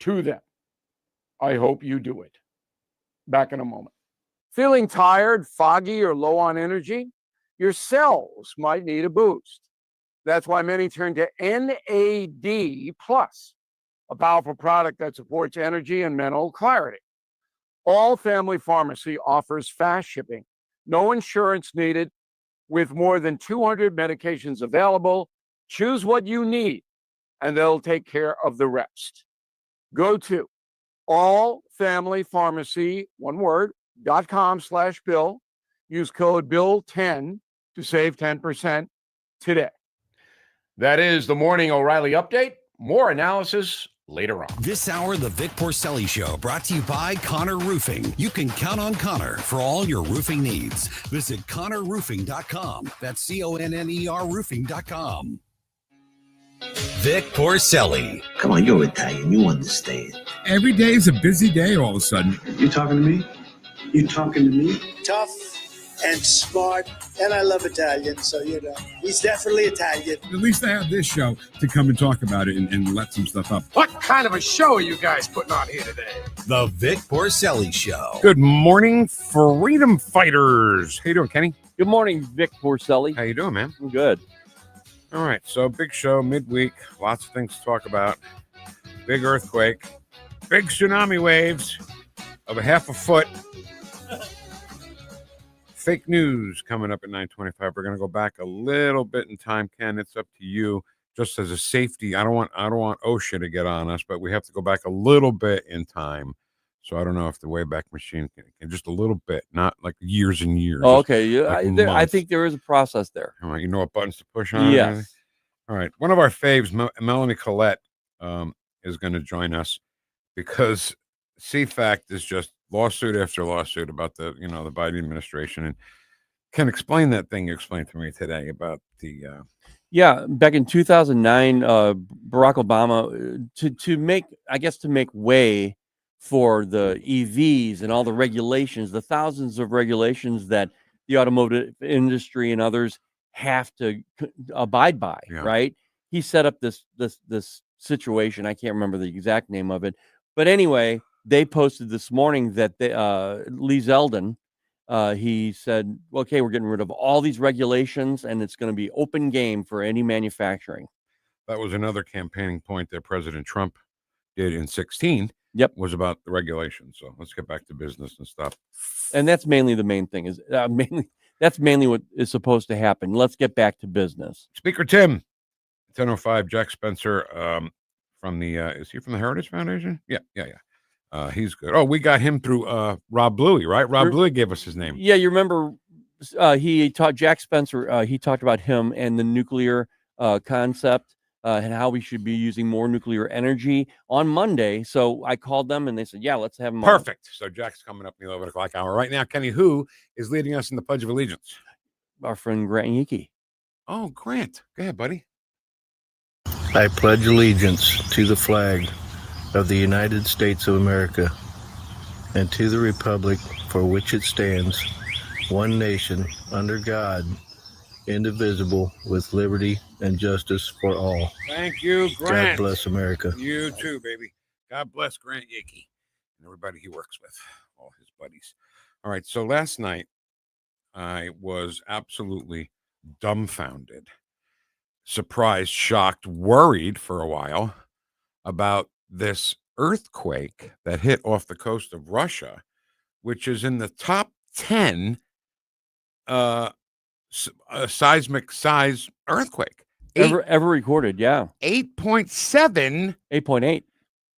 to them. I hope you do it. Back in a moment. Feeling tired, foggy, or low on energy? Your cells might need a boost. That's why many turn to NAD+, a powerful product that supports energy and mental clarity. All Family Pharmacy offers fast shipping, no insurance needed, with more than 200 medications available. Choose what you need, and they'll take care of the rest. Go to allfamilypharmacy, one word, .com/Bill. Use code BILL10 to save 10% today. That is the Morning O'Reilly Update. More analysis later on. This hour, the Vic Porcelli Show, brought to you by Connor Roofing. You can count on Connor for all your roofing needs. Visit ConnorRoofing.com. That's CONNER Roofing.com. Vic Porcelli. Come on, you're Italian. You understand. Every day is a busy day all of a sudden. You talking to me? You talking to me? Tough and smart, and I love Italian, so, he's definitely Italian. At least I have this show to come and talk about it and let some stuff up. What kind of a show are you guys putting on here today? The Vic Porcelli Show. Good morning, freedom fighters. How you doing, Kenny? Good morning, Vic Porcelli. How you doing, man? I'm good. All right, so big show, midweek, lots of things to talk about. Big earthquake, big tsunami waves of a half a foot. Fake news coming up at 9:25. We're going to go back a little bit in time, Ken. It's up to you. Just as a safety, I don't want OSHA to get on us, but we have to go back a little bit in time. So I don't know if the Wayback Machine can just a little bit, not like years and years. Oh, okay, yeah, like I think there is a process there. All right, you know what buttons to push on? Yes. All right, one of our faves, Melanie Collette, is going to join us because CFAC is just lawsuit after lawsuit about the Biden administration, and can explain that thing you explained to me today about the back in 2009, Barack Obama to make way for the EVs and all the regulations, the thousands of regulations that the automotive industry and others have to abide by, right? He set up this situation. I can't remember the exact name of it, but anyway, they posted this morning that Lee Zeldin, he said, okay, we're getting rid of all these regulations and it's going to be open game for any manufacturing. That was another campaigning point that President Trump did in 2016. Yep. Was about the regulations. So let's get back to business and stuff. And that's mainly the main thing that's mainly what is supposed to happen. Let's get back to business. Speaker Tim, 10:05, Jack Spencer from the, is he from the Heritage Foundation? Yeah. He's good. Oh, we got him through Rob Bluey, right? Rob Bluey gave us his name. Yeah, you remember Jack Spencer, he talked about him and the nuclear concept and how we should be using more nuclear energy on Monday. So I called them and they said, yeah, let's have him on. Perfect. So Jack's coming up in the 11 o'clock hour. Right now, Kenny, who is leading us in the Pledge of Allegiance? Our friend Grant Yeke. Oh, Grant. Go ahead, buddy. I pledge allegiance to the flag of the United States of America and to the republic for which it stands, one nation, under God, indivisible, with liberty and justice for all. Thank you, Grant. God bless America. You too, baby. God bless Grant Yeke and everybody he works with, all his buddies. All right, so last night I was absolutely dumbfounded, surprised, shocked, worried for a while about this earthquake that hit off the coast of Russia, which is in the top 10 seismic size earthquake ever recorded. 8.7. 8.8.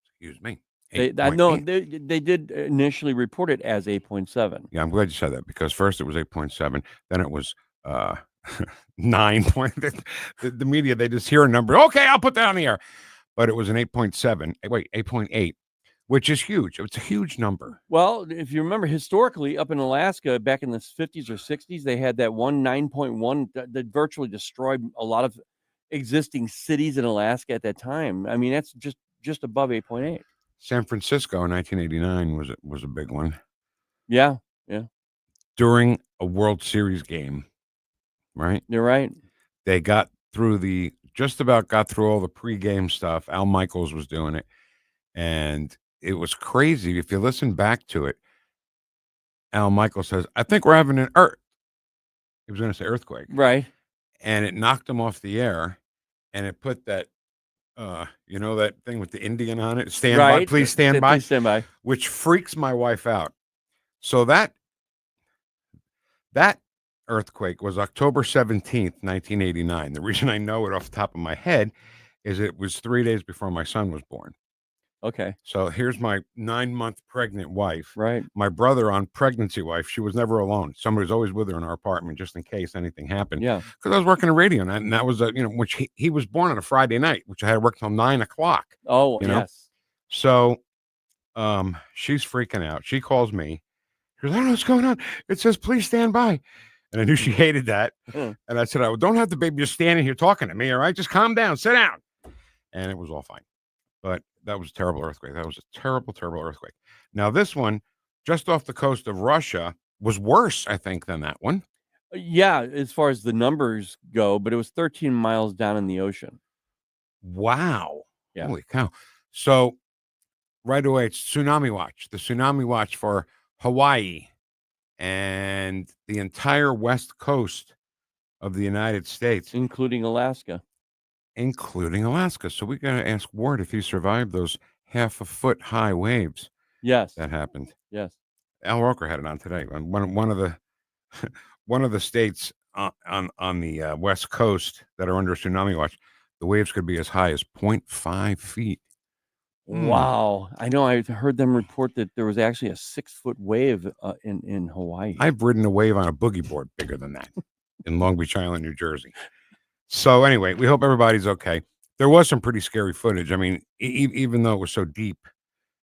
Excuse me. They did initially report it as 8.7. Yeah, I'm glad you said that, because first it was 8.7, then it was 9. The media, they just hear a number. Okay, I'll put that on the air. But it was an 8.7. Wait, 8.8, which is huge. It's a huge number. Well, if you remember, historically, up in Alaska, back in the 50s or 60s, they had that 9.1 that virtually destroyed a lot of existing cities in Alaska at that time. I mean, that's just above 8.8. San Francisco in 1989 was a big one. Yeah. During a World Series game, right? You're right. They just about got through all the pregame stuff. Al Michaels was doing it. And it was crazy. If you listen back to it, Al Michael says, I think we're having an earth. He was going to say earthquake. Right. And it knocked him off the air. And it put that, that thing with the Indian on it. Stand by, please stand by. Please stand by. Which freaks my wife out. So that earthquake was October 17th, 1989. The reason I know it off the top of my head is it was 3 days before my son was born. Okay. So here's my 9-month pregnant wife. Right. My brother on pregnancy wife. She was never alone. Somebody was always with her in our apartment just in case anything happened. Yeah. Because I was working in radio, and that was, which he was born on a Friday night, which I had to work till 9 o'clock. Oh, yes. So she's freaking out. She calls me. She goes, I don't know what's going on. It says, please stand by. And I knew she hated that. And I said, I don't have the baby just standing here talking to me. All right, just calm down, sit down. And it was all fine. But that was a terrible earthquake. That was a terrible, terrible earthquake. Now, this one, just off the coast of Russia, was worse, I think, than that one. Yeah, as far as the numbers go, but it was 13 miles down in the ocean. Wow. Yeah. Holy cow. So right away, it's tsunami watch. The tsunami watch for Hawaii and the entire west coast of the United States. Including Alaska. So we got to ask Ward if he survived those 1/2 foot high waves. Yes. That happened. Yes. Al Roker had it on today. One of the one of the states on the west coast that are under tsunami watch, the waves could be as high as 0.5 feet. Wow. I know. I heard them report that there was actually a 6-foot wave in Hawaii. I've ridden a wave on a boogie board bigger than that in Long Beach Island, New Jersey. So anyway, we hope everybody's okay. There was some pretty scary footage. I mean, even though it was so deep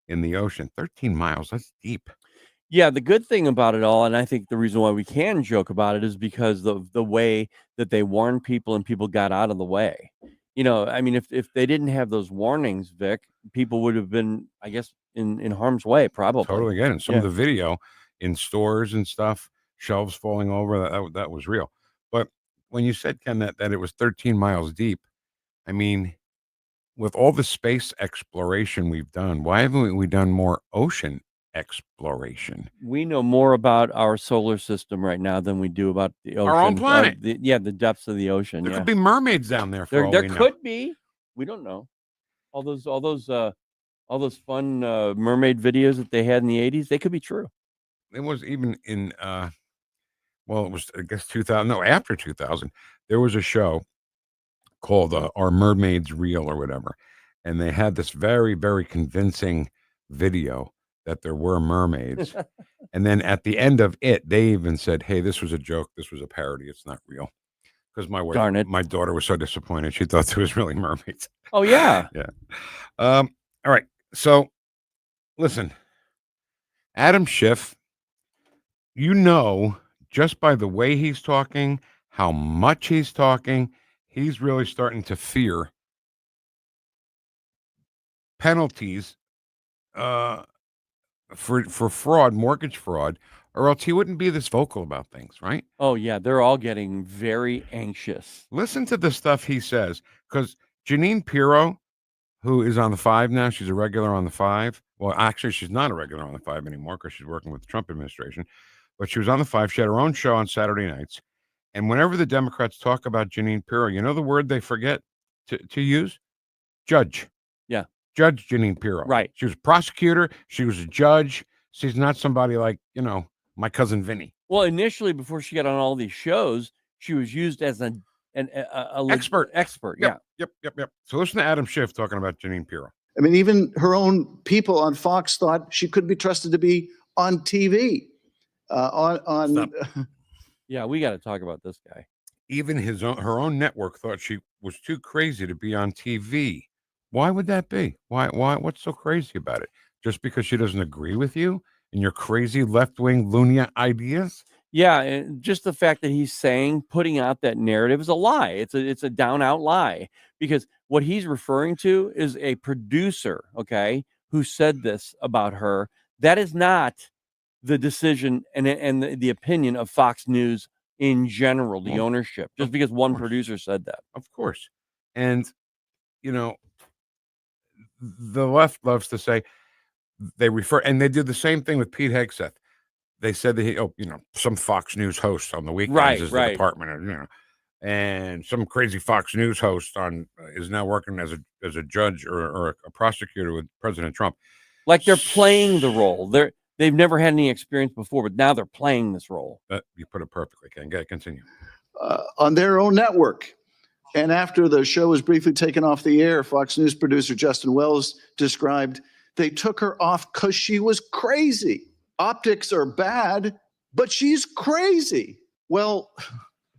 in the ocean, 13 miles, that's deep. Yeah, the good thing about it all, and I think the reason why we can joke about it is because of the way that they warned people and people got out of the way. I mean, if they didn't have those warnings, Vic, people would have been, I guess, in harm's way, probably. Totally get it. Some of the video in stores and stuff, shelves falling over, that was real. But when you said, Ken, that it was 13 miles deep, I mean, with all the space exploration we've done, why haven't we done more ocean exploration? We know more about our solar system right now than we do about the ocean. Our own planet. The depths of the ocean. There could be mermaids down there. There could be. We don't know. All those fun mermaid videos that they had in the 80s, they could be true. It was even in it was, I guess, 2000. No, after 2000, there was a show called Are Mermaids Real or whatever. And they had this very, very convincing video that there were mermaids. And then at the end of it, they even said, hey, this was a joke. This was a parody. It's not real. Because my daughter was so disappointed. She thought there was really mermaids. Oh, yeah. Yeah. All right. So listen, Adam Schiff, just by the way he's talking, how much he's talking, he's really starting to fear penalties for fraud, mortgage fraud, or else he wouldn't be this vocal about things, right? Oh, yeah. They're all getting very anxious. Listen to the stuff he says, because Jeanine Pirro, who is on the 5 now, she's a regular on the 5. Well, actually, she's not a regular on the 5 anymore because she's working with the Trump administration. But she was on the 5. She had her own show on Saturday nights. And whenever the Democrats talk about Jeanine Pirro, you know the word they forget to use? Judge. Yeah. Judge Jeanine Pirro. Right. She was a prosecutor. She was a judge. She's not somebody like, my cousin Vinny. Well, initially, before she got on all these shows, she was used as an expert. Yeah. Yep. So listen to Adam Schiff talking about Jeanine Pirro. I mean, even her own people on Fox thought she couldn't be trusted to be on TV. Yeah, we got to talk about this guy. Even her own network thought she was too crazy to be on TV. Why would that be? Why? What's so crazy about it? Just because she doesn't agree with you and your crazy left-wing loony ideas? Yeah, and just the fact that he's putting out that narrative is a lie. It's a down-out lie, because what he's referring to is a producer, okay, who said this about her. That is not the decision and the opinion of Fox News in general, the ownership, just because one producer said that. Of course. And, the left loves to say they refer, and they did the same thing with Pete Hegseth. They said that he, some Fox News host on the weekends is the department, and some crazy Fox News host is now working as a judge or a prosecutor with President Trump. Like they're playing the role. They've never had any experience before, but now they're playing this role. You put it perfectly, Ken. Continue. On their own network. And after the show was briefly taken off the air, Fox News producer Justin Wells described they took her off because she was crazy. Optics are bad, but she's crazy. Well,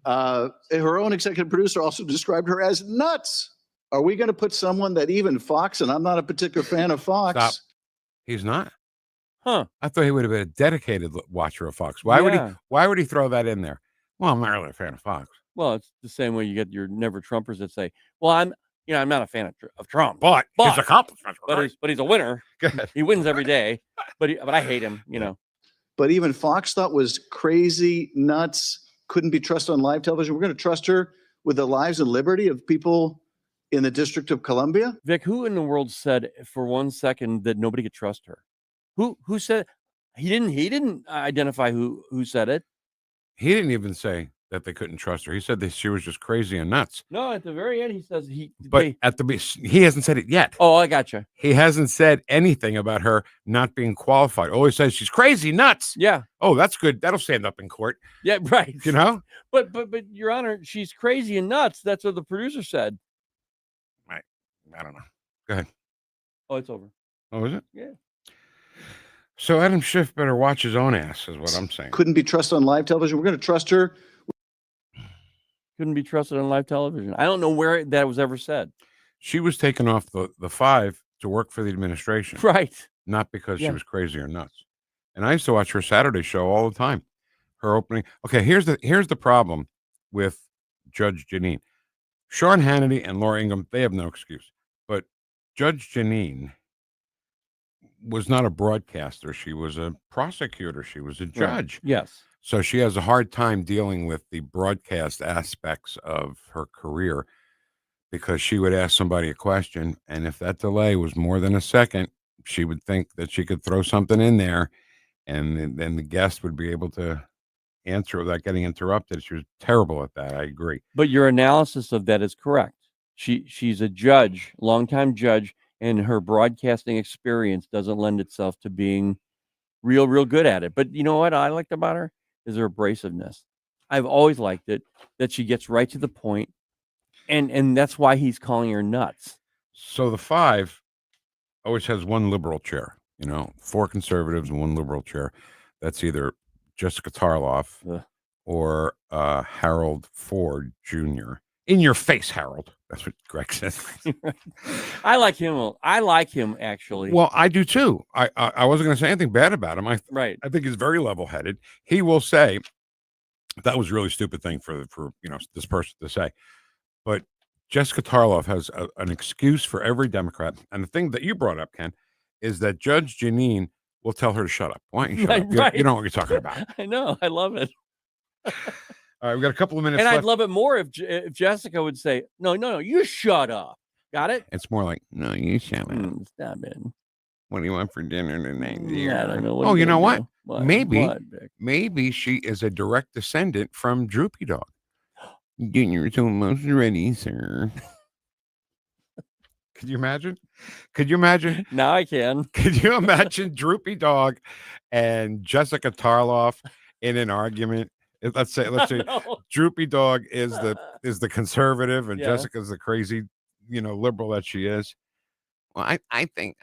her own executive producer also described her as nuts. Are we going to put someone that even Fox, and I'm not a particular fan of Fox. Stop. He's not? Huh. I thought he would have been a dedicated watcher of Fox. Why would he throw that in there? Well, I'm not really a fan of Fox. Well, it's the same way you get your never Trumpers that say, well, I'm not a fan of Trump, but his accomplishments were great. But he's a winner. He wins every day, but I hate him, But even Fox thought was crazy, nuts, couldn't be trusted on live television. We're going to trust her with the lives and liberty of people in the District of Columbia. Vic, who in the world said for 1 second that nobody could trust her? Who said it? He didn't identify who said it. He didn't even say that they couldn't trust her. He said that she was just crazy and nuts. No, at the very end, he says he hasn't said it yet. Oh, I gotcha. He hasn't said anything about her not being qualified. All he says she's crazy, nuts. Yeah. Oh, that's good. That'll stand up in court. Yeah, right. But Your Honor, she's crazy and nuts. That's what the producer said. Right. I don't know. Go ahead. Oh, it's over. Oh, is it? Yeah. So Adam Schiff better watch his own ass, is what I'm saying. Couldn't be trusted on live television. We're going to trust her. Couldn't be trusted on live television. I don't know where that was ever said. She was taken off the 5 to work for the administration. Right. Not because she was crazy or nuts. And I used to watch her Saturday show all the time. Her opening. Okay, here's the problem with Judge Jeanine. Sean Hannity and Laura Ingraham, they have no excuse. But Judge Jeanine was not a broadcaster. She was a prosecutor. She was a judge. Right. Yes. So she has a hard time dealing with the broadcast aspects of her career because she would ask somebody a question, and if that delay was more than a second, she would think that she could throw something in there, and then the guest would be able to answer without getting interrupted. She was terrible at that. I agree. But your analysis of that is correct. She's a judge, longtime judge, and her broadcasting experience doesn't lend itself to being real good at it. But you know what I liked about her is her abrasiveness. I've always liked it, that she gets right to the point, and that's why he's calling her nuts. So the 5 always has one liberal chair, 4 conservatives and 1 liberal chair. That's either Jessica Tarloff or Harold Ford Jr. In your face, Harold. That's what Greg says. I like him. I like him, actually. Well, I do too. I wasn't going to say anything bad about him. I think he's very level-headed. He will say that was a really stupid thing for this person to say. But Jessica Tarloff has an excuse for every Democrat. And the thing that you brought up, Ken, is that Judge Jeanine will tell her to shut up. Why don't you shut up? Right. You know what you're talking about. I know. I love it. All right, we got a couple of minutes and left. I'd love it more if Jessica would say, no, you shut up. Got it? It's more like, no, you shut up. Stop it. What do you want for dinner tonight, I dear? don't know. Oh, you know what? What? Maybe she is a direct descendant from Droopy Dog. Dinner's almost ready, sir. Could you imagine? Now I can. Could you imagine Droopy Dog and Jessica Tarloff in an argument? Let's say No. Droopy Dog is the conservative and Yeah. Jessica's the crazy, liberal that she is. Well, I think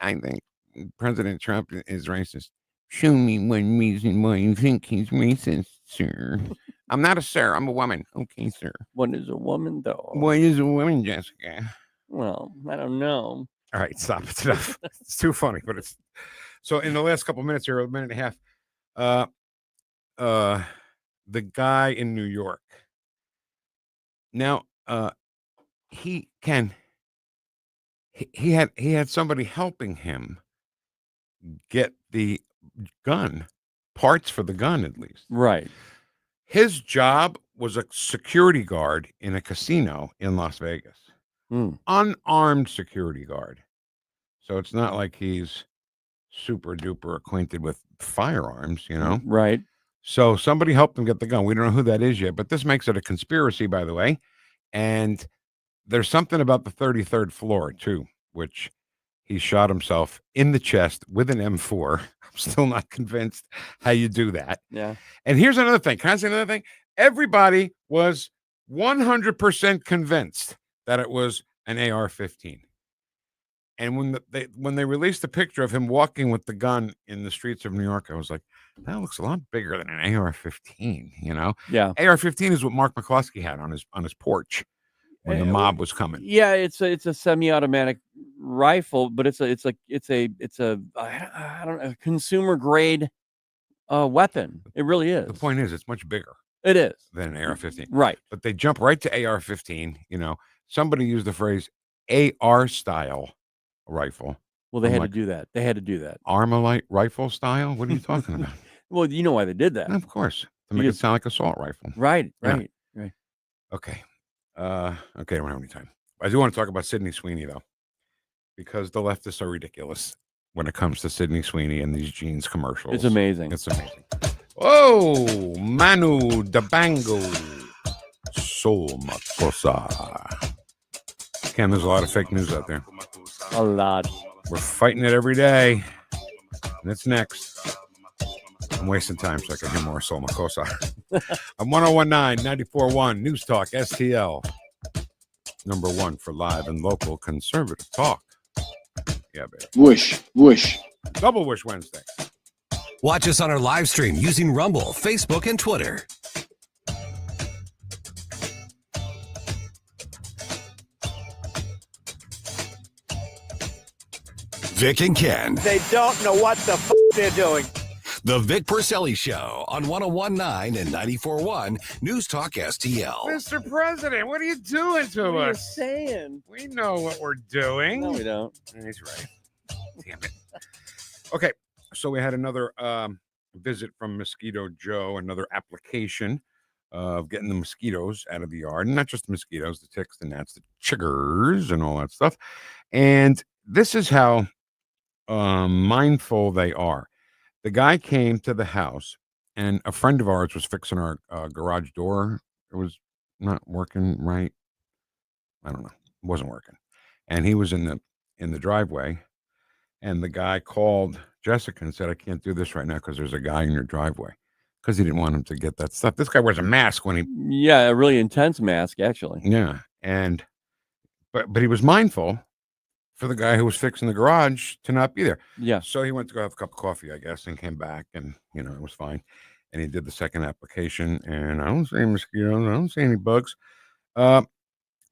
President Trump is racist. Show me one reason why you think he's racist, sir. I'm not a sir. I'm a woman. Okay, sir. What is a woman, though? What is a woman, Jessica? Well, I don't know. All right, stop. It's enough. It's too funny, but it's so. In the last couple of minutes here, a minute and a half, the guy in New York. Now, he had somebody helping him get the gun, parts for the gun at least. Right. His job was a security guard in a casino in Las Vegas. Unarmed security guard. So it's not like he's super duper acquainted with firearms, you know? Right. So somebody helped him get the gun. We don't know who that is yet, but this makes it a conspiracy, by the way. And there's something about the 33rd floor, too, which he shot himself in the chest with an M4. I'm still not convinced how you do that. Yeah. And here's another thing. Can I say another thing? Everybody was 100% convinced that it was an AR-15. And when they released the picture of him walking with the gun in the streets of New York, I was like, that looks a lot bigger than an AR-15, you know? Yeah. AR-15 is what Mark McCloskey had on his porch when the mob was coming. Yeah, it's a semi-automatic rifle, but it's a I don't know, consumer grade weapon. It really is. The point is, it's much bigger. It is Than an AR-15. Right. But they jump right to AR-15. You know, somebody used the phrase AR style rifle. Well, they I'm had like, to do that. They had to do that. Armalite rifle style? What are you talking about? Well, you know why they did that. Of course. To make it sound like assault rifle. Right. Yeah. Right. Okay. Okay, I don't have any time. I do want to talk about Sydney Sweeney, though, because the leftists are ridiculous when it comes to Sydney Sweeney and these jeans commercials. It's amazing. It's amazing. Oh, Manu Dabango. So Makosa. Ken, there's a lot of fake news out there. A lot. We're fighting it every day. And it's next. I'm wasting time so I can hear more Soul Makosa. I'm 1019 94.1 News Talk STL. Number one for live and local conservative talk. Yeah, baby. Woosh, woosh. Double Wish Wednesday. Watch us on our live stream using Rumble, Facebook, and Twitter. Vic and Ken. They don't know what the they're doing. The Vic Porcelli Show on 101.9 and 94.1 News Talk STL. Mr. President, what are you doing to What are you us? saying? We know what we're doing. No, we don't. He's right. Damn it. Okay, so we had another visit from Mosquito Joe, another application of getting the mosquitoes out of the yard. And not just the mosquitoes, the ticks, the gnats, the chiggers, and all that stuff. And this is how mindful they are. The guy came to the house, and a friend of ours was fixing our garage door. It was not working right. I don't know. It wasn't working. And he was in the driveway, and the guy called Jessica and said, I can't do this right now because there's a guy in your driveway, because he didn't want him to get that stuff. This guy wears a mask when he... Yeah, a really intense mask, actually. Yeah. And but he was mindful for the guy who was fixing the garage to not be there. Yeah. So he went to go have a cup of coffee, I guess, and came back, and, you know, it was fine. And he did the second application, and I don't see any mosquitoes. I don't see any bugs.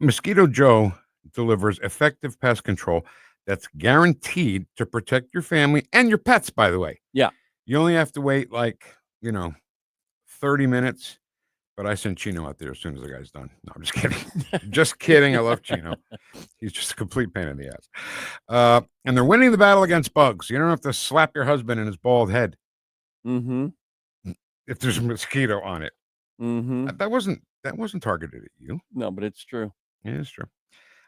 Mosquito Joe delivers effective pest control that's guaranteed to protect your family and your pets, by the way. Yeah. You only have to wait 30 minutes. But I sent Chino out there as soon as the guy's done. No, I'm just kidding. Just kidding. I love Chino. He's just a complete pain in the ass. And they're winning the battle against bugs. You don't have to slap your husband in his bald head if there's a mosquito on it. That wasn't targeted at you. No, but it's true. Yeah, it's true.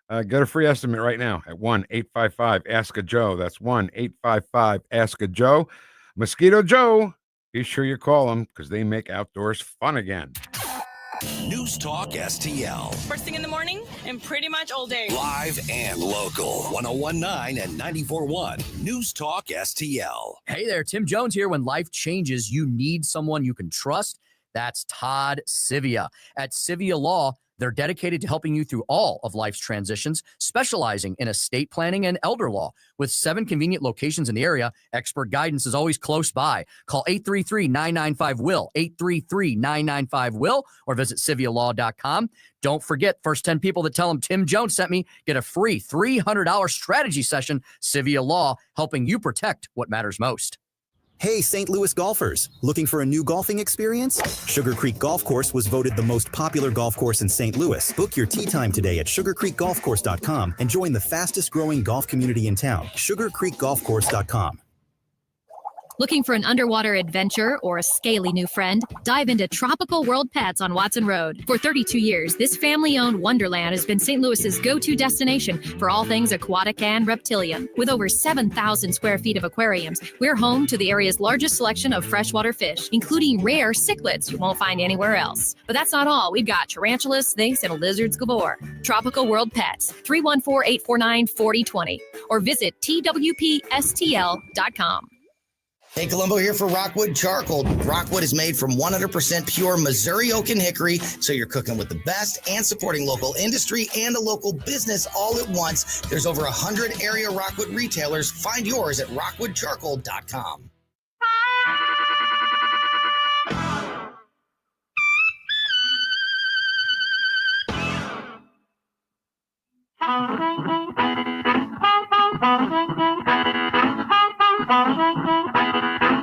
Get a free estimate right now at 1-855-ASK-A-JOE. That's 1-855-ASK-A-JOE. Mosquito Joe. Be sure you call them, because they make outdoors fun again. News Talk STL. First thing in the morning and pretty much all day. Live and local. 101.9 and 94.1 News Talk STL. Hey there, Tim Jones here. When life changes, you need someone you can trust. That's Todd Sivia. At Sivia Law, they're dedicated to helping you through all of life's transitions, specializing in estate planning and elder law. With 7 convenient locations in the area, expert guidance is always close by. Call 833-995-WILL, 833-995-WILL, or visit CiviaLaw.com. Don't forget, first 10 people that tell them Tim Jones sent me get a free $300 strategy session. Civia Law, helping you protect what matters most. Hey, St. Louis golfers, looking for a new golfing experience? Sugar Creek Golf Course was voted the most popular golf course in St. Louis. Book your tee time today at sugarcreekgolfcourse.com and join the fastest growing golf community in town, sugarcreekgolfcourse.com. Looking for an underwater adventure or a scaly new friend? Dive into Tropical World Pets on Watson Road. For 32 years, this family-owned wonderland has been St. Louis's go-to destination for all things aquatic and reptilian. With over 7,000 square feet of aquariums, we're home to the area's largest selection of freshwater fish, including rare cichlids you won't find anywhere else. But that's not all. We've got tarantulas, snakes, and lizards galore. Tropical World Pets, 314-849-4020, or visit twpstl.com. Hey, Columbo here for Rockwood Charcoal. Rockwood is made from 100% pure Missouri oak and hickory, so you're cooking with the best and supporting local industry and a local business all at once. There's over 100 area Rockwood retailers. Find yours at rockwoodcharcoal.com.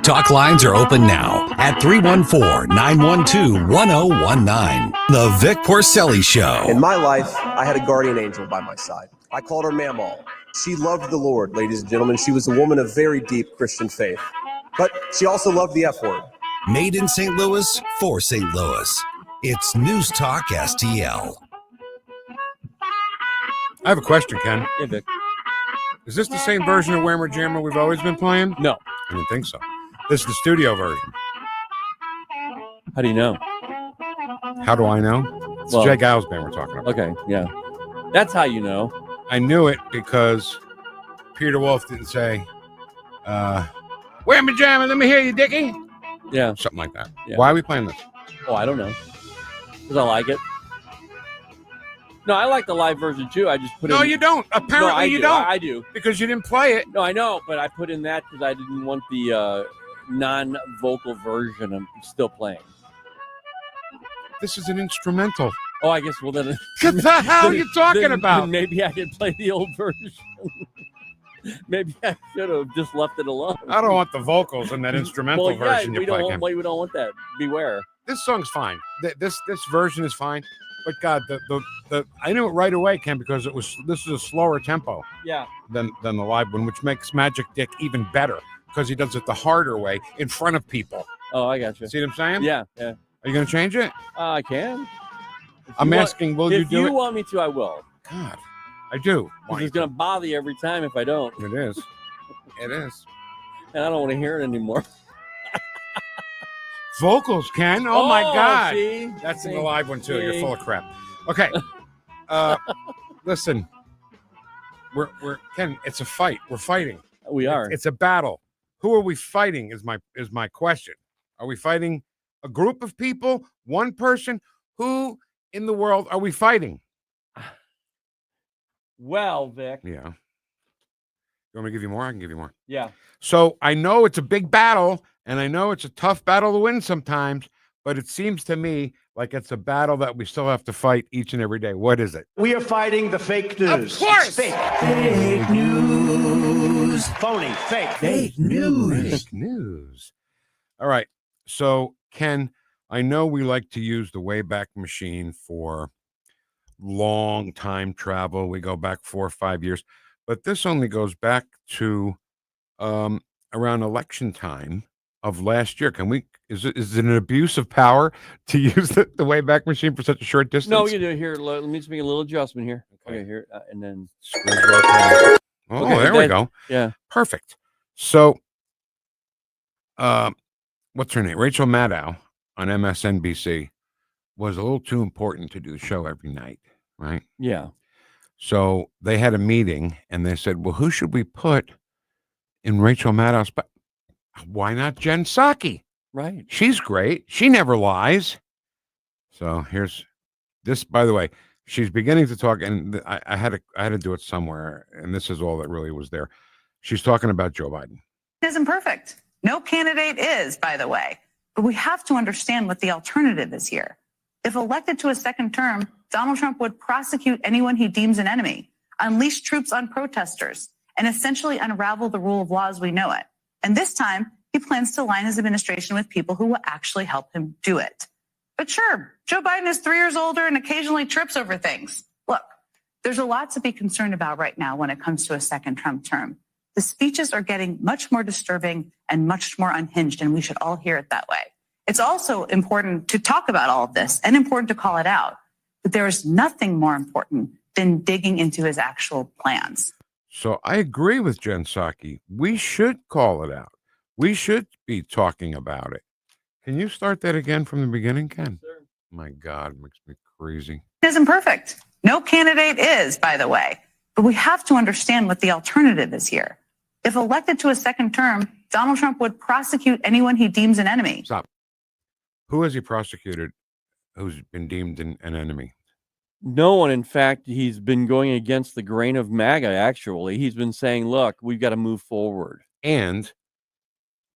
Talk lines are open now at 314-912-1019. The Vic Porcelli Show. In my life, I had a guardian angel by my side. I called her Mamaw. She loved the Lord, ladies and gentlemen. She was a woman of very deep Christian faith. But she also loved the F word. Made in St. Louis for St. Louis. It's News Talk STL. I have a question, Ken. Yeah, Vic. Is this the same version of Whammer Jammer we've always been playing? No. I didn't think so. This is the studio version. How do you know? How do I know? It's Jay Giles band we're talking about. Okay, yeah. That's how you know. I knew it because Peter Wolf didn't say, Whammer Jammer, let me hear you, Dickie. Yeah. Something like that. Yeah. Why are we playing this? Oh, I don't know. Because I like it. No, I like the live version too. I just put No, in... you don't. Apparently you don't. I do. Because you didn't play it. No, I know, but I put in that because I didn't want the non-vocal version. I'm still playing. This is an instrumental. Oh, I guess, well then... What the hell are you talking about? Then maybe I could play the old version. Maybe I should have just left it alone. I don't want the vocals in that instrumental version you play. We don't want that. Beware. This song's fine. This version is fine. But God, the I knew it right away, Ken, because this is a slower tempo. Yeah. Than the live one, which makes Magic Dick even better because he does it the harder way in front of people. Oh, I got you. See what I'm saying? Yeah. Are you going to change it? I can. I'm asking, will you do it? If you want me to, I will. God, I do. It's going to bother you every time if I don't. It is. It is. And I don't want to hear it anymore. Vocals, Ken. Oh my God. See? That's in the live one too. You're full of crap. Okay. Listen. We're Ken, it's a fight. We're fighting. We are. It's a battle. Who are we fighting is my question. Are we fighting a group of people? One person? Who in the world are we fighting? Well, Vic. Yeah. You want me to give you more? I can give you more. Yeah. So I know it's a big battle, and I know it's a tough battle to win sometimes, but it seems to me like it's a battle that we still have to fight each and every day. What is it? We are fighting the fake news. Of course. It's fake. Fake news. Phony. Fake. Fake news. Fake news. All right. So, Ken, I know we like to use the Wayback Machine for long time travel. We go back 4 or 5 years, but this only goes back to around election time of last year. Is it an abuse of power to use the Wayback Machine for such a short distance? No, you do. Here, let me just make a little adjustment here. Okay, here, and then... Oh, okay, there we go. Yeah. Perfect. So, what's her name? Rachel Maddow on MSNBC was a little too important to do the show every night, right? Yeah. So they had a meeting and they said, well, who should we put in Rachel Maddow's spot? Why not Jen Psaki? Right. She's great. She never lies. So here's this, by the way, she's beginning to talk, and I had to do it somewhere, and this is all that really was there. She's talking about Joe Biden. Isn't perfect. No candidate is, by the way. But we have to understand what the alternative is here. If elected to a second term, Donald Trump would prosecute anyone he deems an enemy, unleash troops on protesters, and essentially unravel the rule of law as we know it. And this time, he plans to align his administration with people who will actually help him do it. But sure, Joe Biden is 3 years older and occasionally trips over things. Look, there's a lot to be concerned about right now when it comes to a second Trump term. The speeches are getting much more disturbing and much more unhinged, and we should all hear it that way. It's also important to talk about all of this and important to call it out. But there is nothing more important than digging into his actual plans. So I agree with Jen Psaki. We should call it out. We should be talking about it. Can you start that again from the beginning, Ken? Sure. My God, it makes me crazy. It isn't perfect. No candidate is, by the way. But we have to understand what the alternative is here. If elected to a second term, Donald Trump would prosecute anyone he deems an enemy. Stop. Who has he prosecuted who's been deemed an enemy? No one. In fact, he's been going against the grain of MAGA, actually. He's been saying, look, we've got to move forward. And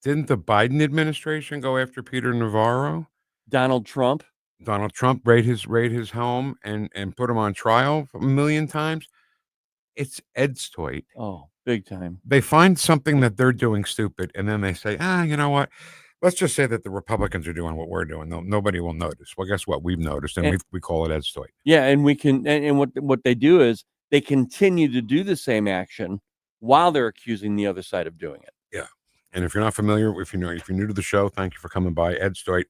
didn't the Biden administration go after Peter Navarro? Donald Trump raid his home and put him on trial a million times. It's Ed Stoit. Oh, big time. They find something that they're doing stupid, and then they say, you know what? Let's just say that the Republicans are doing what we're doing. Nobody will notice. Well, guess what? We've noticed, and we call it Ed Stoit. Yeah, and we can. And what they do is they continue to do the same action while they're accusing the other side of doing it. Yeah. And if you're not familiar, if you're new to the show, thank you for coming by. Ed Stoit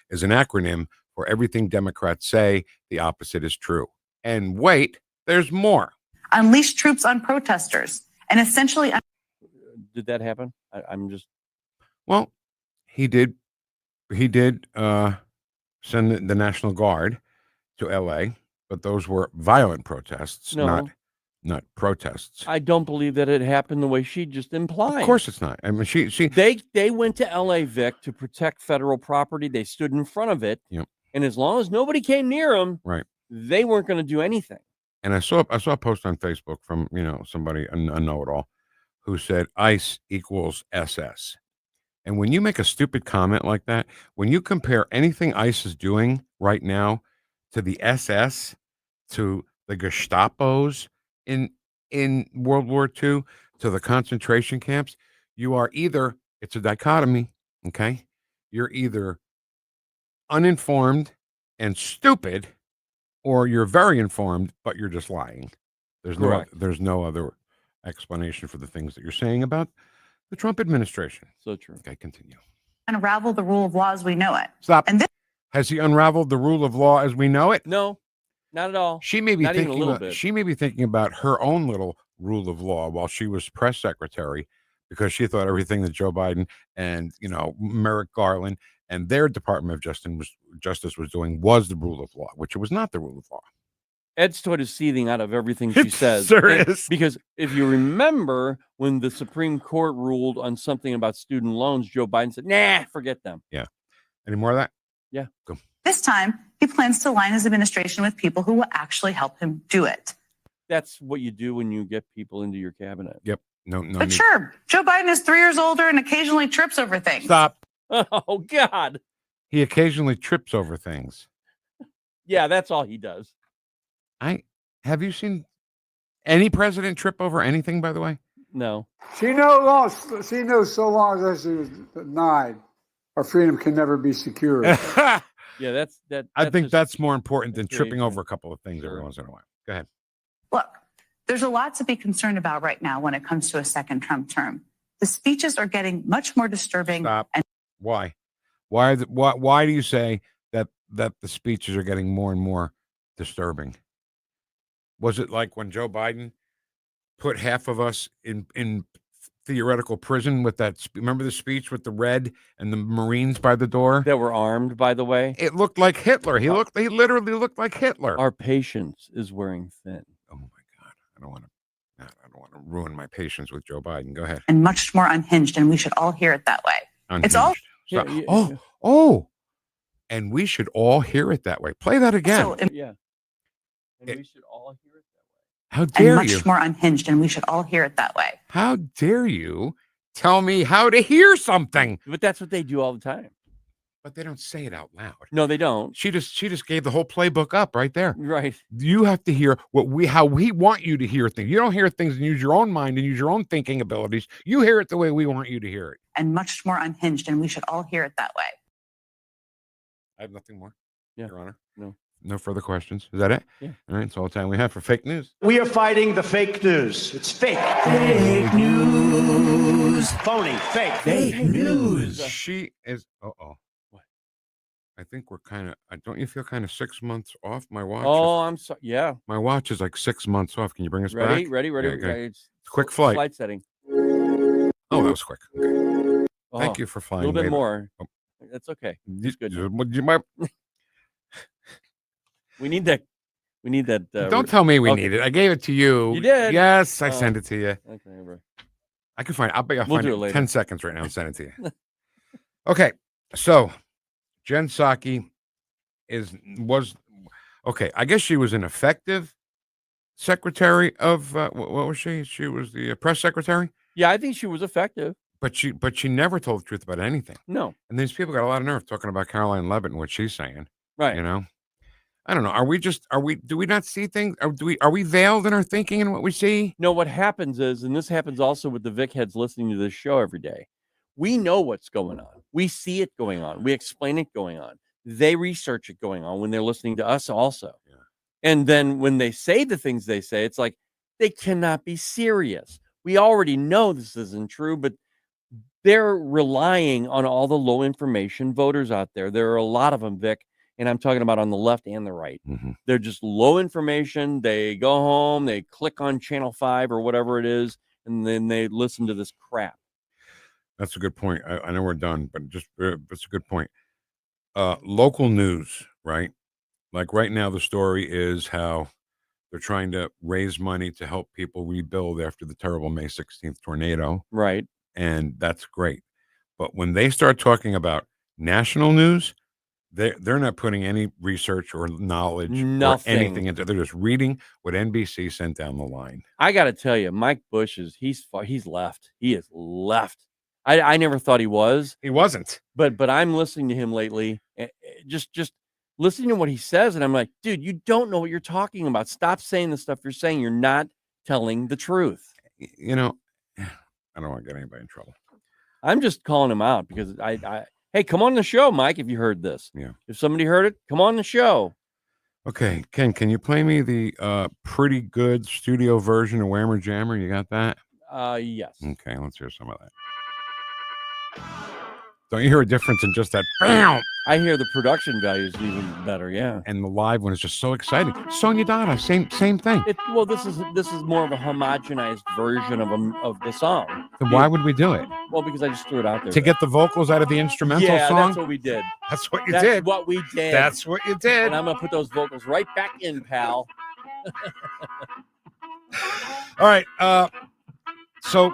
is an acronym for everything Democrats say, the opposite is true. And wait, there's more. Unleash troops on protesters and essentially. Did that happen? I'm just. Well, he did send the National Guard to L.A., but those were violent protests, not protests. I don't believe that it happened the way she just implied. Of course it's not. I mean, they went to L.A., Vic, to protect federal property. They stood in front of it. Yep. And as long as nobody came near them, right, they weren't going to do anything. And I saw a post on Facebook from, somebody, a know-it-all, who said ICE equals SS. And when you make a stupid comment like that, when you compare anything ICE is doing right now to the SS, to the Gestapos in World War II, to the concentration camps, you are either, it's a dichotomy, okay? You're either uninformed and stupid, or you're very informed, but you're just lying. There's no other explanation for the things that you're saying about the Trump administration. So true. Okay, continue. Unravel the rule of law as we know it. Stop. Has he unraveled the rule of law as we know it? No, not at all. She may be not thinking even a little bit. She may be thinking about her own little rule of law while she was press secretary, because she thought everything that Joe Biden and Merrick Garland and their Department of Justice was doing was the rule of law, which it was not the rule of law. Ed Stoit is seething out of everything she says. Sure is. Because if you remember when the Supreme Court ruled on something about student loans, Joe Biden said, nah, forget them. Yeah. Any more of that? Yeah. Go. This time, he plans to align his administration with people who will actually help him do it. That's what you do when you get people into your cabinet. Yep. No. But sure, Joe Biden is 3 years older and occasionally trips over things. Stop. Oh, God. He occasionally trips over things. Yeah, that's all he does. Have you seen any president trip over anything, by the way? No. She knows so long as she was denied, our freedom can never be secured. Yeah, that's I think that's more important than tripping over a couple of things every once in a while. Go ahead. Look, there's a lot to be concerned about right now when it comes to a second Trump term. The speeches are getting much more disturbing. Stop. Why? Why do you say that the speeches are getting more and more disturbing? Was it like when Joe Biden put half of us in theoretical prison with that? Remember the speech with the red and the Marines by the door that were armed? By the way, it looked like Hitler. He literally looked like Hitler. Our patience is wearing thin. Oh my God! I don't want to ruin my patience with Joe Biden. Go ahead. And much more unhinged, and we should all hear it that way. Unhinged. It's all. Oh, and we should all hear it that way. Play that again. Yeah. And we should all hear it that way. How dare and you? Much more unhinged, and we should all hear it that way. How dare you tell me how to hear something? But that's what they do all the time. But they don't say it out loud. No, they don't. She just gave the whole playbook up right there. Right. You have to hear how we want you to hear things. You don't hear things and use your own mind and use your own thinking abilities. You hear it the way we want you to hear it. And much more unhinged, and we should all hear it that way. I have nothing more. Yeah. Your Honor. No. No further questions. Is that it? Yeah. All right. That's all the time we have for fake news. We are fighting the fake news. It's fake. Fake news. Phony. Fake. Fake news. She is. What? I think we're kind of. Don't you feel kind of 6 months off? My watch. Oh, I'm sorry. Yeah. My watch is like 6 months off. Can you bring us Ready? back? Ready? Yeah, okay. Ready? It's quick flight. Flight setting. Oh, that was quick. Okay. Oh, Thank you for flying. A little bit later. more. Oh. That's okay. It's good. We need that. We need that. Don't tell me we need it. I gave it to you. You did? Yes, I sent it to you. Okay, bro. I can find it. I'll We'll find do it it later. 10 seconds right now and send it to you. Okay. So Jen Psaki was okay. I guess she was an effective secretary of what was she? She was the press secretary. Yeah, I think she was effective. But she never told the truth about anything. No. And these people got a lot of nerve talking about Caroline Levitt and what she's saying. Right. You know. I don't know. Do we not see things? Are we veiled in our thinking and what we see? No, what happens is, and this happens also with the Vic heads listening to this show every day, we know what's going on. We see it going on. We explain it going on. They research it going on when they're listening to us also. Yeah. And then when they say the things they say, it's like they cannot be serious. We already know this isn't true, but they're relying on all the low information voters out there. There are a lot of them, Vic. And I'm talking about on the left and the right. Mm-hmm. They're just low information. They go home, they click on Channel 5 or whatever it is, and then they listen to this crap. That's a good point. I know we're done, but just it's a good point. Local news, right? Like right now, the story is how they're trying to raise money to help people rebuild after the terrible May 16th tornado. Right. And that's great. But when they start talking about national news, they're not putting any research or knowledge or anything into it. They're just reading what NBC sent down the line. I got to tell you, Mike Bush he's left. He is left. I never thought he was. He wasn't. But I'm listening to him lately, just listening to what he says, and I'm like, dude, you don't know what you're talking about. Stop saying the stuff you're saying. You're not telling the truth. You know, I don't want to get anybody in trouble. I'm just calling him out because hey, come on the show, Mike, if you heard this. Yeah. If somebody heard it, come on the show. Okay, Ken, can you play me the pretty good studio version of Whammer Jammer? You got that? Yes. Okay, let's hear some of that. Don't you hear a difference in just that? Bam! I hear the production value is even better, yeah. And the live one is just so exciting. Sonia Dada, same thing. Well, this is more of a homogenized version of the song. Then why would we do it? Well, because I just threw it out there. To get the vocals out of the instrumental song? Yeah, that's what we did. That's what you did. did. That's what we did. That's what you did. And I'm going to put those vocals right back in, pal. All right. So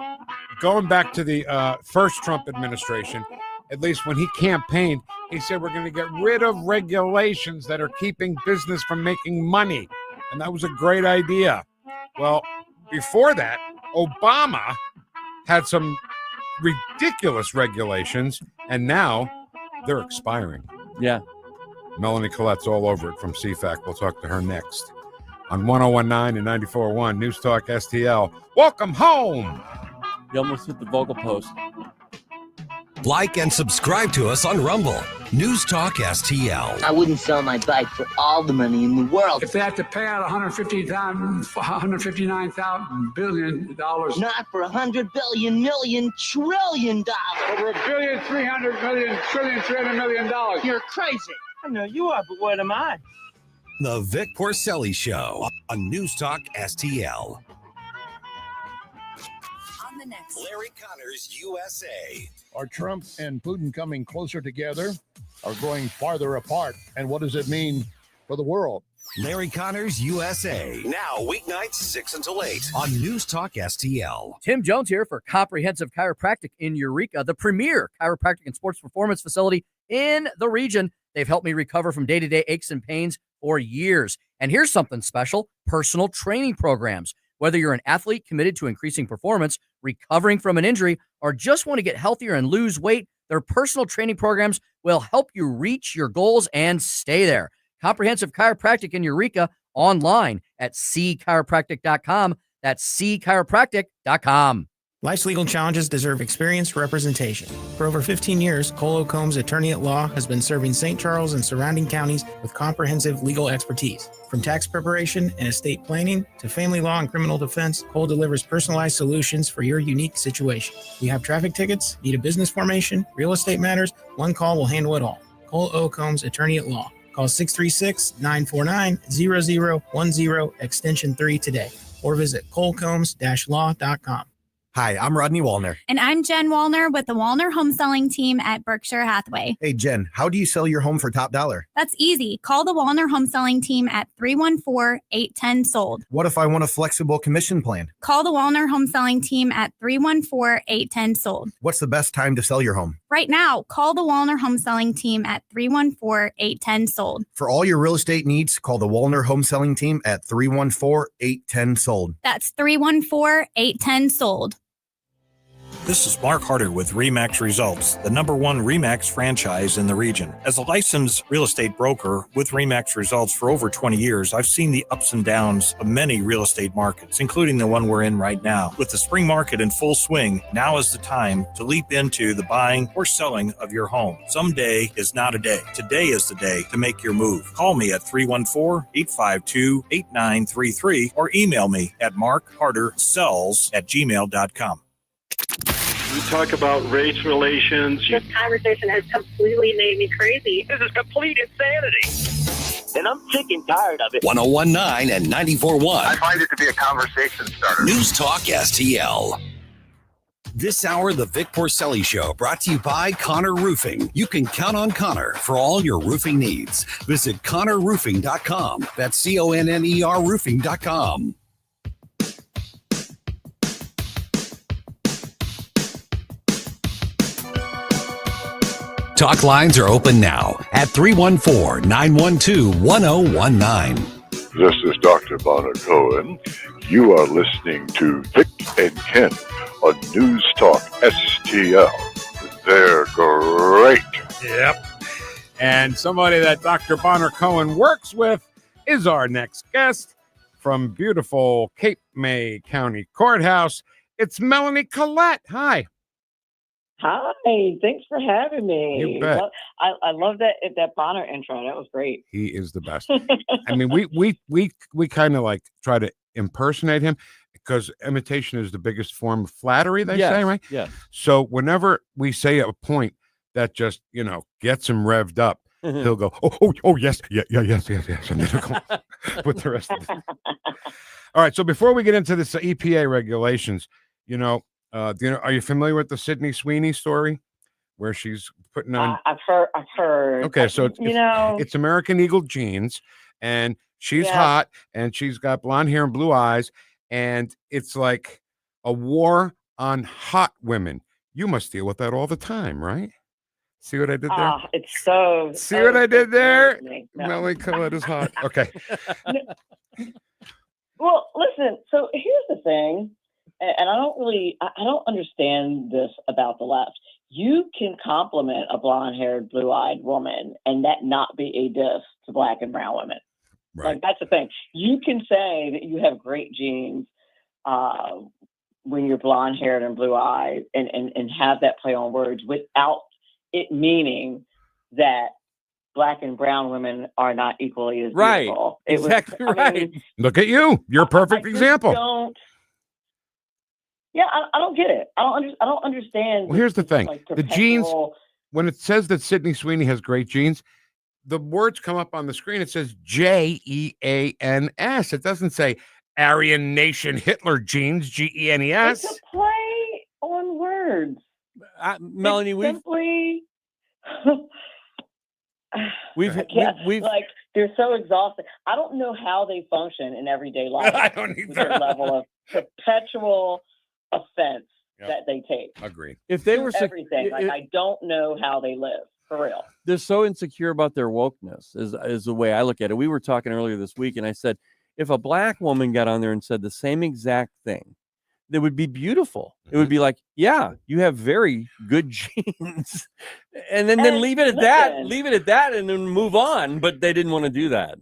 going back to the first Trump administration, at least when he campaigned, he said we're going to get rid of regulations that are keeping business from making money. And that was a great idea. Well, before that, Obama had some ridiculous regulations, and now they're expiring. Yeah. Melanie Collette's all over it from CFAC. We'll talk to her next on 1019 and 94.1 News Talk STL. Welcome home. You almost hit the vocal post. Like and subscribe to us on Rumble. News Talk STL. I wouldn't sell my bike for all the money in the world. If they have to pay out $159 billion. Not for $100 billion, million, trillion dollars. Over $1 billion, $300 million, trillion, $300 million. You're crazy. I know you are, but what am I? The Vic Porcelli Show on News Talk STL. On the next Larry Connors, USA. Are Trump and Putin coming closer together or going farther apart? And what does it mean for the world? Larry Connors, USA. Now, weeknights 6 until 8 on News Talk STL. Tim Jones here for Comprehensive Chiropractic in Eureka, the premier chiropractic and sports performance facility in the region. They've helped me recover from day-to-day aches and pains for years. And here's something special, personal training programs. Whether you're an athlete committed to increasing performance, recovering from an injury, or just want to get healthier and lose weight, their personal training programs will help you reach your goals and stay there. Comprehensive Chiropractic in Eureka, online at cchiropractic.com. That's cchiropractic.com. Life's legal challenges deserve experienced representation. For over 15 years, Cole Combs Attorney at Law has been serving St. Charles and surrounding counties with comprehensive legal expertise. From tax preparation and estate planning to family law and criminal defense, Cole delivers personalized solutions for your unique situation. You have traffic tickets, need a business formation, real estate matters, one call will handle it all. Cole O. Combs Attorney at Law. Call 636-949-0010 extension 3 today or visit colecombs-law.com. Hi, I'm Rodney Wallner. And I'm Jen Wallner with the Wallner Home Selling Team at Berkshire Hathaway. Hey, Jen, how do you sell your home for top dollar? That's easy. Call the Wallner Home Selling Team at 314-810-SOLD. What if I want a flexible commission plan? Call the Wallner Home Selling Team at 314-810-SOLD. What's the best time to sell your home? Right now, call the Wallner Home Selling Team at 314-810-SOLD. For all your real estate needs, call the Wallner Home Selling Team at 314-810-SOLD. That's 314-810-SOLD. This is Mark Harder with RE/MAX Results, the #1 RE/MAX franchise in the region. As a licensed real estate broker with RE/MAX Results for over 20 years, I've seen the ups and downs of many real estate markets, including the one we're in right now. With the spring market in full swing, now is the time to leap into the buying or selling of your home. Someday is not a day. Today is the day to make your move. Call me at 314-852-8933 or email me at markhardersells@gmail.com. We talk about race relations. This conversation has completely made me crazy. This is complete insanity. And I'm sick and tired of it. 101.9 and 94.1. I find it to be a conversation starter. News Talk STL. This hour, the Vic Porcelli Show, brought to you by Connor Roofing. You can count on Connor for all your roofing needs. Visit ConnorRoofing.com. That's CONNER Roofing.com. Talk lines are open now at 314-912-1019. This is Dr. Bonner Cohen. You are listening to Vic and Ken on News Talk STL. They're great. Yep. And somebody that Dr. Bonner Cohen works with is our next guest from beautiful Cape May County Courthouse. It's Melanie Collette. Hi. Hi, thanks for having me. You bet. I love that Bonner intro. That was great. He is the best. I mean, we kind of like try to impersonate him because imitation is the biggest form of flattery, they say, right? Yeah. So whenever we say a point that just, gets him revved up, he'll go, oh, yes, yes. And then he'll go with the rest of it. All right. So before we get into this EPA regulations, are you familiar with the Sydney Sweeney story where she's putting on? I've heard. Okay, so it's American Eagle jeans, and she's hot, and she's got blonde hair and blue eyes, and it's like a war on hot women. You must deal with that all the time, right? See what I did there? It's so. See what I did there? Melanie Collette is hot. Okay. Well, listen. So here's the thing. And I don't understand this about the left. You can compliment a blonde-haired, blue-eyed woman and that not be a diss to Black and brown women. Right. Like, that's the thing. You can say that you have great genes when you're blonde-haired and blue-eyed and have that play on words without it meaning that Black and brown women are not equally as beautiful. Exactly right. Look at you. You're a perfect example. Yeah, I don't get it. I don't understand. Well, here's the thing: the jeans. perpetual- When it says that Sydney Sweeney has great jeans, the words come up on the screen. It says JEANS. It doesn't say Aryan Nation Hitler jeans. GENES. It's a play on words. Melanie, we've like they're so exhausted. I don't know how they function in everyday life. I don't either. With their level of perpetual offense that they take. Agreed. If they were everything, I don't know how they live for real. They're so insecure about their wokeness is the way I look at it. We were talking earlier this week, and I said, if a Black woman got on there and said the same exact thing, that would be beautiful. It would be like, yeah, you have very good genes, and then leave it at that. Leave it at that, and then move on. But they didn't want to do that.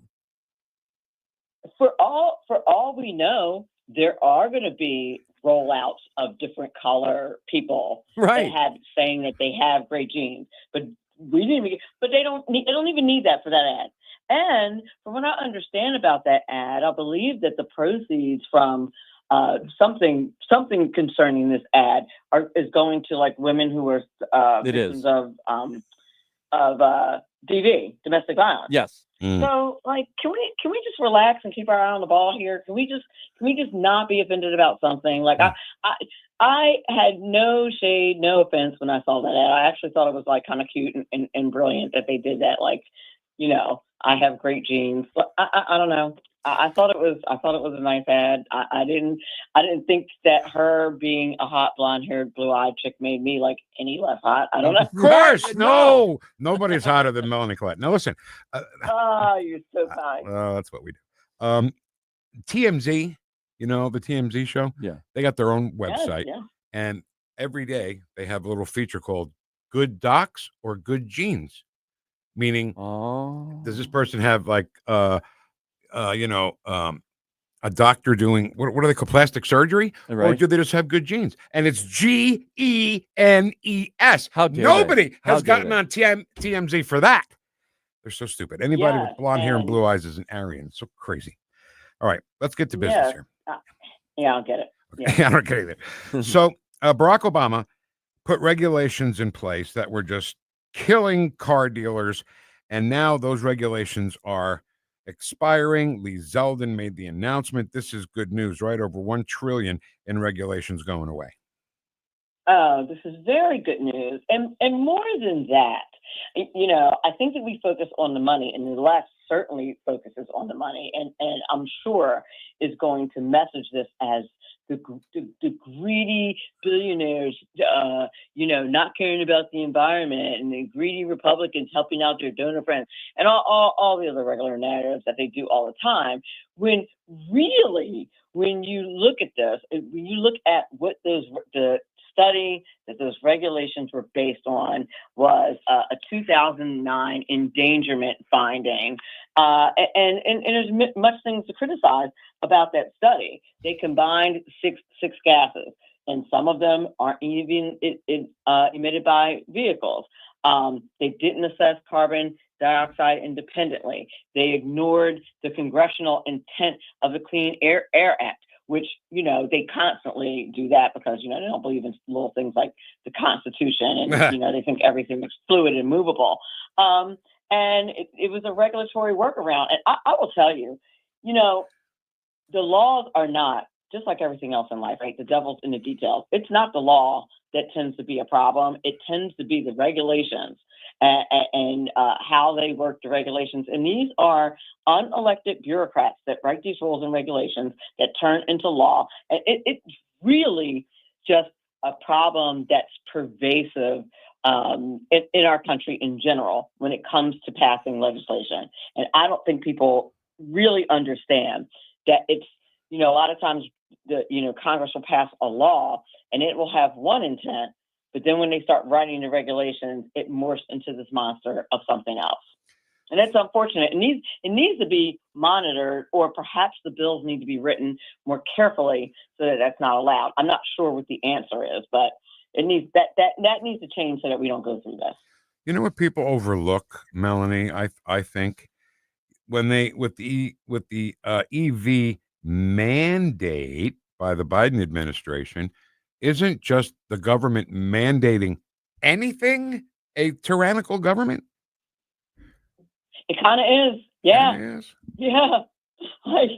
For all we know, there are going to be rollouts of different color people Right. that have saying that they have great genes, but we didn't even, but they don't even need that for that ad. And from what I understand about that ad, I believe that the proceeds from something concerning this ad is going to like women who are victims of DV, domestic violence. Yes. So, like, can we just relax and keep our eye on the ball here? Can we just not be offended about something? Like, I had no shade, no offense when I saw that ad. I actually thought it was like kind of cute and brilliant that they did that. Like, you know, I have great genes. But I don't know. I thought it was a nice ad. I didn't think that her being a hot blonde-haired, blue-eyed chick made me like any less hot. I don't know. Of course, no. Nobody's hotter than Melanie Collette. Now listen. You're so kind. Well, that's what we do. TMZ, you know, the TMZ show. Yeah, they got their own website, yeah. and every day they have a little feature called "Good Docs" or "Good Genes," meaning, does this person have like a doctor doing what do they call plastic surgery, or Right. do they just have good genes? And it's GENES. How dare Nobody they? How has dare gotten they? on TMZ for that. They're so stupid. Anybody Yes, with blonde hair and and- blue eyes is an Aryan. So crazy. All right, let's get to business Yeah. here. Yeah, I'll get it. Yeah. I don't get either. So Barack Obama put regulations in place that were just killing car dealers, and now those regulations are expiring. Lee Zeldin made the announcement. This is good news, right? Over $1 trillion in regulations going away. Oh, this is very good news. And more than that, you know, I think that we focus on the money, and the left certainly focuses on the money, and I'm sure is going to message this as the greedy billionaires, you know, not caring about the environment, and the greedy Republicans helping out their donor friends, and all the other regular narratives that they do all the time. When really, when you look at this, when you look at what the study that those regulations were based on was a 2009 endangerment finding, and there's much things to criticize about that study. They combined six gases, and some of them aren't even emitted by vehicles. They didn't assess carbon dioxide independently. They ignored the congressional intent of the Clean Air Act, which, you know, they constantly do that because, you know, they don't believe in little things like the Constitution, and, you know, they think everything is fluid and movable. And it was a regulatory workaround. And I will tell you, you know, the laws are not, just like everything else in life, right? The devil's in the details. It's not the law that tends to be a problem. It tends to be the regulations and how they work the regulations. And these are unelected bureaucrats that write these rules and regulations that turn into law. And it's really just a problem that's pervasive in our country in general when it comes to passing legislation. And I don't think people really understand that it's, you know, a lot of times Congress will pass a law and it will have one intent, but then when they start writing the regulations, it morphs into this monster of something else. And that's unfortunate. It needs to be monitored, or perhaps the bills need to be written more carefully so that that's not allowed. I'm not sure what the answer is, but it needs that needs to change so that we don't go through this. You know what people overlook, Melanie? I think when they with the EV mandate by the Biden administration, isn't just the government mandating anything a tyrannical government? It kind of is. Yeah. It is. Yeah. Like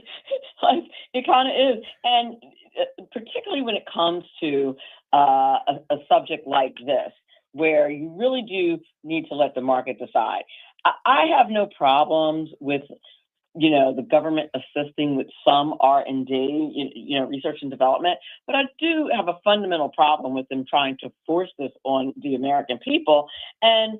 it kind of is. And particularly when it comes to a subject like this, where you really do need to let the market decide. I have no problems with, you know, the government assisting with some R&D, you know, research and development, but I do have a fundamental problem with them trying to force this on the American people and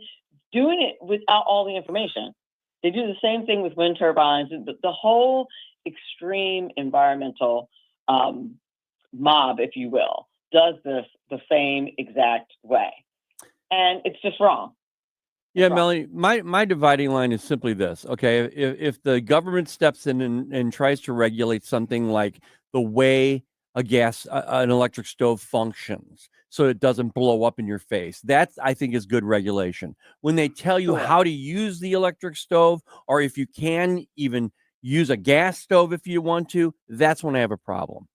doing it without all the information. They do the same thing with wind turbines. The whole extreme environmental mob, if you will, does this the same exact way. And it's just wrong. Yeah, Melanie, my dividing line is simply this. Okay, if the government steps in and tries to regulate something like the way an electric stove functions, so it doesn't blow up in your face. That, I think, is good regulation. When they tell you how to use the electric stove, or if you can even use a gas stove if you want to, that's when I have a problem.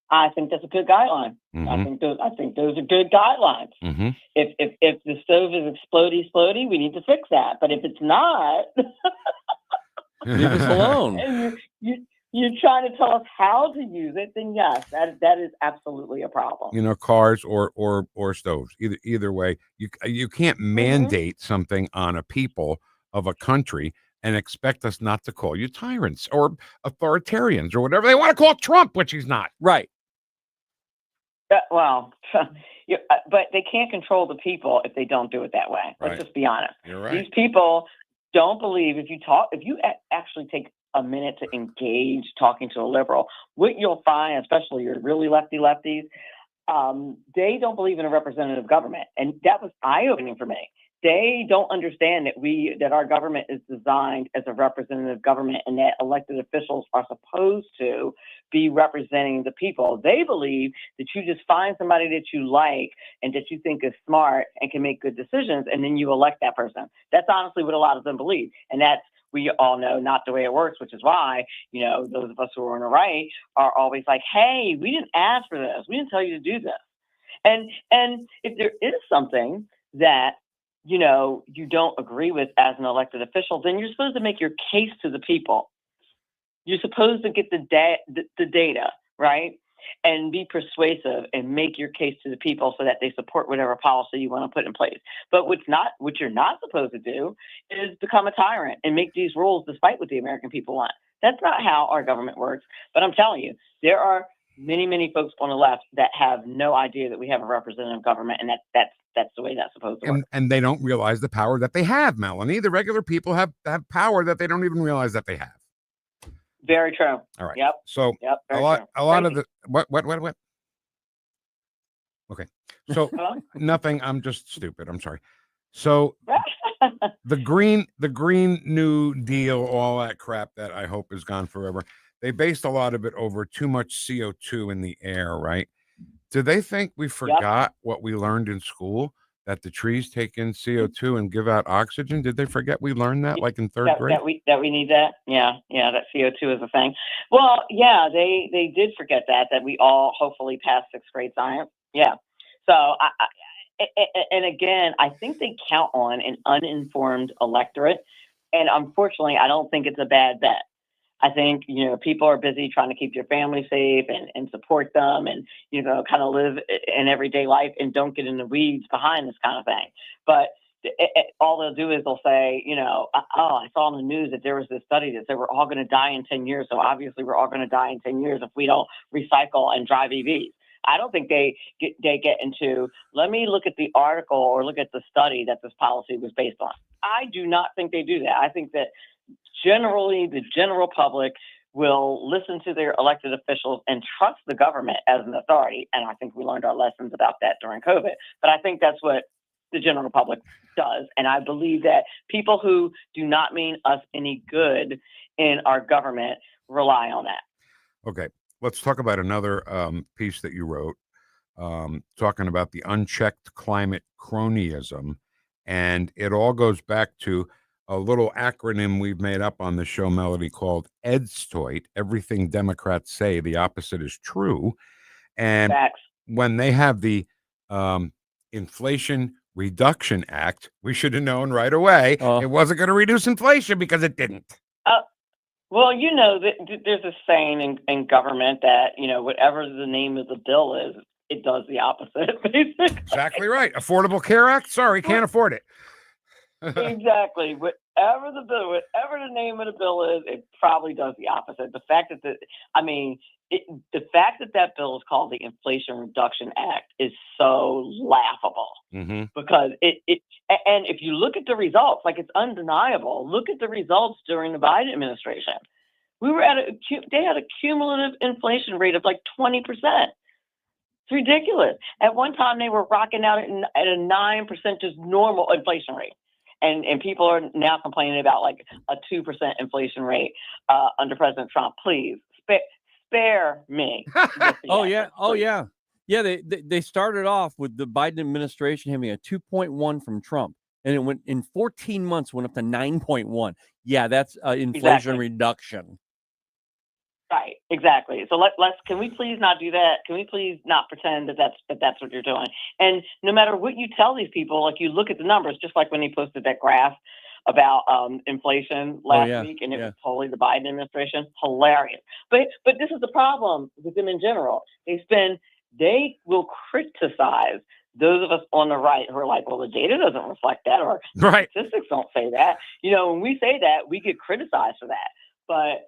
I think that's a good guideline. I think those are good guidelines. If the stove is explodey, we need to fix that. But if it's not, leave us alone. And you're trying to tell us how to use it, then yes, that is absolutely a problem. You know, cars or stoves. Either way, you can't mandate something on a people of a country and expect us not to call you tyrants or authoritarians or whatever they want to call Trump, which he's not. Right. Well, but they can't control the people if they don't do it that way. Let's just be honest. You're right. These people don't believe if you actually take a minute to engage talking to a liberal, what you'll find, especially your really lefties, they don't believe in a representative government. And that was eye-opening for me. They don't understand that our government is designed as a representative government and that elected officials are supposed to be representing the people. They believe that you just find somebody that you like and that you think is smart and can make good decisions, and then you elect that person. That's honestly what a lot of them believe. And that's, we all know, not the way it works, which is why, those of us who are on the right are always like, hey, we didn't ask for this. We didn't tell you to do this. And if there is something that you don't agree with as an elected official, then you're supposed to make your case to the people. You're supposed to get the data, right? And be persuasive and make your case to the people so that they support whatever policy you want to put in place. But what you're not supposed to do is become a tyrant and make these rules despite what the American people want. That's not how our government works. But I'm telling you, there are many folks on the left that have no idea that we have a representative government, and that's the way that's supposed to work. And they don't realize the power that they have, Melanie. The regular people have power that they don't even realize that they have. Very true. All right. Yep. So yep, a lot of the what? Okay. So nothing. I'm just stupid. I'm sorry. So the Green New Deal, all that crap that I hope is gone forever. They based a lot of it over too much CO2 in the air, right? Do they think we forgot what we learned in school, that the trees take in CO2 and give out oxygen? Did they forget we learned that like in third grade? That we need that? Yeah, that CO2 is a thing. Well, yeah, they did forget that we all hopefully passed sixth grade science. Yeah. So, and again, I think they count on an uninformed electorate. And unfortunately, I don't think it's a bad bet. I think, people are busy trying to keep your family safe and support them and, kind of live an everyday life and don't get in the weeds behind this kind of thing. But all they'll do is they'll say, I saw on the news that there was this study that said we're all going to die in 10 years. So obviously we're all going to die in 10 years if we don't recycle and drive EVs. I don't think they get into, let me look at the article or look at the study that this policy was based on. I do not think they do that. I think that generally the general public will listen to their elected officials and trust the government as an authority. And I think we learned our lessons about that during COVID. But I think that's what the general public does. And I believe that people who do not mean us any good in our government rely on that. Okay. Let's talk about another piece that you wrote, talking about the unchecked climate cronyism. And it all goes back to a little acronym we've made up on the show, Melody, called EDSTOIT. Everything Democrats say, the opposite is true. And when they have the Inflation Reduction Act, we should have known right away it wasn't going to reduce inflation because it didn't. Well, there's a saying in government that, whatever the name of the bill is, it does the opposite, basically. Exactly right. Affordable Care Act? Sorry, can't afford it. Exactly. Whatever the name of the bill is, it probably does the opposite. The fact that that bill is called the Inflation Reduction Act is so laughable because and if you look at the results, like, it's undeniable. Look at the results during the Biden administration. They had a cumulative inflation rate of like 20%. It's ridiculous. At one time, they were rocking out at a 9% just normal inflation rate. And people are now complaining about like a 2% inflation rate under President Trump. Please spare me. Oh yeah. Yeah, they started off with the Biden administration having a 2.1 from Trump, and it went in 14 months went up to 9.1. Yeah, that's inflation reduction. Right, exactly. So can we please not do that? Can we please not pretend that that's what you're doing? And no matter what you tell these people, like you look at the numbers, just like when he posted that graph about inflation last week, and it was totally the Biden administration. Hilarious. But this is the problem with them in general. They will criticize those of us on the right who are like, well, the data doesn't reflect that, or statistics don't say that. When we say that, we get criticized for that. But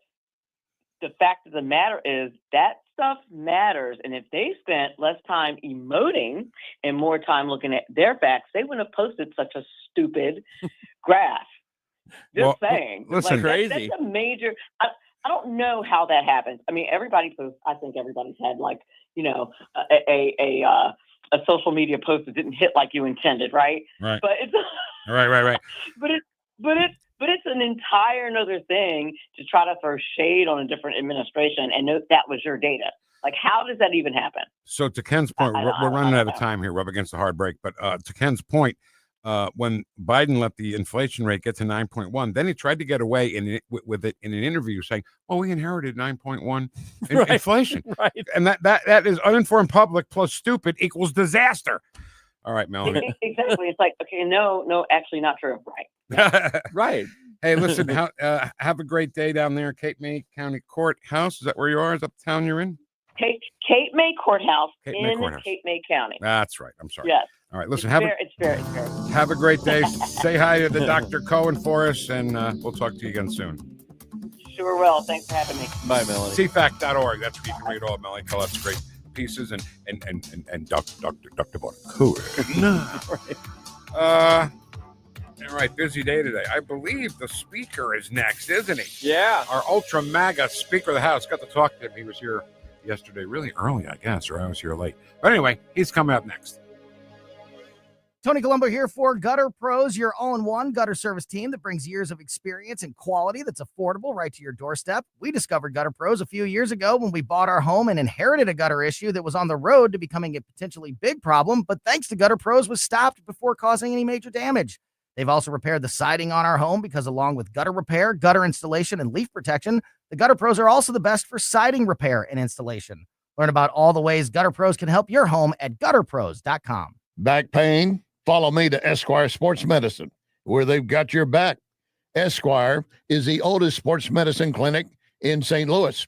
the fact of the matter is that stuff matters. And if they spent less time emoting and more time looking at their facts, they wouldn't have posted such a stupid graph. Just saying. Listen, crazy. That's a major. I don't know how that happens. I mean, everybody posts. I think everybody's had a social media post that didn't hit like you intended, right? Right. But it's right. But it's an entire another thing to try to throw shade on a different administration and note that was your data. Like, how does that even happen? So to Ken's point, we're running out of time here. We're up against the hard break. But to Ken's point, when Biden let the inflation rate get to 9.1, then he tried to get away with it in an interview saying, well, we inherited 9.1 inflation. Right. And that is uninformed public plus stupid equals disaster. All right, Melanie. Exactly. It's like, okay, no, actually not true. Right. Right. Hey, listen, have a great day down there, Cape May County Courthouse. Is that where you are? Is that the town you're in? Cape May Courthouse Cape May County. That's right. I'm sorry. Yes. All right. Listen, it's fair. Have a great day. Say hi to the Dr. Cohen for us, and we'll talk to you again soon. Sure will. Thanks for having me. Bye, Melanie. CFAC.org. That's where you can read all of Melanie Collette's great pieces and Dr. Cohen. All right, busy day today. I believe the speaker is next, isn't he? Yeah. Our ultra mega speaker of the house. Got to talk to him. He was here yesterday, really early, I guess, or I was here late. But anyway, he's coming up next. Tony Colombo here for Gutter Pros, your all-in-one gutter service team that brings years of experience and quality that's affordable right to your doorstep. We discovered Gutter Pros a few years ago when we bought our home and inherited a gutter issue that was on the road to becoming a potentially big problem, but thanks to Gutter Pros was stopped before causing any major damage. They've also repaired the siding on our home because along with gutter repair, gutter installation, and leaf protection, the Gutter Pros are also the best for siding repair and installation. Learn about all the ways Gutter Pros can help your home at gutterpros.com. Back pain? Follow me to Esquire Sports Medicine, where they've got your back. Esquire is the oldest sports medicine clinic in St. Louis.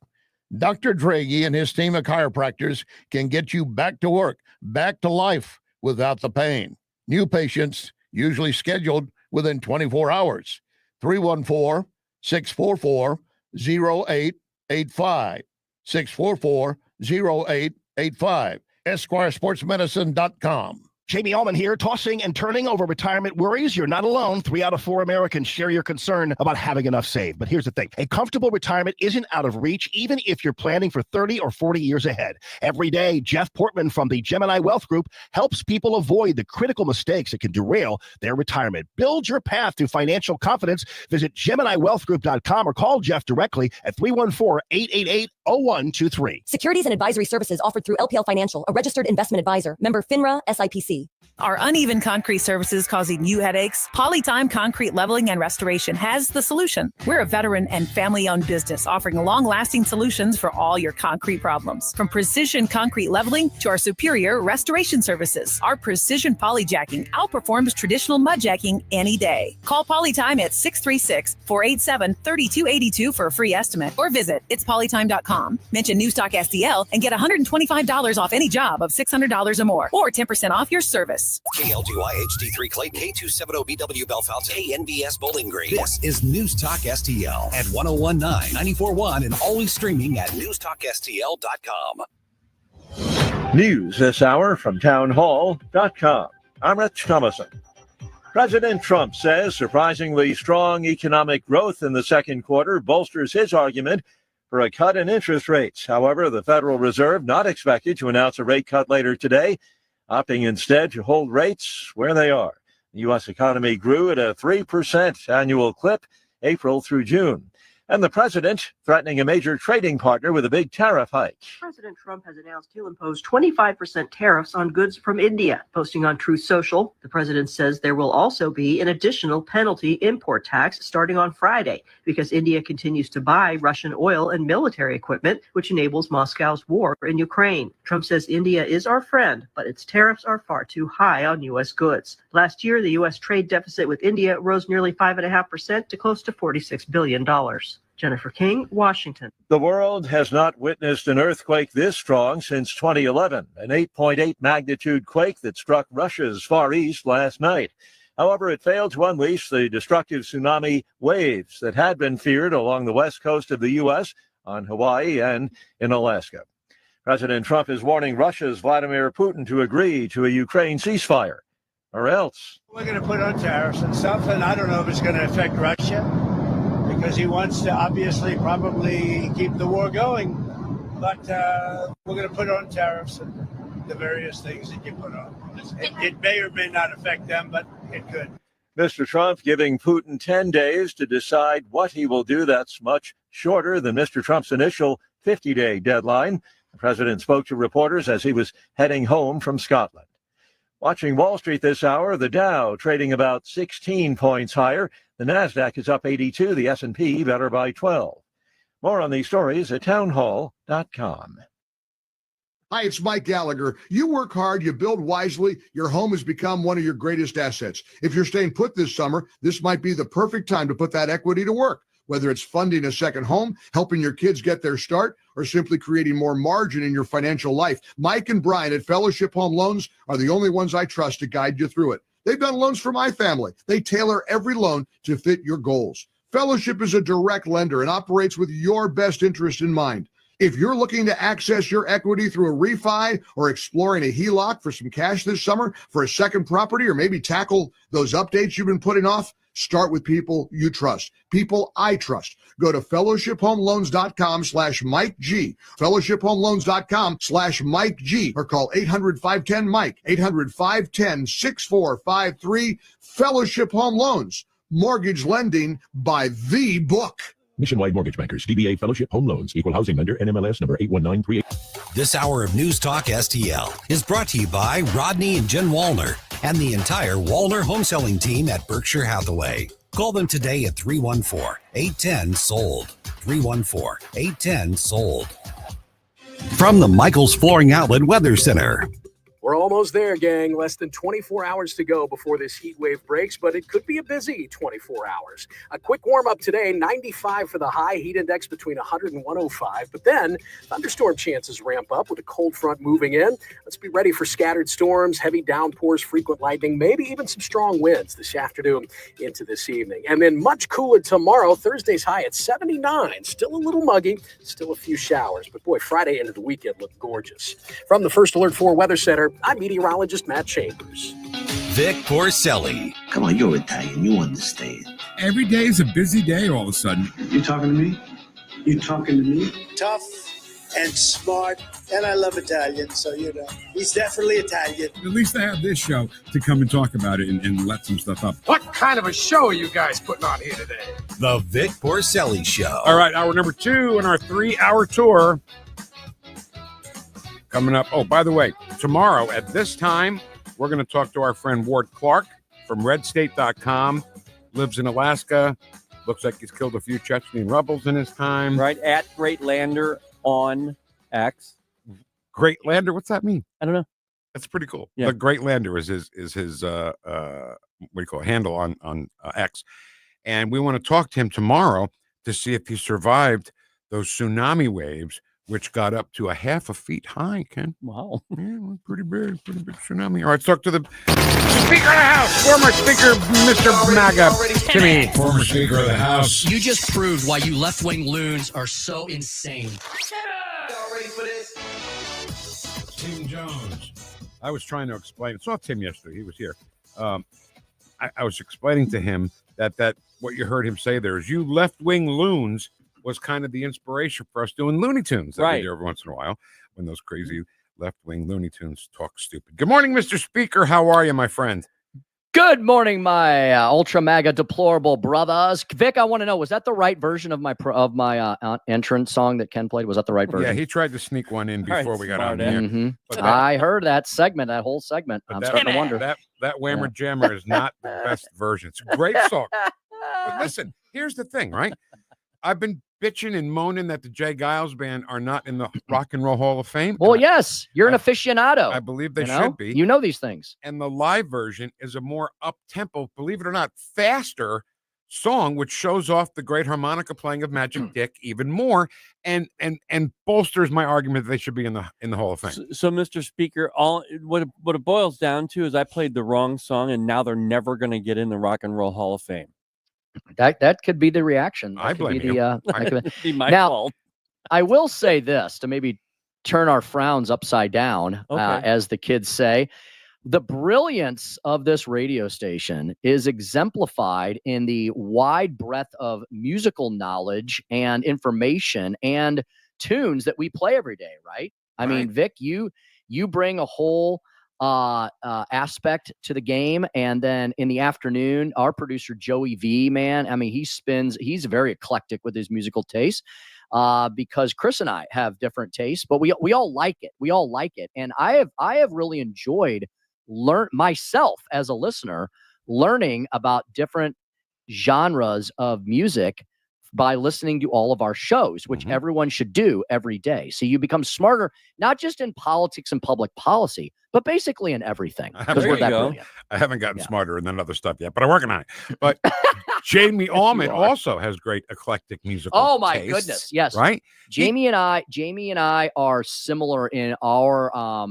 Dr. Draghi and his team of chiropractors can get you back to work, back to life without the pain. New patients usually scheduled within 24 hours. 314-644-0885. 644-0885. EsquireSportsMedicine.com. Jamie Allman here, tossing and turning over retirement worries. You're not alone. 3 out of 4 Americans share your concern about having enough saved. But here's the thing. A comfortable retirement isn't out of reach, even if you're planning for 30 or 40 years ahead. Every day, Jeff Portman from the Gemini Wealth Group helps people avoid the critical mistakes that can derail their retirement. Build your path to financial confidence. Visit GeminiWealthGroup.com or call Jeff directly at 314-888-0123. Securities and advisory services offered through LPL Financial, a registered investment advisor. Member FINRA, SIPC. Are uneven concrete surfaces causing you headaches? Polytime Concrete Leveling and Restoration has the solution. We're a veteran and family-owned business offering long-lasting solutions for all your concrete problems. From precision concrete leveling to our superior restoration services, our precision polyjacking outperforms traditional mudjacking any day. Call Polytime at 636-487-3282 for a free estimate or visit itspolytime.com. Mention NewstalkSTL and get $125 off any job of $600 or more, or 10% off your service. KL2I HD3 Clayton, K270BW Belfast, KNBS Bowling Green. This is News Talk STL at 1019, 94.1, and always streaming at NewstalkSTL.com. News this hour from townhall.com. I'm Rich Thomason. President Trump says surprisingly strong economic growth in the second quarter bolsters his argument for a cut in interest rates. However, the Federal Reserve not expected to announce a rate cut later today, opting instead to hold rates where they are. The U.S. economy grew at a 3% annual clip April through June. And the president threatening a major trading partner with a big tariff hike. President Trump has announced he'll impose 25% tariffs on goods from India. Posting on Truth Social, the president says there will also be an additional penalty import tax starting on Friday because India continues to buy Russian oil and military equipment, which enables Moscow's war in Ukraine. Trump says India is our friend, but its tariffs are far too high on U.S. goods. Last year, the U.S. trade deficit with India rose nearly 5.5% to close to $46 billion. Jennifer King, Washington. The world has not witnessed an earthquake this strong since 2011, an 8.8 magnitude quake that struck Russia's Far East last night. However, it failed to unleash the destructive tsunami waves that had been feared along the west coast of the U.S., on Hawaii, and in Alaska. President Trump is warning Russia's Vladimir Putin to agree to a Ukraine ceasefire, or else. We're going to put on tariffs and stuff, and I don't know if it's going to affect Russia, because he wants to obviously probably keep the war going. But we're going to put on tariffs and the various things that you put on. It may or may not affect them, but it could. Mr. Trump giving Putin 10 days to decide what he will do. That's much shorter than Mr. Trump's initial 50-day deadline. The president spoke to reporters as he was heading home from Scotland. Watching Wall Street this hour, the Dow trading about 16 points higher. The Nasdaq is up 82, the S&P better by 12. More on these stories at townhall.com. Hi, it's Mike Gallagher. You work hard, you build wisely, your home has become one of your greatest assets. If you're staying put this summer, this might be the perfect time to put that equity to work. Whether it's funding a second home, helping your kids get their start, or simply creating more margin in your financial life, Mike and Brian at Fellowship Home Loans are the only ones I trust to guide you through it. They've done loans for my family. They tailor every loan to fit your goals. Fellowship is a direct lender and operates with your best interest in mind. If you're looking to access your equity through a refi or exploring a HELOC for some cash this summer for a second property, or maybe tackle those updates you've been putting off, start with people you trust, people I trust. Go to fellowshiphomeloans.com/Mike G, fellowshiphomeloans.com/Mike G, or call 800-510-MIKE, 800-510-6453. Fellowship Home Loans, mortgage lending by the book. Nationwide Mortgage Bankers, DBA Fellowship Home Loans, Equal Housing Lender, NMLS number 81938. This hour of News Talk STL is brought to you by Rodney and Jen Wallner and the entire Wallner home selling team at Berkshire Hathaway. Call them today at 314-810-SOLD. 314-810-SOLD. From the Michaels Flooring Outlet Weather Center. We're almost there, gang. Less than 24 hours to go before this heat wave breaks, but it could be a busy 24 hours. A quick warm-up today, 95 for the high, heat index between 100 and 105. But then thunderstorm chances ramp up with a cold front moving in. Let's be ready for scattered storms, heavy downpours, frequent lightning, maybe even some strong winds this afternoon into this evening. And then much cooler tomorrow. Thursday's high at 79. Still a little muggy, still a few showers. But boy, Friday into the weekend looked gorgeous. From the First Alert 4 Weather Center, I'm meteorologist Matt Chambers. Vic Porcelli. Come on, you're Italian. You understand. Every day is a busy day all of a sudden. You talking to me? You talking to me? Tough and smart, and I love Italian, so he's definitely Italian. At least I have this show to come and talk about it and let some stuff up. What kind of a show are you guys putting on here today? The Vic Porcelli Show. All right, hour number 2 in our 3-hour tour. Coming up. Oh, by the way, tomorrow at this time, we're going to talk to our friend Ward Clark from redstate.com. Lives in Alaska. Looks like he's killed a few Chechen rebels in his time. Right, at Great Lander on X. Great Lander, what's that mean? I don't know. That's pretty cool. Yeah. The Great Lander is his what do you call it, handle on X. And we want to talk to him tomorrow to see if he survived those tsunami waves, which got up to 1/2 feet high, Ken. Wow. Yeah, pretty big tsunami. All right, let's talk to the Speaker of the House, former Speaker, Mr. MAGA, Timmy. Former Speaker of the House. You just proved why you left-wing loons are so insane. Y'all ready for this? Tim Jones. I was trying to explain. I saw Tim yesterday. He was here. I was explaining to him that what you heard him say there is you left-wing loons was kind of the inspiration for us doing Looney Tunes that we do every once in a while when those crazy left-wing Looney Tunes talk stupid. Good morning, Mr. Speaker. How are you, my friend? Good morning, my ultra mega deplorable brothers. Vic, I want to know, was that the right version of my entrance song that Ken played? Was that the right version? Yeah, he tried to sneak one in before we got on here. But that- I heard that whole segment. I'm starting to wonder. That Whammer Jammer is not the best version. It's a great song. But listen, here's the thing, right? I've been bitching and moaning that the Jay Giles Band are not in the Rock and Roll Hall of Fame. Well, yes, you're an aficionado. I believe they you know? should be. You know these things. And the live version is a more up-tempo, believe it or not, faster song, which shows off the great harmonica playing of Magic Dick even more, and bolsters my argument that they should be in the Hall of Fame. So Mr. Speaker, what it boils down to is I played the wrong song, and now they're never going to get in the Rock and Roll Hall of Fame. That could be the reaction. I blame you. It'd be my now, fault. I will say this to maybe turn our frowns upside down, as the kids say. The brilliance of this radio station is exemplified in the wide breadth of musical knowledge and information and tunes that we play every day, right? I mean, Vic, you bring a whole aspect to the game, and then in the afternoon, our producer Joey V, man, I mean, he's very eclectic with his musical taste, because Chris and I have different tastes, but we all like it. We all like it, and I have really enjoyed myself as a listener learning about different genres of music by listening to all of our shows, which everyone should do every day. So you become smarter, not just in politics and public policy, but basically in everything. Because we're that brilliant. I haven't gotten smarter in that other stuff yet, but I'm working on it. But Jamie Allman also has great eclectic musical Oh my tastes, goodness. Yes. right? Jamie and I are similar in our,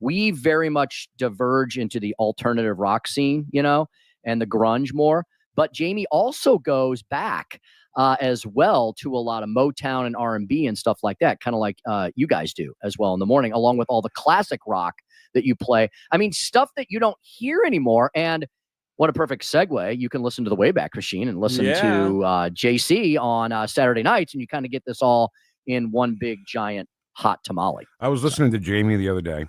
we very much diverge into the alternative rock scene, and the grunge more. But Jamie also goes back as well to a lot of Motown and R&B and stuff like that, kind of like you guys do as well in the morning, along with all the classic rock that you play. I mean, stuff that you don't hear anymore. And what a perfect segue. You can listen to the Wayback Machine and listen to JC on Saturday nights, and you kind of get this all in one big, giant, hot tamale. I was listening to Jamie the other day.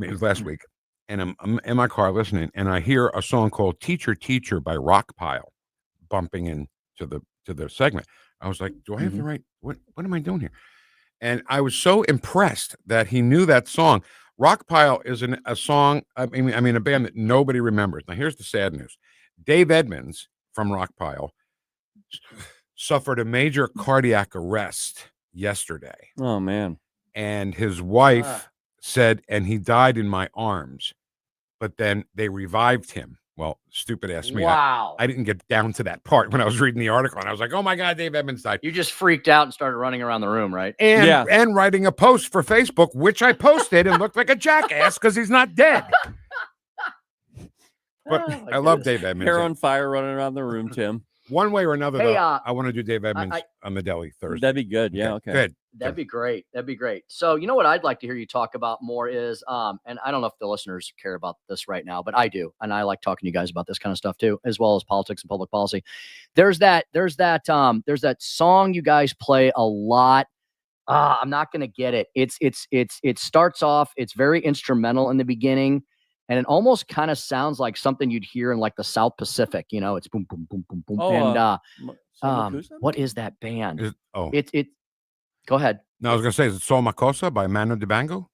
It was last week. And I'm in my car listening, and I hear a song called Teacher, Teacher by Rockpile bumping into the segment. I was like, do I have the right, what am I doing here? And I was so impressed that he knew that song. Rockpile is a song, I mean, a band that nobody remembers. Now, here's the sad news. Dave Edmonds from Rockpile suffered a major cardiac arrest yesterday. Oh, man. And his wife said, and he died in my arms, but then they revived him. Well, stupid ass me. Wow. I didn't get down to that part when I was reading the article, and I was like, oh my God, Dave Edmonds died. You just freaked out and started running around the room, right? And writing a post for Facebook, which I posted and looked like a jackass because he's not dead. But I love Dave Edmonds. Hair on fire running around the room, Tim. One way or another, Hey, though, I want to do Dave Edmonds on the deli Thursday. That'd be good. Yeah. Okay. Good. That'd be great. That'd be great. So, you know what I'd like to hear you talk about more is, and I don't know if the listeners care about this right now, but I do. And I like talking to you guys about this kind of stuff too, as well as politics and public policy. There's that song you guys play a lot. I'm not going to get it. It starts off, it's very instrumental in the beginning, and it almost kind of sounds like something you'd hear in like the South Pacific, it's boom, boom, boom, boom, boom. What is that band? Go ahead. No, I was going to say, is it Sol Makosa by Manu Dibango?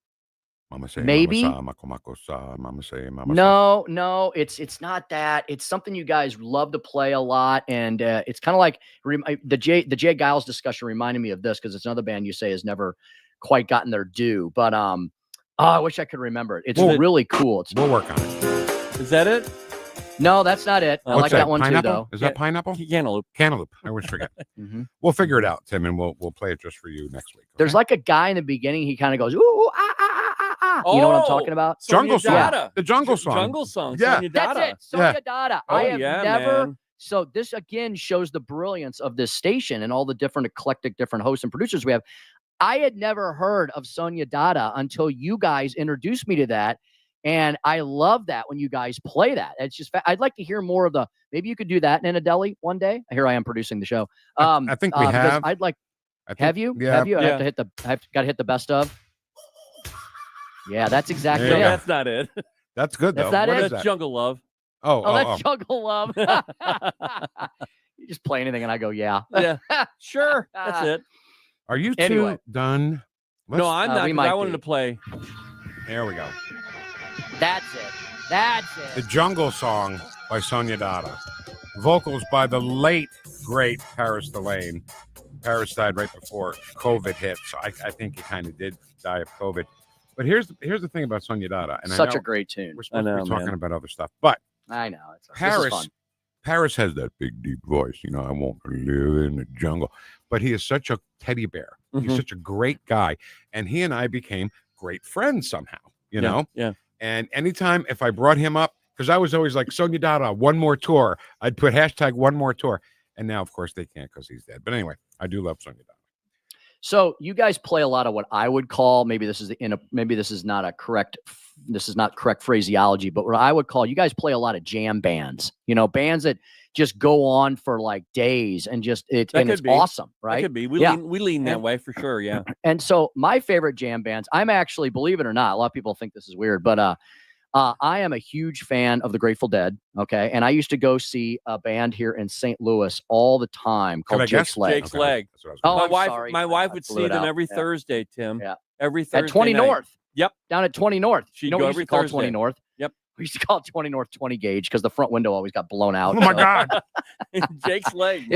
Mama say, maybe. Mama Makosa, Mama say, Mama No, it's not that. It's something you guys love to play a lot, and it's kind of like the Jay Giles discussion reminded me of this because it's another band you say has never quite gotten their due. But I wish I could remember it. It's really cool. We'll work on it. Is that it? No, that's not it. I like that one pineapple? too, though. Is that pineapple? Cantaloupe. Cantaloupe. I always forget. We'll figure it out, Tim, and we'll play it just for you next week. Okay? There's like a guy in the beginning. He kind of goes, ooh, ah, ah, ah, ah, ah. You know what I'm talking about? Jungle song. Yeah. The jungle song. Jungle song. Yeah. Sonia Dada. That's it. Sonia Dada. Oh, I have never. Man. So this again shows the brilliance of this station and all the different eclectic, different hosts and producers we have. I had never heard of Sonia Dada until you guys introduced me to that. And I love that when you guys play that. It's just, I'd like to hear more of maybe you could do that in a deli one day. Here I am producing the show. I think we have. I'd like, have you? Yeah. Have you? I have to hit got to hit the best of. Yeah, that's exactly it. That's not it. That's good, though. That's not it? Is That's Jungle Love. That's Jungle Love. You just play anything, and I go, yeah. Yeah, sure. That's it. Are you two Anyway. done? No, I'm not. 'Cause I wanted to play. There we go. That's it. That's it. The Jungle Song by Sonia Dada. Vocals by the late, great Paris Delane. Paris died right before COVID hit, so I think he kind of did die of COVID. But here's the thing about Sonia Dada. And Such a great tune. We're supposed to be talking about other stuff. But I know. This is fun. Paris has that big, deep voice. You know, I want to live in the jungle. But he is such a teddy bear. He's such a great guy. And he and I became great friends somehow, you know? Yeah. And anytime if I brought him up, because I was always like, Sonia Dada, one more tour. I'd put hashtag one more tour. And now, of course, they can't because he's dead. But anyway, I do love Sonia Dada. So you guys play a lot of what I would call, maybe this is not correct phraseology, but what I would call, you guys play a lot of jam bands, bands that just go on for like days and it's awesome, right? That could be. We lean that way for sure. Yeah. And so my favorite jam bands, I'm actually, believe it or not, a lot of people think this is weird, but I am a huge fan of the Grateful Dead. Okay. And I used to go see a band here in St. Louis all the time called Jake's Leg. Jake's Leg. My wife would see them every Thursday, Tim. Yeah. Every Thursday. At 20 night. North. Yep. Down at 20 North. She'd go go we every used to call Thursday. 20 North. Yep. We used to call it 20 North 20 gauge because the front window always got blown out. Oh my God. Jake's Leg.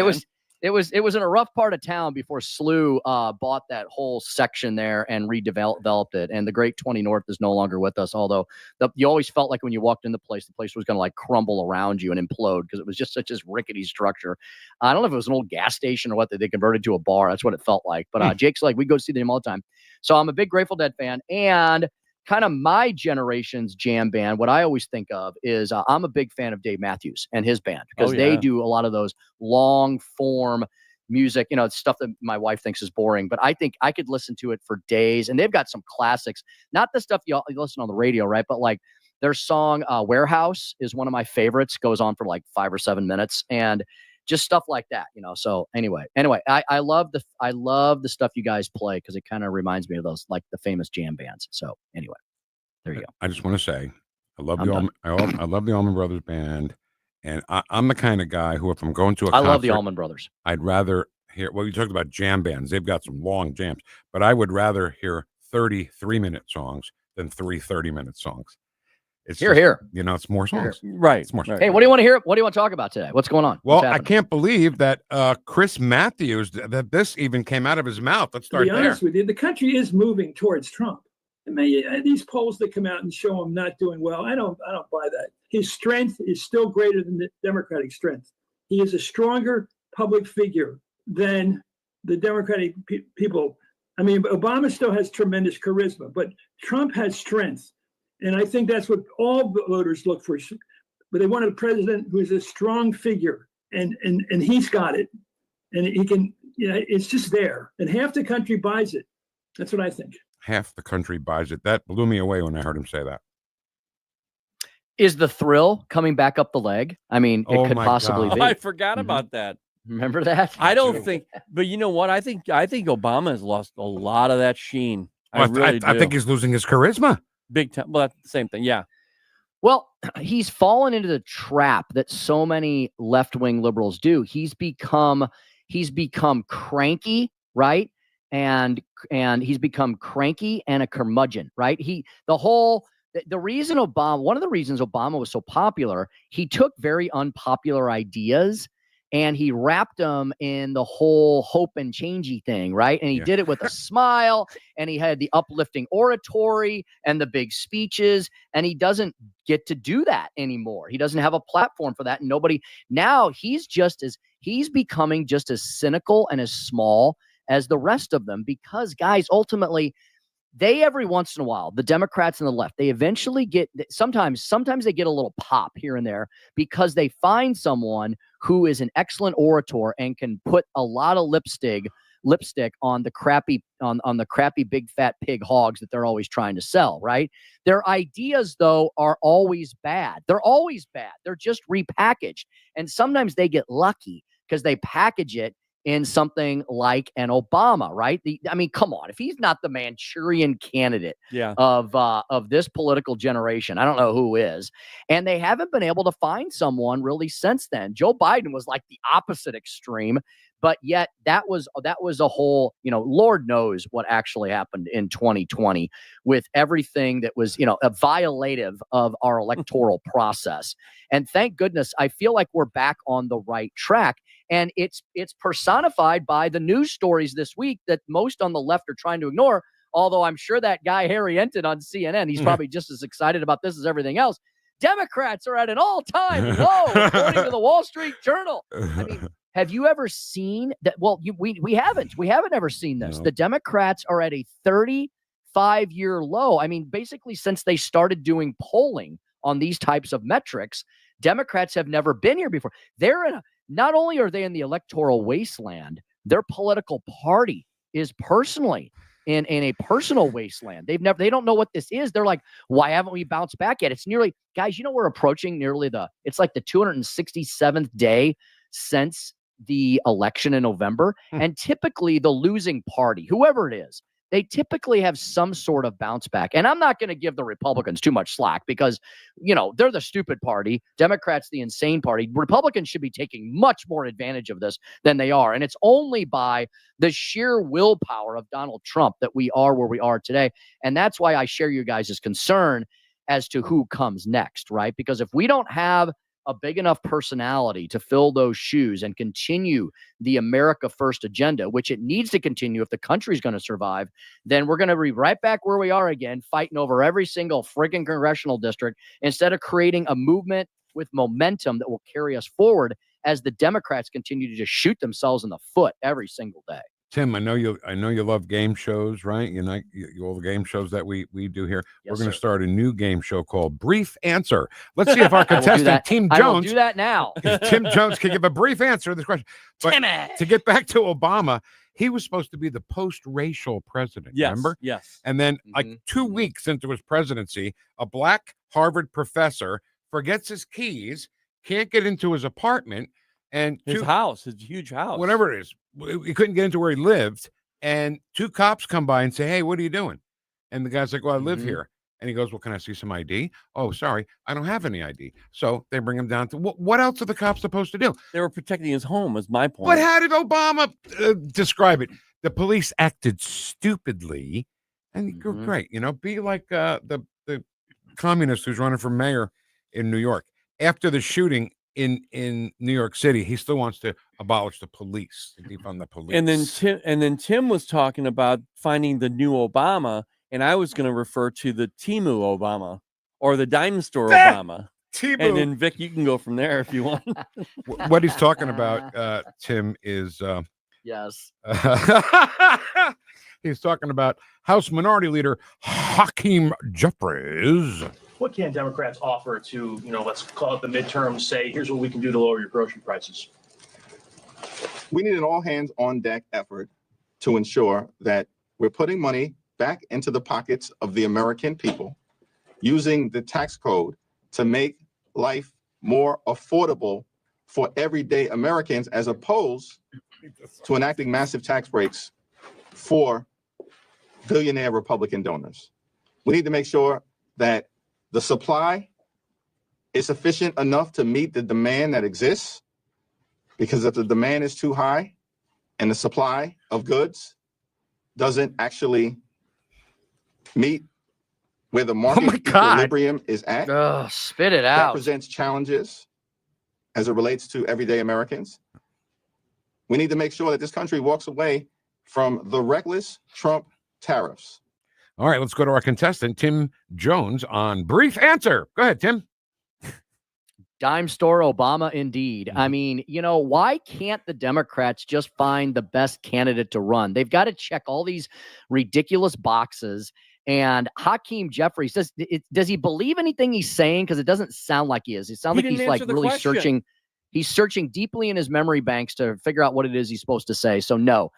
It was in a rough part of town before SLU bought that whole section there and redeveloped it. And the great 20 North is no longer with us. Although you always felt like when you walked in the place was going to like crumble around you and implode because it was just such a rickety structure. I don't know if it was an old gas station or what they converted to a bar. That's what it felt like. But Jake's Leg, we go see them all the time. So I'm a big Grateful Dead fan, and kind of my generation's jam band, what I always think of is I'm a big fan of Dave Matthews and his band because they do a lot of those long form music, it's stuff that my wife thinks is boring, but I think I could listen to it for days. And they've got some classics, not the stuff you listen on the radio, right? But like their song Warehouse is one of my favorites, goes on for like 5 or 7 minutes and just stuff like that, So anyway, I love the stuff you guys play because it kind of reminds me of those, like the famous jam bands. So anyway, there you go. I just want to say, I love I love the Allman Brothers Band, and I'm the kind of guy who, if I'm going to a concert, love the Allman Brothers. I'd rather hear. Well, you talked about jam bands; they've got some long jams, but I would rather hear 33-minute songs than 3 30-minute songs. It's here. It's more songs. Right. It's more songs. Hey, what do you want to hear? What do you want to talk about today? What's going on? Well, I can't believe that Chris Matthews, that this even came out of his mouth. Let's start there. To be honest with you, the country is moving towards Trump. I mean, these polls that come out and show him not doing well, I don't buy that. His strength is still greater than the Democratic strength. He is a stronger public figure than the Democratic people. I mean, Obama still has tremendous charisma, but Trump has strength. And I think that's what all voters look for. But they wanted a president who is a strong figure, and he's got it. And he can, it's just there. And half the country buys it. That's what I think. Half the country buys it. That blew me away when I heard him say that. Is the thrill coming back up the leg? I mean, it could possibly be. I forgot about that. Remember that? I don't think, but you know what? I think Obama has lost a lot of that sheen. I think he's losing his charisma. Big time. Well, that's the same thing. Yeah. Well, he's fallen into the trap that so many left-wing liberals do. He's become cranky, right? And he's become cranky and a curmudgeon, right? The reason one of the reasons Obama was so popular, he took very unpopular ideas and he wrapped them in the whole hope and changey thing, right? And he did it with a smile, and he had the uplifting oratory and the big speeches, and he doesn't get to do that anymore. He doesn't have a platform for that. And now he's becoming just as cynical and as small as the rest of them, because guys, ultimately, every once in a while, the Democrats and the left, they eventually get, sometimes they get a little pop here and there because they find someone who is an excellent orator and can put a lot of lipstick on the crappy big fat pig hogs that they're always trying to sell, right? Their ideas, though, are always bad. They're always bad. They're just repackaged. And sometimes they get lucky because they package it in something like an Obama, right? I mean, come on. If he's not the Manchurian candidate of this political generation, I don't know who is. And they haven't been able to find someone really since then. Joe Biden was like the opposite extreme. But yet that was a whole, Lord knows what actually happened in 2020 with everything that was, a violative of our electoral process. And thank goodness, I feel like we're back on the right track. And it's personified by the news stories this week that most on the left are trying to ignore. Although I'm sure that guy, Harry Enton on CNN, he's probably just as excited about this as everything else. Democrats are at an all-time low, according to the Wall Street Journal. I mean, have you ever seen that? Well, we haven't ever seen this. No. The Democrats are at a 35-year low. I mean, basically since they started doing polling on these types of metrics, Democrats have never been here before. Not only are they in the electoral wasteland, their political party is personally in a personal wasteland. They don't know what this is. They're like, why haven't we bounced back yet? It's nearly, guys, we're approaching it's like the 267th day since the election in November. And typically the losing party, whoever it is, they typically have some sort of bounce back. And I'm not going to give the Republicans too much slack because, they're the stupid party. Democrats, the insane party. Republicans should be taking much more advantage of this than they are. And it's only by the sheer willpower of Donald Trump that we are where we are today. And that's why I share you guys' concern as to who comes next, right? Because if we don't have a big enough personality to fill those shoes and continue the America First agenda, which it needs to continue if the country's going to survive, then we're going to be right back where we are again, fighting over every single freaking congressional district instead of creating a movement with momentum that will carry us forward as the Democrats continue to just shoot themselves in the foot every single day. Tim, I know you love game shows, right? All the game shows that we do here. Yes, we're going to sir. start a new game show called Brief Answer. Let's see if our contestant, Tim Jones, I will do that now. Tim Jones can give a brief answer to this question. But to get back to Obama, he was supposed to be the post-racial president, remember? Yes. And then like 2 weeks into his presidency, a black Harvard professor forgets his keys, can't get into his apartment, and his huge house, whatever it is. He couldn't get into where he lived, and 2 cops come by and say, "Hey, what are you doing?" And the guy's like, "Well, I live here." And he goes, "Well, can I see some ID?" "Oh, sorry, I don't have any ID." So they bring him down to what else are the cops supposed to do? They were protecting his home, is my point. But how did Obama describe it? The police acted stupidly, and great, be like the communist who's running for mayor in New York after the shooting. In New York City, he still wants to abolish the police, to defund the police. And then Tim was talking about finding the new Obama, and I was going to refer to the Temu Obama or the dime store Obama. Temu. And then Vic, you can go from there if you want. What he's talking about, Tim, is yes. He's talking about House Minority Leader Hakeem Jeffries. What can Democrats offer to, let's call it the midterms, say, here's what we can do to lower your grocery prices? We need an all-hands-on-deck effort to ensure that we're putting money back into the pockets of the American people, using the tax code to make life more affordable for everyday Americans, as opposed to enacting massive tax breaks for billionaire Republican donors. We need to make sure that the supply is sufficient enough to meet the demand that exists, because if the demand is too high and the supply of goods doesn't actually meet where the market equilibrium is at, spit it that out. presents challenges as it relates to everyday Americans. We need to make sure that this country walks away from the reckless Trump tariffs. All right, let's go to our contestant, Tim Jones, on Brief Answer. Go ahead, Tim. Dime store Obama, indeed. I mean, why can't the Democrats just find the best candidate to run? They've got to check all these ridiculous boxes. And Hakeem Jeffries says, does he believe anything he's saying? Because it doesn't sound like he is. It sounds like he's like really searching. He's searching deeply in his memory banks to figure out what it is he's supposed to say. So no,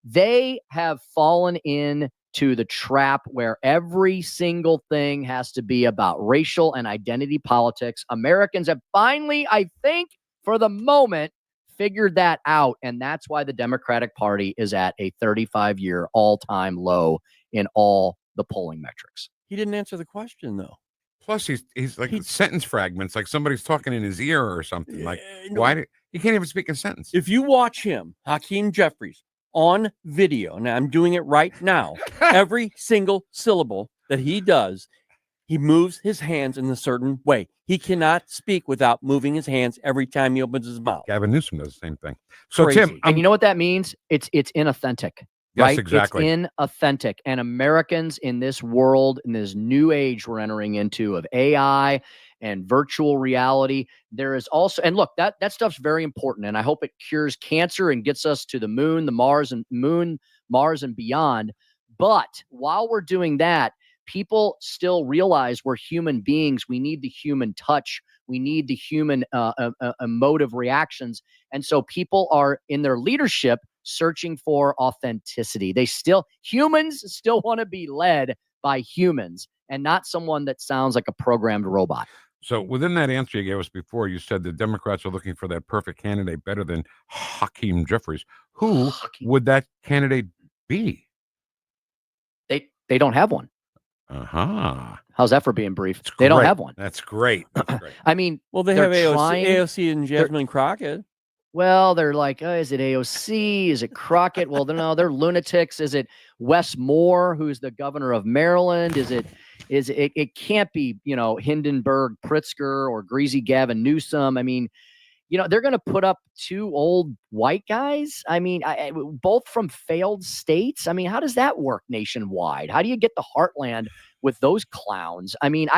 they have fallen into the trap where every single thing has to be about racial and identity politics. Americans have finally, I think, for the moment, figured that out, and that's why the Democratic Party is at a 35-year all-time low in all the polling metrics. He didn't answer the question, though. Plus, he's like sentence fragments, like somebody's talking in his ear or something. Like, why did he can't even speak a sentence? If you watch him, Hakeem Jeffries, on video, and I'm doing it right now, every single syllable that he does, he moves his hands in a certain way. He cannot speak without moving his hands every time he opens his mouth. Gavin Newsom does the same thing. So, Crazy. Tim, and you know what that means? It's inauthentic. Yes, right? exactly. It's inauthentic. And Americans in this world, in this new age we're entering into of AI and virtual reality, there is also, and look, that stuff's very important. And I hope it cures cancer and gets us to the moon, Mars and beyond. But while we're doing that, people still realize we're human beings. We need the human touch. We need the human emotive reactions. And so people are in their leadership searching for authenticity. Humans still want to be led by humans and not someone that sounds like a programmed robot. So within that answer you gave us before, you said the Democrats are looking for that perfect candidate better than Hakeem Jeffries. Who would that candidate be? They don't have one. Uh-huh. How's that for being brief? They don't have one. That's great. That's great. I mean, well, they have AOC and Jasmine Crockett. Well, they're like, is it AOC? Is it Crockett? Well, no, they're lunatics. Is it Wes Moore, who's the governor of Maryland? It can't be, Hindenburg, Pritzker, or greasy Gavin Newsom. I mean, they're going to put up two old white guys. I mean, both from failed states. I mean, how does that work nationwide? How do you get the heartland with those clowns? I mean,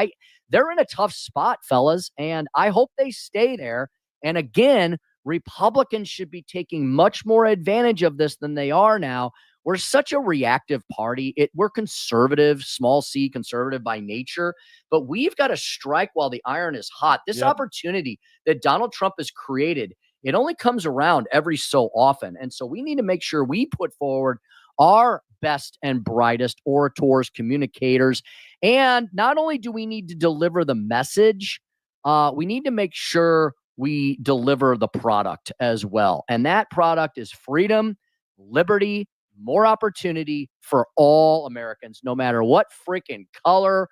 they're in a tough spot, fellas, and I hope they stay there. And again, Republicans should be taking much more advantage of this than they are now. We're such a reactive party. We're conservative, small c, conservative by nature, but we've got to strike while the iron is hot. This opportunity that Donald Trump has created, it only comes around every so often. And so we need to make sure we put forward our best and brightest orators, communicators. And not only do we need to deliver the message, we need to make sure we deliver the product as well. And that product is freedom, liberty, more opportunity for all Americans, no matter what freaking color,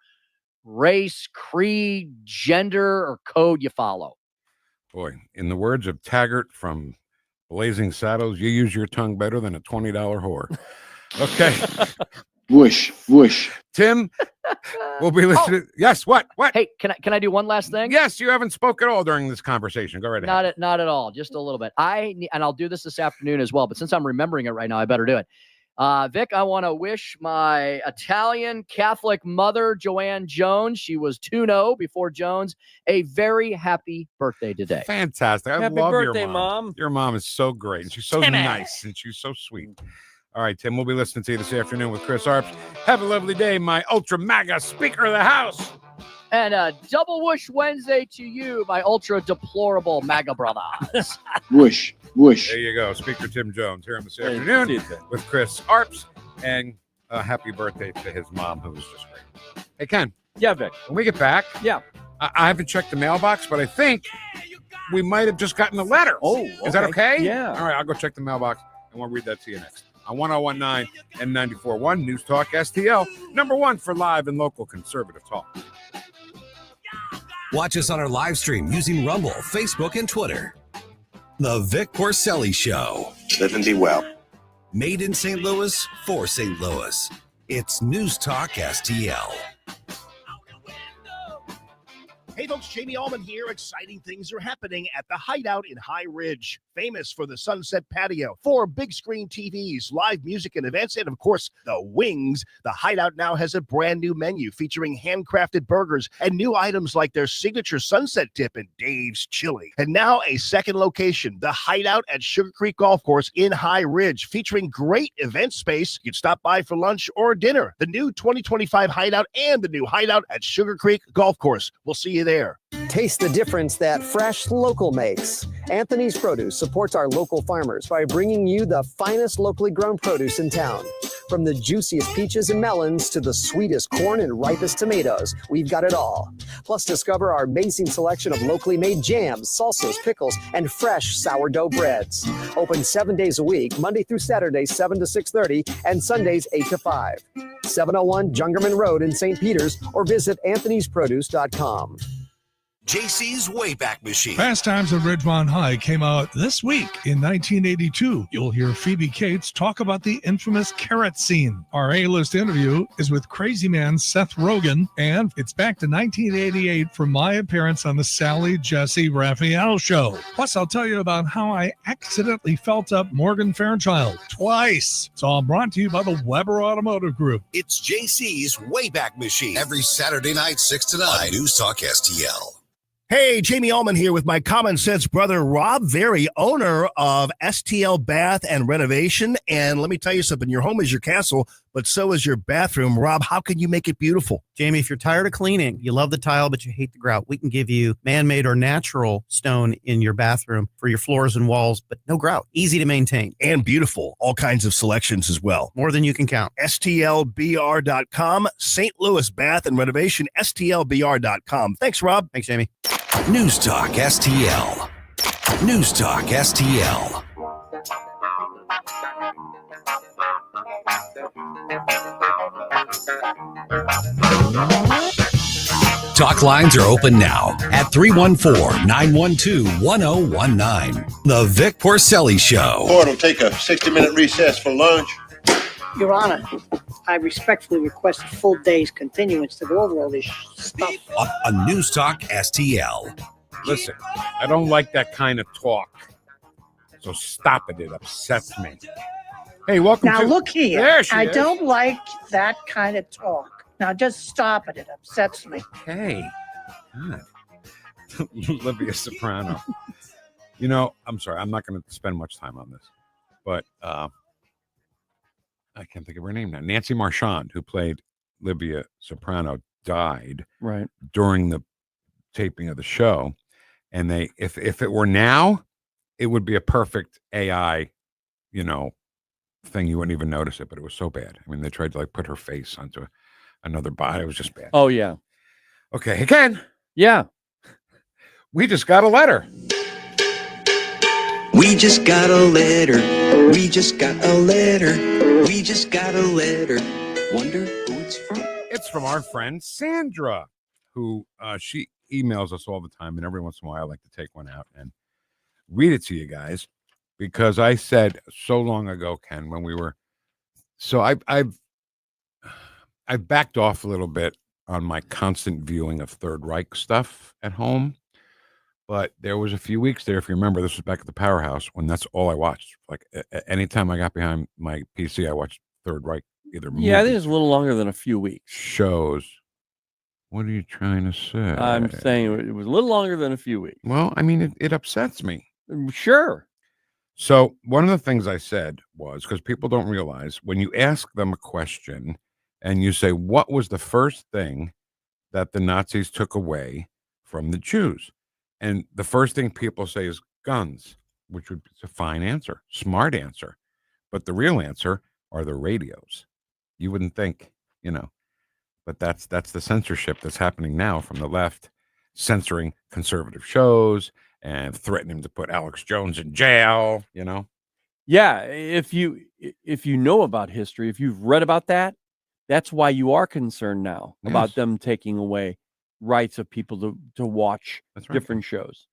race, creed, gender, or code you follow. Boy, in the words of Taggart from Blazing Saddles, you use your tongue better than a $20 whore. Okay. Woosh, woosh. Tim, we'll be listening. Yes, what? Hey, can I do one last thing? Yes, you haven't spoke at all during this conversation. Go right ahead. Not at all, just a little bit. And I'll do this afternoon as well, but since I'm remembering it right now, I better do it. Vic, I want to wish my Italian Catholic mother, Joanne Jones, she was 2-0 before Jones, a very happy birthday today. Fantastic. I Happy love birthday, your mom. Your mom is so great, and she's so nice, and she's so sweet. All right, Tim, we'll be listening to you this afternoon with Chris Arps. Have a lovely day, my ultra MAGA Speaker of the House. And a double whoosh Wednesday to you, my ultra deplorable MAGA brothers. Whoosh, whoosh. There you go. Speaker Tim Jones here on this afternoon with Chris Arps. And a happy birthday to his mom, who was just great. Hey, Ken. Yeah, Vic. When we get back, I haven't checked the mailbox, but I think we might have just gotten a letter. Oh, is that okay? Yeah. All right, I'll go check the mailbox, and we'll read that to you next. On 1019 and 94.1 News Talk STL, #1 for live and local conservative talk. Watch us on our live stream using Rumble, Facebook, and Twitter. The Vic Porcelli Show. Live and be well. Made in St. Louis for St. Louis. It's News Talk STL. Hey folks, Jamie Allman here. Exciting things are happening at the Hideout in High Ridge. Famous for the Sunset Patio, 4 big screen TVs, live music and events, and of course, the wings. The Hideout now has a brand new menu featuring handcrafted burgers and new items like their signature sunset dip and Dave's Chili. And now a second location, the Hideout at Sugar Creek Golf Course in High Ridge, featuring great event space. You can stop by for lunch or dinner. The new 2025 Hideout and the new Hideout at Sugar Creek Golf Course. We'll see you there. Taste the difference that fresh local makes. Anthony's Produce supports our local farmers by bringing you the finest locally grown produce in town. From the juiciest peaches and melons to the sweetest corn and ripest tomatoes, we've got it all. Plus, discover our amazing selection of locally made jams, salsas, pickles, and fresh sourdough breads. Open 7 days a week, Monday through Saturday, 7 to 6:30, and Sundays, 8 to 5. 701 Jungerman Road in St. Peters, or visit anthonysproduce.com. JC's Wayback Machine. Fast Times at Ridgemont High came out this week in 1982. You'll hear Phoebe Cates talk about the infamous carrot scene. Our A-list interview is with crazy man Seth Rogen, and it's back to 1988 for my appearance on the Sally Jesse Raphael Show. Plus, I'll tell you about how I accidentally felt up Morgan Fairchild twice. It's all brought to you by the Weber Automotive Group. It's JC's Wayback Machine. Every Saturday night, 6 to 9. On Newstalk STL. Hey, Jamie Allman here with my common sense brother, Rob Very, owner of STL Bath and Renovation. And let me tell you something, your home is your castle, but so is your bathroom. Rob, how can you make it beautiful? Jamie, if you're tired of cleaning, you love the tile, but you hate the grout, we can give you man-made or natural stone in your bathroom for your floors and walls, but no grout. Easy to maintain. And beautiful. All kinds of selections as well. More than you can count. STLBR.com, St. Louis Bath and Renovation, STLBR.com. Thanks, Rob. Thanks, Jamie. Newstalk STL. Newstalk STL. Talk lines are open now at 314-912-1019. The Vic Porcelli Show. Court will take a 60-minute recess for lunch. Your Honor, I respectfully request a full day's continuance to go over all this stuff. On Newstalk STL. Listen, I don't like that kind of talk. So stop it. It upsets me. Hey, welcome now to... look here. There she I is. don't like that kind of talk. Now just stop it. It upsets me. Hey. God. Olivia Soprano. You know, I'm sorry. I'm not going to spend much time on this. But I can't think of her name now. Nancy Marchand, who played Olivia Soprano, died during the taping of the show. And they, if it were now, it would be a perfect AI, thing. You wouldn't even notice it, but it was so bad. I mean, they tried to like put her face onto another body. It was just bad. Oh, yeah. Okay, again. Yeah. We just got a letter. We just got a letter. We just got a letter. We just got a letter. Wonder who it's from? It's from our friend Sandra, who she emails us all the time, and every once in a while I like to take one out and read it to you guys, because I said so long ago, Ken, when we were, so I've backed off a little bit on my constant viewing of Third Reich stuff at home, but there was a few weeks there, if you remember, this was back at the Powerhouse, when that's all I watched. Like anytime I got behind my PC, I watched Third Reich, either movies, I think it's a little longer than a few weeks. Shows. What are you trying to say? I'm saying it was a little longer than a few weeks. Well, I mean, it upsets me. Sure. So one of the things I said was, because people don't realize, when you ask them a question and you say, what was the first thing that the Nazis took away from the Jews? And the first thing people say is guns, which would be a fine answer, smart answer. But the real answer are the radios. You wouldn't think, but that's the censorship that's happening now from the left, censoring conservative shows and threatening to put Alex Jones in jail, Yeah, if you know about history, if you've read about that, that's why you are concerned now about them taking away rights of people to watch different shows.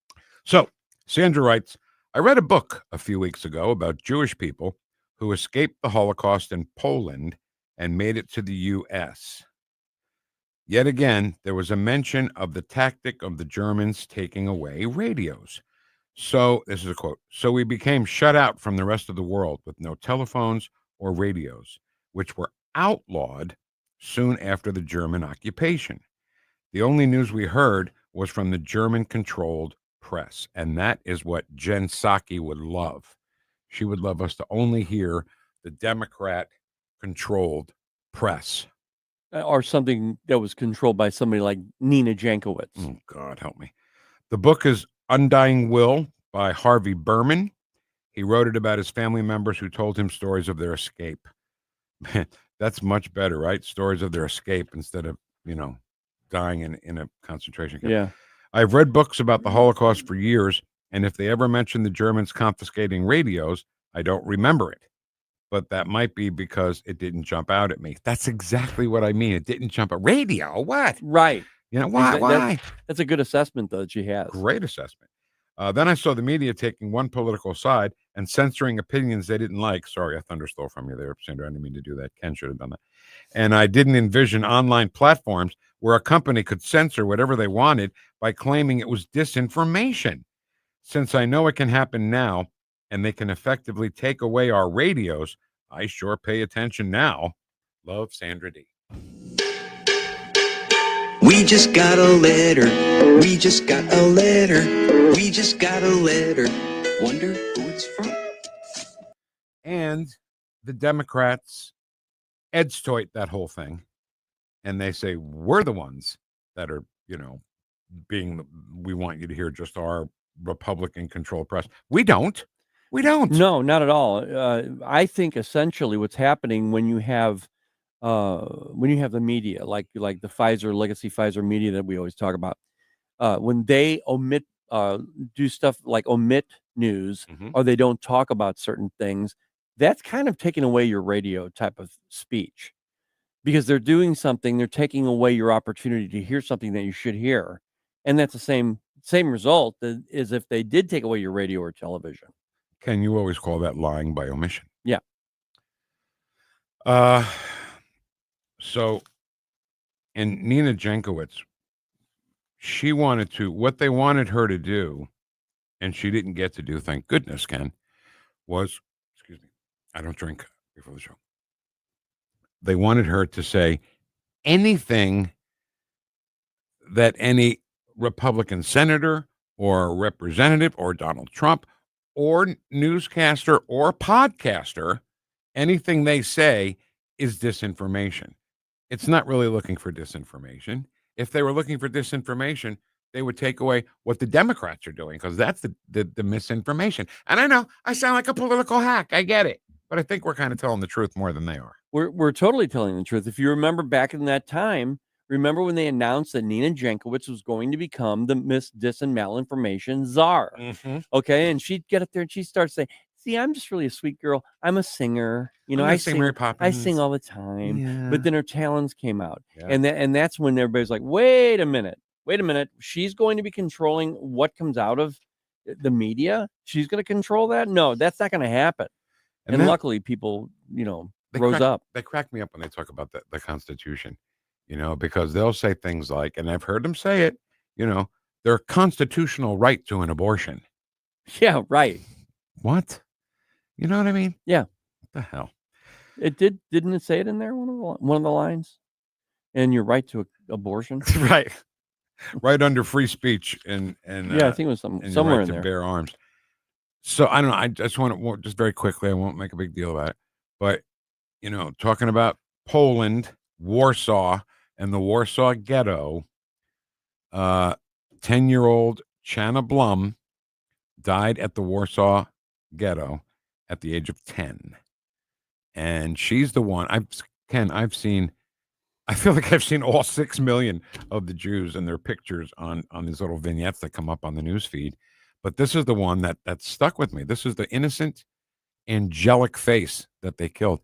So Sandra writes, I read a book a few weeks ago about Jewish people who escaped the Holocaust in Poland and made it to the U.S. Yet again, there was a mention of the tactic of the Germans taking away radios. So, this is a quote, so we became shut out from the rest of the world with no telephones or radios, which were outlawed soon after the German occupation. The only news we heard was from the German-controlled press, and that is what Jen Psaki would love. She would love us to only hear the Democrat-controlled press. Or something that was controlled by somebody like Nina Jankowicz. Oh, God, help me. The book is Undying Will by Harvey Berman. He wrote it about his family members who told him stories of their escape. That's much better, right? Stories of their escape instead of, dying in a concentration camp. Yeah. I've read books about the Holocaust for years, and if they ever mention the Germans confiscating radios, I don't remember it. But that might be because it didn't jump out at me. That's exactly what I mean. It didn't jump out. Radio, what? Right. Why? Why? That's a good assessment, though, that she has. Great assessment. Then I saw the media taking one political side and censoring opinions they didn't like. Sorry, I thunderstole from you there, Sandra. I didn't mean to do that. Ken should have done that. And I didn't envision online platforms where a company could censor whatever they wanted by claiming it was disinformation. Since I know it can happen now and they can effectively take away our radios, I sure pay attention now. Love, Sandra D. We just got a letter. We just got a letter. We just got a letter. Wonder who it's from. And the Democrats edstoit that whole thing. And they say, we're the ones that are, we want you to hear just our Republican-controlled press. We don't. No, not at all. I think essentially what's happening when you have the media, like the legacy Pfizer media that we always talk about, when they do stuff like omit news, or they don't talk about certain things, that's kind of taking away your radio type of speech, because they're doing something, they're taking away your opportunity to hear something that you should hear, and that's the same result as if they did take away your radio or television. Ken, you always call that lying by omission. Yeah. So, and Nina Jankowicz, what they wanted her to do, and she didn't get to do, thank goodness, Ken, was, excuse me, I don't drink before the show. They wanted her to say anything that any Republican senator or representative or Donald Trump or newscaster or podcaster, anything they say is disinformation. It's not really looking for disinformation. If they were looking for disinformation, they would take away what the Democrats are doing, because that's the misinformation. And I know I sound like a political hack. I get it. But I think we're kind of telling the truth more than they are. We're totally telling the truth. If you remember back in that time, remember when they announced that Nina Jankowicz was going to become the dis and malinformation czar. Okay, and she'd get up there and she'd start saying, see, I'm just really a sweet girl. I'm a singer. I sing Mary Poppins. I sing all the time. Yeah. But then her talents came out. Yeah. And that's when everybody's like, wait a minute. She's going to be controlling what comes out of the media? She's going to control that? No, that's not going to happen. And luckily people, rose up. They crack me up when they talk about the Constitution, because they'll say things like, and I've heard them say it, their constitutional right to an abortion. Yeah, right. What? You know what I mean? Yeah. What the hell? It didn't it say it in there, one of the lines? And your right to abortion? Right. Right under free speech and yeah, I think it was somewhere right in there. To bear arms. So I don't know. I just want to just very quickly. I won't make a big deal about it, but talking about Poland, Warsaw, and the Warsaw Ghetto. 10-year-old Chana Blum died at the Warsaw Ghetto at the age of 10, and she's the one. I feel like I've seen all 6 million of the Jews and their pictures on these little vignettes that come up on the news feed. But this is the one that stuck with me. This is the innocent, angelic face that they killed.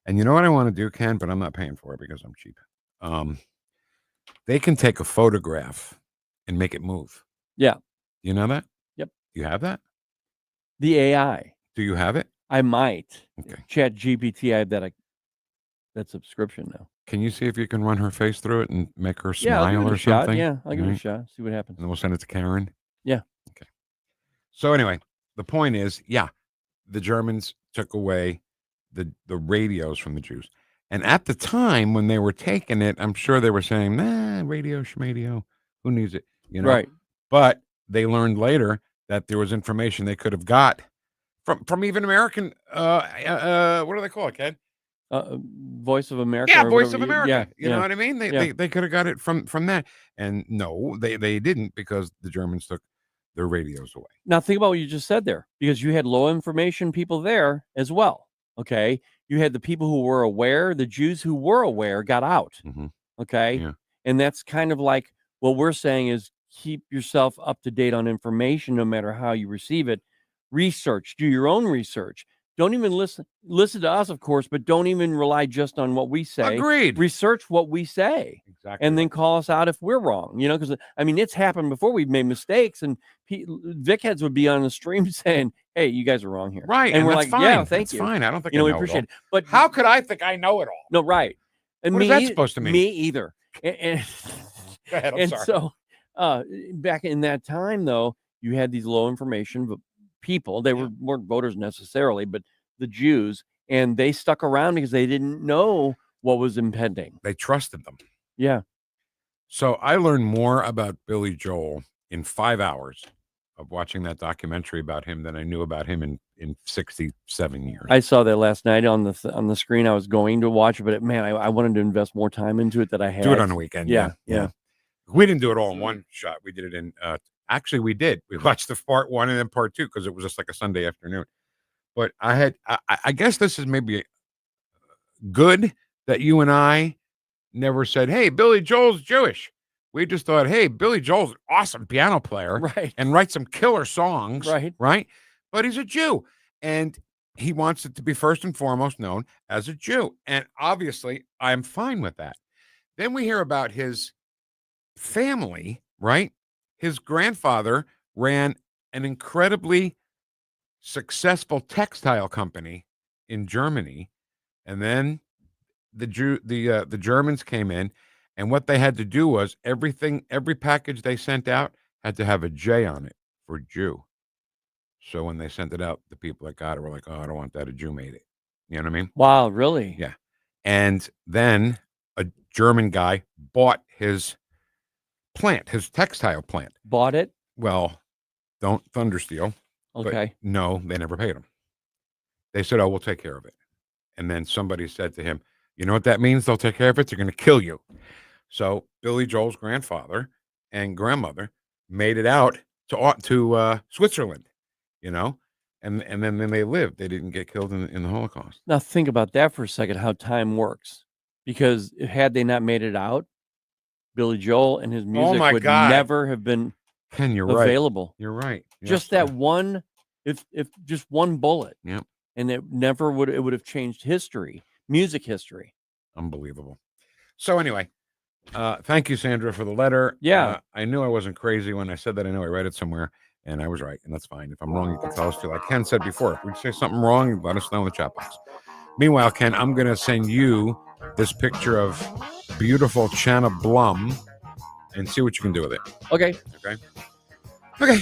And you know what I want to do, Ken? But I'm not paying for it because I'm cheap. They can take a photograph and make it move. Yeah. You know that? Yep. You have that? The AI. Do you have it? I might. Okay. Chat GPT, I have that subscription now. Can you see if you can run her face through it and make her Yeah, I'll smile give it or a shot. something? Yeah, I'll give it a shot. See what happens. And then we'll send it to Karen. Yeah. Okay. So anyway, the point is, the Germans took away the radios from the Jews. And at the time when they were taking it, I'm sure they were saying, radio, schmadio, who needs it? Right. But they learned later that there was information they could have got from even American, what do they call it, Ken? Voice of America. Yeah, Voice of America. You know what I mean? Yeah. They could have got it from that. And no, they didn't, because the Germans took their radios away. Now think about what you just said there, because you had low information people there as well. Okay. you had the people who were aware, the Jews who were aware got out. Okay. Yeah. And that's kind of like what we're saying is keep yourself up to date on information, no matter how you receive it. Research, do your own research. Don't even listen to us, of course, but don't even rely just on what we say. Agreed. Research what we say. Exactly. And then call us out if we're wrong, you know, because I mean, it's happened before. We've made mistakes, and Vic heads would be on the stream saying, "Hey, you guys are wrong here." Right. And we're that's like, fine. "Yeah, thank That's you." fine. I don't think You know, I we know appreciate it it. all. But how could I think I know it all? no, right. And What is that supposed to mean? Me either. And Go ahead, I'm and sorry. so back in that time, though, you had these low information people. They weren't voters necessarily, but the Jews, and they stuck around because they didn't know what was impending. They trusted them. Yeah. So I learned more about Billy Joel in 5 hours of watching that documentary about him than I knew about him in 67 years. I saw that last night on the screen. I was going to watch it, but man, I wanted to invest more time into it that I had. Do it on the weekend. Yeah. We didn't do it all in one shot. We did it in actually we did. We watched the part 1 and then part 2 because it was just like a Sunday afternoon. But I guess this is maybe good that you and I never said, "Hey, Billy Joel's Jewish." We just thought, "Hey, Billy Joel's an awesome piano player, right, and writes some killer songs, right. But he's a Jew, and he wants it to be first and foremost known as a Jew." And obviously, I'm fine with that. Then we hear about his family, right? His grandfather ran an incredibly successful textile company in Germany, and then the Germans came in, and what they had to do was every package they sent out had to have a J on it for Jew. So when they sent it out, the people that got it were like, "Oh, I don't want that. A Jew made it." You know what I mean? Wow, really? Yeah. And then a German guy bought his plant, his textile plant. Bought it? Well, don't thundersteal. Okay. But no, they never paid him. They said, "Oh, we'll take care of it." And then somebody said to him, "You know what that means? They'll take care of it. They're going to kill you." So Billy Joel's grandfather and grandmother made it out to Switzerland, you know, and then they lived. They didn't get killed in the Holocaust. Now think about that for a second, how time works. Because had they not made it out, Billy Joel and his music would never have been Ken, you're available. Right. You're right. Just that one, if just one bullet. Yep. And it would have changed history, music history. Unbelievable. So anyway, thank you, Sandra, for the letter. Yeah. I knew I wasn't crazy when I said that. I know I read it somewhere, and I was right, and that's fine. If I'm wrong, you can tell us too. Like Ken said before, if we say something wrong, let us know in the chat box. Meanwhile, Ken, I'm going to send you this picture of beautiful Chana Blum and see what you can do with it. Okay. Okay.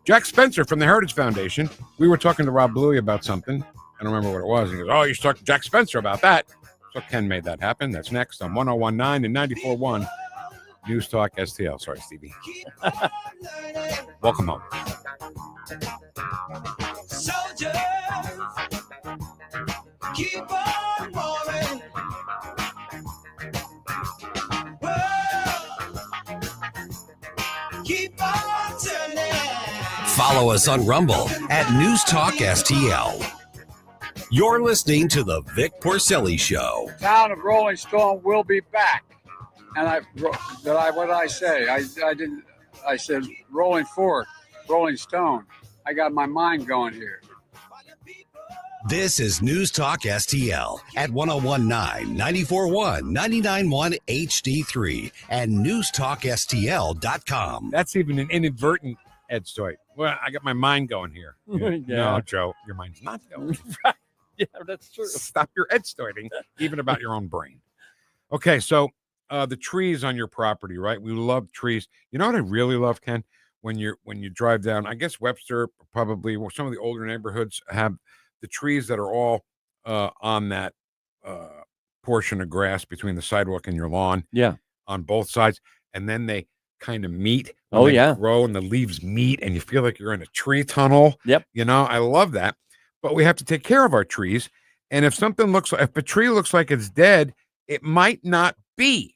Jack Spencer from the Heritage Foundation. We were talking to Rob Bluey about something. I don't remember what it was. He goes, "Oh, you should talk to Jack Spencer about that." So Ken made that happen. That's next on 101.9 and 94.1 News Talk STL. Sorry, Stevie. Welcome home. Soldiers, keep on roaring. Keep on turning. Follow us on Rumble at NewstalkSTL. You're listening to the Vic Porcelli Show. Town of Rolling Stone will be back. And what did I say? I said Rolling Fork, Rolling Stone. I got my mind going here. This is News Talk STL at 101.9, 94.1, 99.1 HD3 and NewstalkSTL.com. That's even an inadvertent Ed Stoit. Well, I got my mind going here. Yeah. No, Joe, your mind's not going. Yeah, that's true. Stop your Ed Stoiting, even about your own brain. Okay, so the trees on your property, right? We love trees. You know what I really love, Ken? When you drive down, I guess Webster, probably some of the older neighborhoods have the trees that are all on that portion of grass between the sidewalk and your lawn. Yeah. On both sides. And then they kind of meet. Oh, yeah. Grow and the leaves meet and you feel like you're in a tree tunnel. Yep. You know, I love that. But we have to take care of our trees. And if a tree looks like it's dead, it might not be.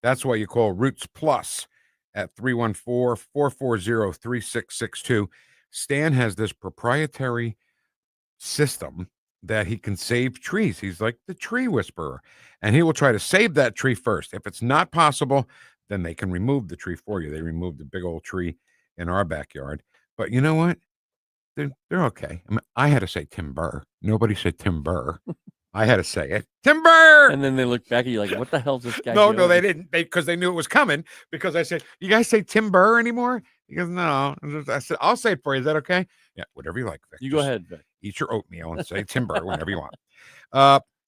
That's why you call Roots Plus at 314-440-3662. Stan has this proprietary system that he can save trees. He's like the tree whisperer, and he will try to save that tree first. If it's not possible, then they can remove the tree for you. They removed a big old tree in our backyard. But you know what? They're okay. I mean, I had to say timber. Nobody said timber. I had to say it. Timber! And then they look back at you like, what the hell's this guy No, doing? they didn't. Because they knew it was coming. Because I said, you guys say timber anymore? He goes, no. I said, I'll say it for you. Is that okay? Yeah, whatever you like, Vic. You go ahead, Vic. Eat your oatmeal and say timber whenever you want.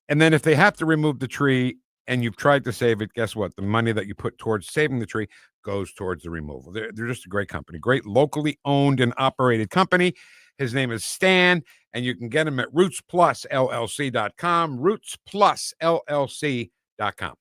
And then if they have to remove the tree and you've tried to save it, guess what? The money that you put towards saving the tree goes towards the removal. They're just a great company. Great locally owned and operated company. His name is Stan, and you can get him at rootsplusllc.com, rootsplusllc.com.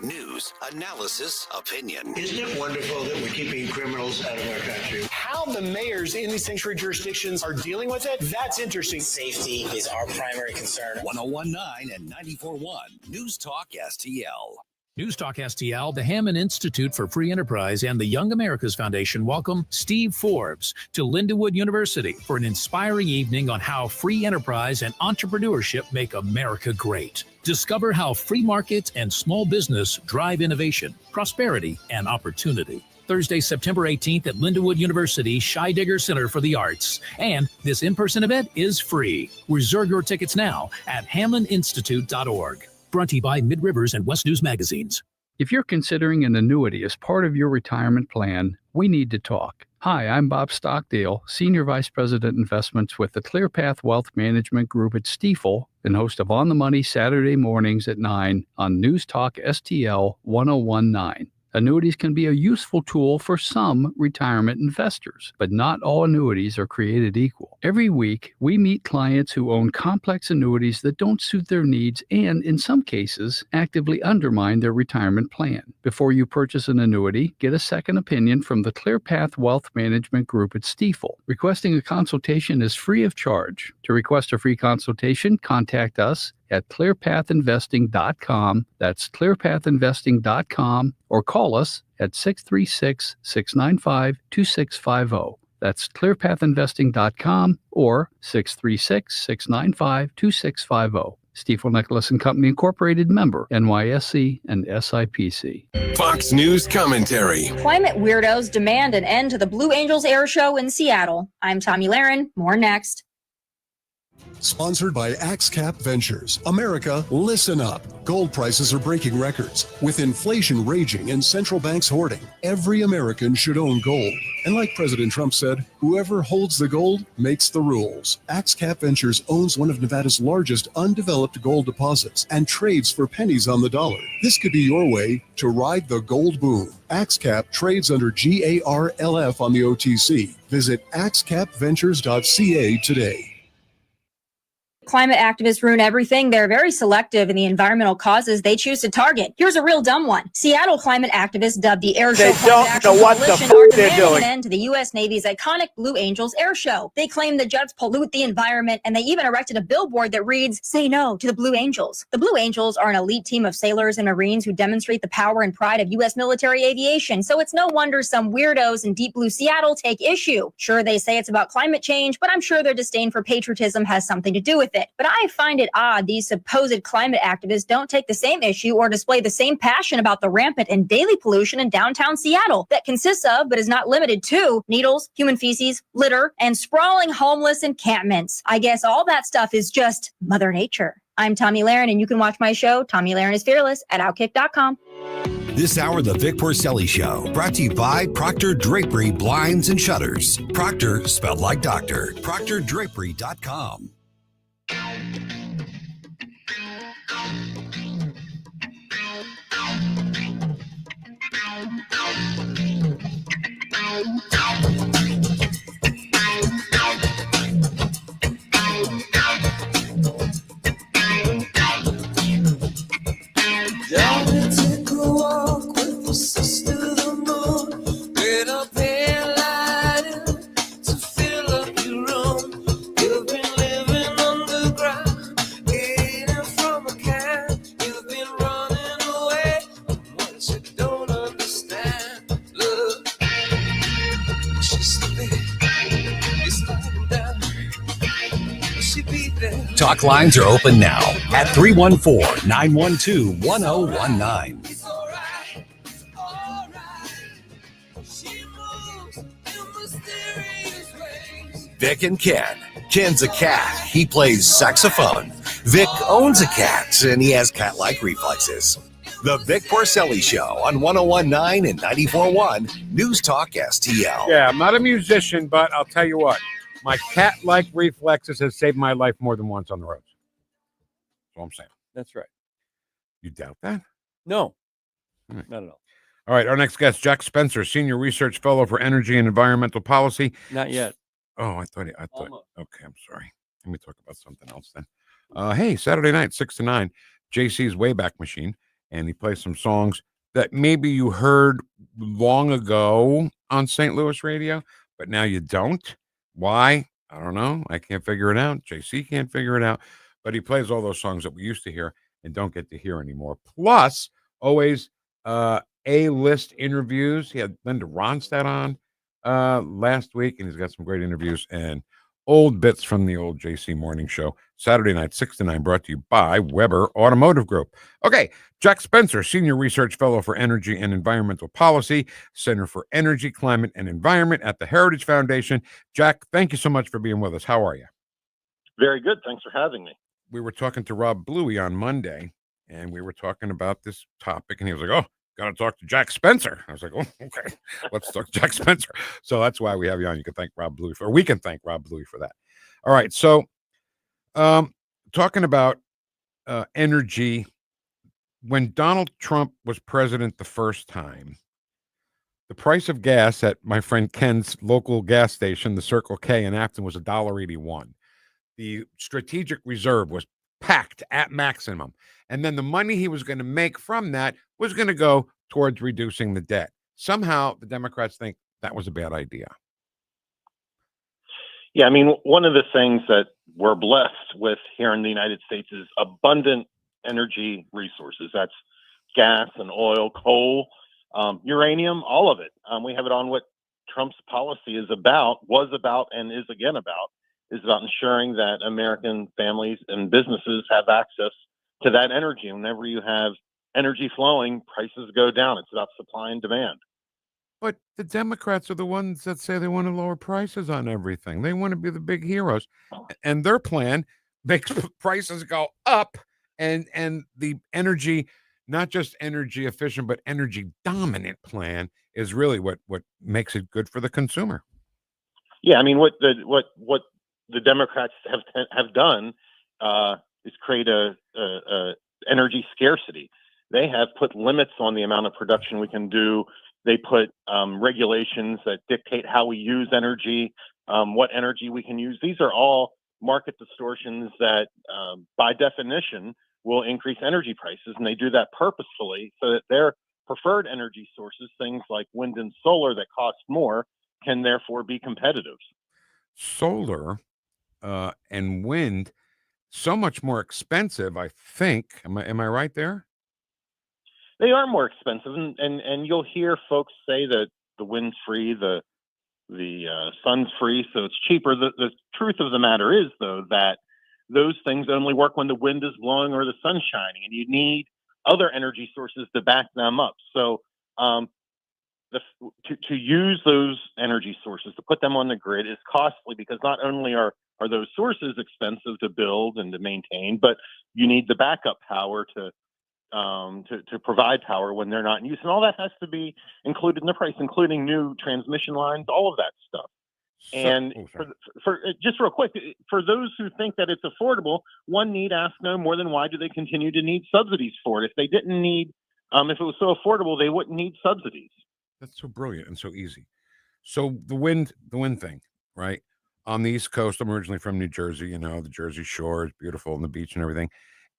News, analysis, opinion. Isn't it wonderful that we're keeping criminals out of our country? How the mayors in these sanctuary jurisdictions are dealing with it, that's interesting. Safety is our primary concern. 1019 and 94.1 News Talk STL. News Talk STL, the Hammond Institute for Free Enterprise, and the Young Americas Foundation welcome Steve Forbes to Lindenwood University for an inspiring evening on how free enterprise and entrepreneurship make America great. Discover how free markets and small business drive innovation, prosperity, and opportunity. Thursday, September 18th at Lindenwood University Scheidegger Center for the Arts. And this in-person event is free. Reserve your tickets now at hamlindinstitute.org. Brought to you by Mid-Rivers and West News Magazines. If you're considering an annuity as part of your retirement plan, we need to talk. Hi, I'm Bob Stockdale, Senior Vice President Investments with the ClearPath Wealth Management Group at Stifel, and host of On the Money Saturday mornings at 9 on News Talk STL 1019. Annuities can be a useful tool for some retirement investors, but not all annuities are created equal. Every week, we meet clients who own complex annuities that don't suit their needs and, in some cases, actively undermine their retirement plan. Before you purchase an annuity, get a second opinion from the ClearPath Wealth Management Group at Stifel. Requesting a consultation is free of charge. To request a free consultation, contact us at clearpathinvesting.com. That's clearpathinvesting.com, or call us at 636-695-2650. That's clearpathinvesting.com or 636-695-2650. Stifel Nicholas and Company Incorporated, member NYSE and SIPC. Fox News commentary. Climate weirdos demand an end to the Blue Angels Air Show in Seattle. I'm Tommy Lahren. More next. Sponsored by AxeCap Ventures. America, listen up. Gold prices are breaking records. With inflation raging and central banks hoarding, every American should own gold. And like President Trump said, whoever holds the gold makes the rules. AxeCap Ventures owns one of Nevada's largest undeveloped gold deposits and trades for pennies on the dollar. This could be your way to ride the gold boom. AxeCap trades under GARLF on the OTC. Visit axecapventures.ca today. Climate activists ruin everything. They're very selective in the environmental causes they choose to target. Here's a real dumb one. Seattle climate activists, dubbed the Air Show Climate Action Coalition, are demanding an end to the U.S. Navy's iconic Blue Angels Air Show. They claim the jets pollute the environment, and they even erected a billboard that reads, "Say no to the Blue Angels." The Blue Angels are an elite team of sailors and Marines who demonstrate the power and pride of U.S. military aviation, so it's no wonder some weirdos in deep blue Seattle take issue. Sure, they say it's about climate change, but I'm sure their disdain for patriotism has something to do with it. But I find it odd these supposed climate activists don't take the same issue or display the same passion about the rampant and daily pollution in downtown Seattle that consists of, but is not limited to, needles, human feces, litter, and sprawling homeless encampments. I guess all that stuff is just Mother Nature. I'm Tommy Lahren, and you can watch my show, Tommy Lahren is Fearless, at Outkick.com. This hour, The Vic Porcelli Show, brought to you by Proctor Drapery Blinds and Shutters. Proctor, spelled like doctor. ProctorDrapery.com. Down and take a walk with the sister the moon. Get up here lighting to fill up your room. You've been living Talk lines are open now at 314-912-1019. Vic and Ken. Ken's a cat. He plays saxophone. Vic owns a cat, and he has cat-like reflexes. The Vic Porcelli Show on 101.9 and 94.1 News Talk STL. Yeah, I'm not a musician, but I'll tell you what. My cat-like reflexes has saved my life more than once on the roads. That's all I'm saying. That's right. You doubt that? No, not at all. All right, our next guest, Jack Spencer, Senior Research Fellow for Energy and Environmental Policy. Not yet. Oh, I thought. Okay, I'm sorry. Let me talk about something else then. Hey, Saturday night, 6 to 9, JC's Wayback Machine, and he plays some songs that maybe you heard long ago on St. Louis radio, but now you don't. Why? I don't know. I can't figure it out. JC can't figure it out. But he plays all those songs that we used to hear and don't get to hear anymore. Plus, always A-list interviews. He had Linda Ronstadt on last week, and he's got some great interviews and old bits from the old JC Morning Show. Saturday night, 6 to 9, brought to you by Weber Automotive Group. Okay, Jack Spencer, Senior Research Fellow for Energy and Environmental Policy, Center for Energy, Climate, and Environment at the Heritage Foundation. Jack, thank you so much for being with us. How are you? Very good. Thanks for having me. We were talking to Rob Bluey on Monday, and we were talking about this topic, and he was like, oh, got to talk to Jack Spencer. I was like, oh, okay, let's talk to Jack Spencer. So that's why we have you on. You can thank Rob Bluey we can thank Rob Bluey for that. All right. So talking about energy, when Donald Trump was president the first time, the price of gas at my friend Ken's local gas station, the Circle K in Afton, was $1.81. The strategic reserve was packed at maximum. And then the money he was going to make from that was going to go towards reducing the debt. Somehow the Democrats think that was a bad idea. Yeah, I mean, one of the things that we're blessed with here in the United States is abundant energy resources. That's gas and oil, coal, uranium, all of it. We have it on what Trump's policy is about, was about, and is again about, is about ensuring that American families and businesses have access to that energy. Whenever you have energy flowing, prices go down. It's about supply and demand. But the Democrats are the ones that say they want to lower prices on everything. They want to be the big heroes. And their plan makes prices go up, and the energy, not just energy efficient, but energy dominant plan is really what makes it good for the consumer. Yeah, I mean, what the Democrats have done is create a energy scarcity. They have put limits on the amount of production we can do. They put regulations that dictate how we use energy, what energy we can use. These are all market distortions that, by definition, will increase energy prices, and they do that purposefully so that their preferred energy sources, things like wind and solar that cost more, can therefore be competitive. Solar and wind, so much more expensive, I think. Am I right there? They are more expensive, and you'll hear folks say that the wind's free, the sun's free, so it's cheaper. The truth of the matter is, though, that those things only work when the wind is blowing or the sun's shining, and you need other energy sources to back them up. So to use those energy sources, to put them on the grid, is costly, because not only are those sources expensive to build and to maintain, but you need the backup power to provide power when they're not in use. And all that has to be included in the price, including new transmission lines, all of that stuff. And for just real quick, for those who think that it's affordable, one need ask no more than why do they continue to need subsidies for it? If they didn't need, if it was so affordable, they wouldn't need subsidies. That's so brilliant and so easy. So the wind thing, right? On the East Coast, I'm originally from New Jersey, the Jersey Shore is beautiful and the beach and everything.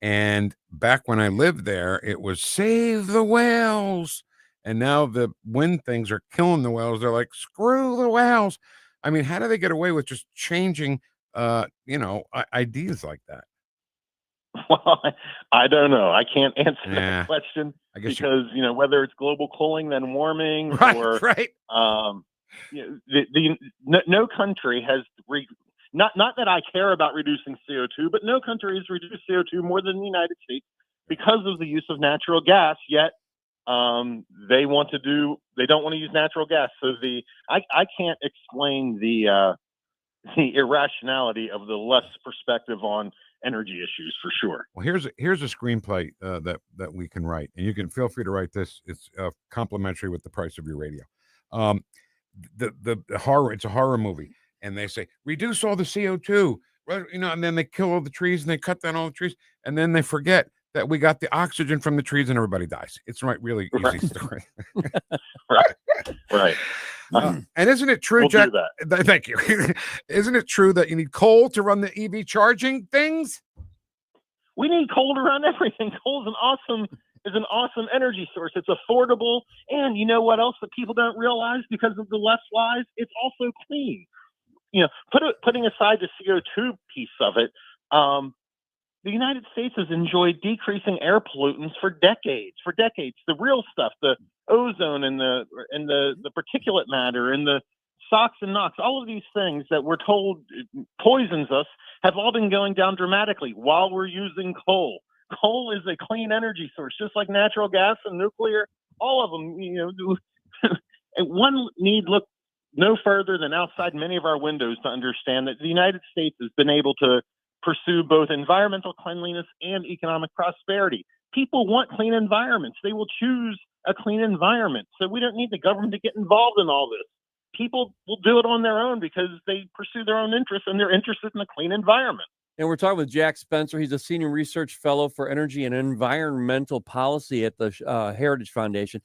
And back when I lived there, it was save the whales. And now the wind things are killing the whales. They're like, screw the whales. I mean, how do they get away with just changing, ideas like that? Well, I don't know. I can't answer that question because, whether it's global cooling, then warming, right. no country has not that I care about reducing CO2, but no country has reduced CO2 more than the United States because of the use of natural gas. Yet they don't want to use natural gas. So I can't explain the irrationality of the left's perspective on energy issues for sure. Well, here's a screenplay that we can write, and you can feel free to write this. It's complimentary with the price of your radio. The horror, it's a horror movie, and they say reduce all the CO2, and then they kill all the trees and they cut down all the trees, and then they forget that we got the oxygen from the trees and everybody dies. It's really easy story. Right. And isn't it true, Jack? Thank you. Isn't it true that you need coal to run the EV charging things? We need coal to run everything. Coal is an awesome energy source. It's affordable, and you know what else that people don't realize because of the left's lies? It's also clean. Putting aside the CO2 piece of it, the United States has enjoyed decreasing air pollutants for decades. The real stuff, the ozone and the particulate matter and the SOx and NOx, all of these things that we're told poisons us have all been going down dramatically while we're using coal. Coal is a clean energy source, just like natural gas and nuclear. All of them, and one need look no further than outside many of our windows to understand that the United States has been able to pursue both environmental cleanliness and economic prosperity. People want clean environments. They will choose a clean environment. So we don't need the government to get involved in all this. People will do it on their own because they pursue their own interests and they're interested in a clean environment. And we're talking with Jack Spencer. He's a senior research fellow for energy and environmental policy at the Heritage Foundation.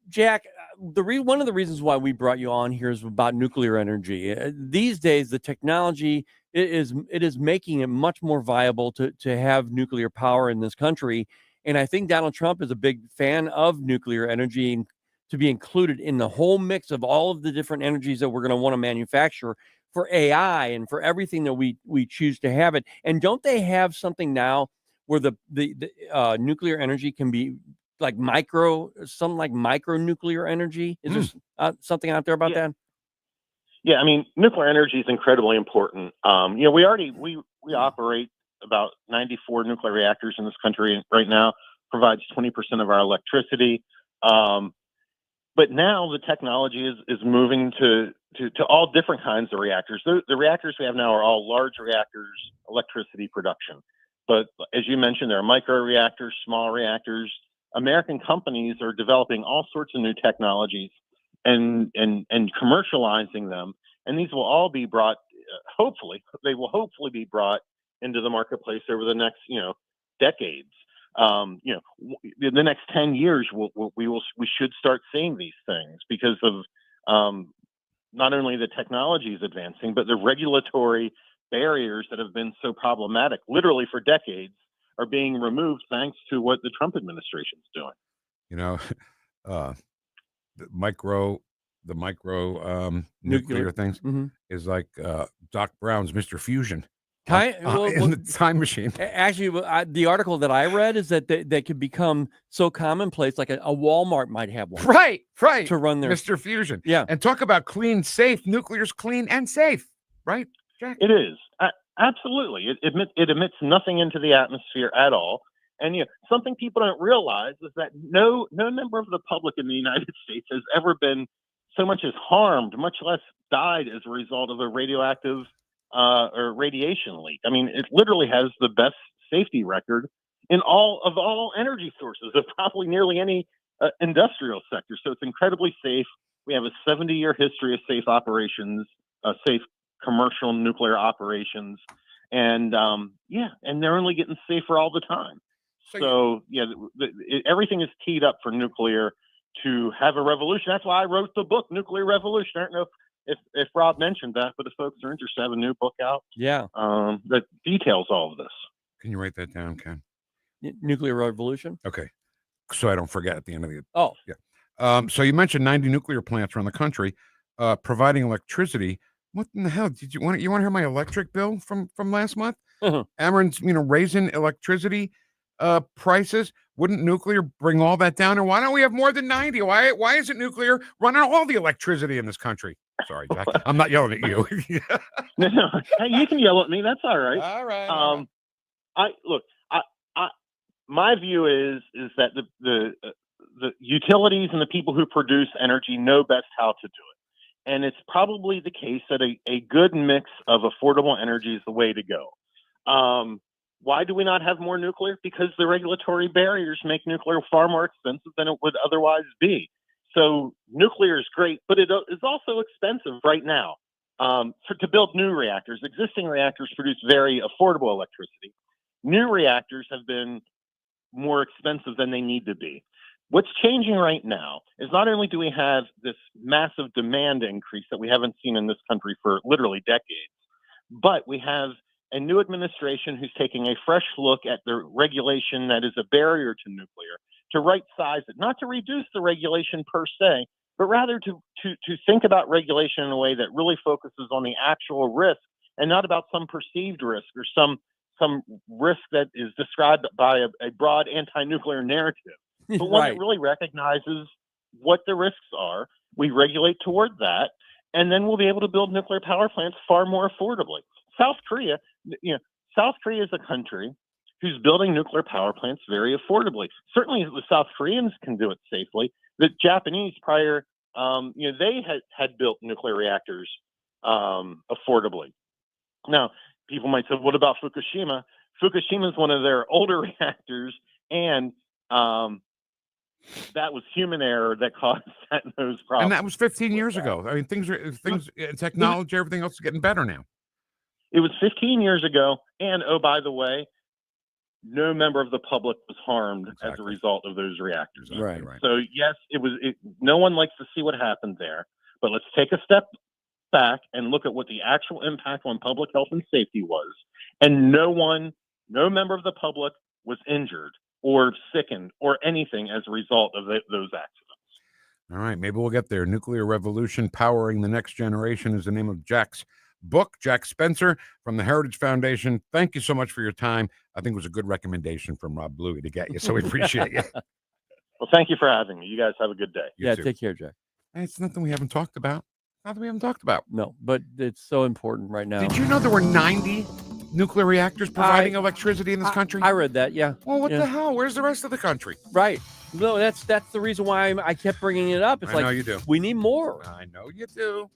Jack, one of the reasons why we brought you on here is about nuclear energy. These days, the technology it is making it much more viable to have nuclear power in this country. And I think Donald Trump is a big fan of nuclear energy and to be included in the whole mix of all of the different energies that we're going to want to manufacture for AI and for everything that we choose to have it. And don't they have something now where the nuclear energy can be like micro nuclear energy? Is there something out there about that? Yeah, I mean, nuclear energy is incredibly important. We operate about 94 nuclear reactors in this country right now, provides 20% of our electricity. But now the technology is moving to all different kinds of reactors. The reactors we have now are all large reactors, electricity production. But as you mentioned, there are micro reactors, small reactors. American companies are developing all sorts of new technologies and commercializing them. And these will all be brought, hopefully be brought into the marketplace over the next, decades. In the next 10 years, we should start seeing these things because of not only the technology is advancing, but the regulatory barriers that have been so problematic, literally for decades, are being removed thanks to what the Trump administration is doing. The micro nuclear things is like Doc Brown's Mr. Fusion. In the time machine. Actually, the article that I read is that they could become so commonplace, like a Walmart might have one. Right. To run their Mr. Fusion. Yeah. And talk about clean, safe. Nuclear's clean and safe, right, Jack? It is. Absolutely. It emits nothing into the atmosphere at all. And something people don't realize is that no member of the public in the United States has ever been so much as harmed, much less died as a result of a radioactive or radiation leak. I mean, it literally has the best safety record in all energy sources of probably nearly any industrial sector. So it's incredibly safe. We have a 70-year history of safe operations, safe commercial nuclear operations, and and they're only getting safer all the time. So everything is teed up for nuclear to have a revolution. That's why I wrote the book, Nuclear Revolution. I don't know if Rob mentioned that, but if folks are interested, I have a new book out. Yeah. That details all of this. Can you write that down, Ken? Nuclear Revolution? Okay. So I don't forget at the end of the... Oh. Yeah. So you mentioned 90 nuclear plants around the country providing electricity. What in the hell? You want to hear my electric bill from last month? Ameren's, raising electricity prices, wouldn't nuclear bring all that down? And why don't we have more than 90? Why isn't nuclear running all the electricity in this country? Sorry, Jack. I'm not yelling at you. No, hey, you can yell at me. That's all right. All right. My view is that the utilities and the people who produce energy know best how to do it. And it's probably the case that a good mix of affordable energy is the way to go. Why do we not have more nuclear? Because the regulatory barriers make nuclear far more expensive than it would otherwise be. So nuclear is great, but it is also expensive right now. To build new reactors, existing reactors produce very affordable electricity. New reactors have been more expensive than they need to be. What's changing right now is not only do we have this massive demand increase that we haven't seen in this country for literally decades, but we have a new administration who's taking a fresh look at the regulation that is a barrier to nuclear, to right size it, not to reduce the regulation per se, but rather to think about regulation in a way that really focuses on the actual risk and not about some perceived risk or some risk that is described by a broad anti-nuclear narrative, but one that really recognizes what the risks are. We regulate toward that, and then we'll be able to build nuclear power plants far more affordably. South Korea is a country who's building nuclear power plants very affordably. Certainly the South Koreans can do it safely. The Japanese prior, they had built nuclear reactors affordably. Now, people might say, what about Fukushima? Fukushima is one of their older reactors, and that was human error that caused those problems. And that was 15 years ago. I mean, technology, everything else is getting better now. It was 15 years ago, and oh, by the way, no member of the public was harmed as a result of those reactors. Right. So yes, no one likes to see what happened there, but let's take a step back and look at what the actual impact on public health and safety was. And no member of the public was injured or sickened or anything as a result of those accidents. All right, maybe we'll get there. Nuclear Revolution, Powering the Next Generation is the name of Jack's book. Jack Spencer from the Heritage Foundation. Thank you so much for your time. I think it was a good recommendation from Rob Bluey to get you, so we appreciate you. Well, thank you for having me. You guys have a good day. You too. Take care, Jack. Hey, it's nothing we haven't talked about. Nothing we haven't talked about. No, but it's so important right now. Did you know there were 90 nuclear reactors providing electricity in this country? I read that, yeah. Well, what the hell? Where's the rest of the country? Right. No, that's the reason why I kept bringing it up. It's I know you do. We need more. I know you do.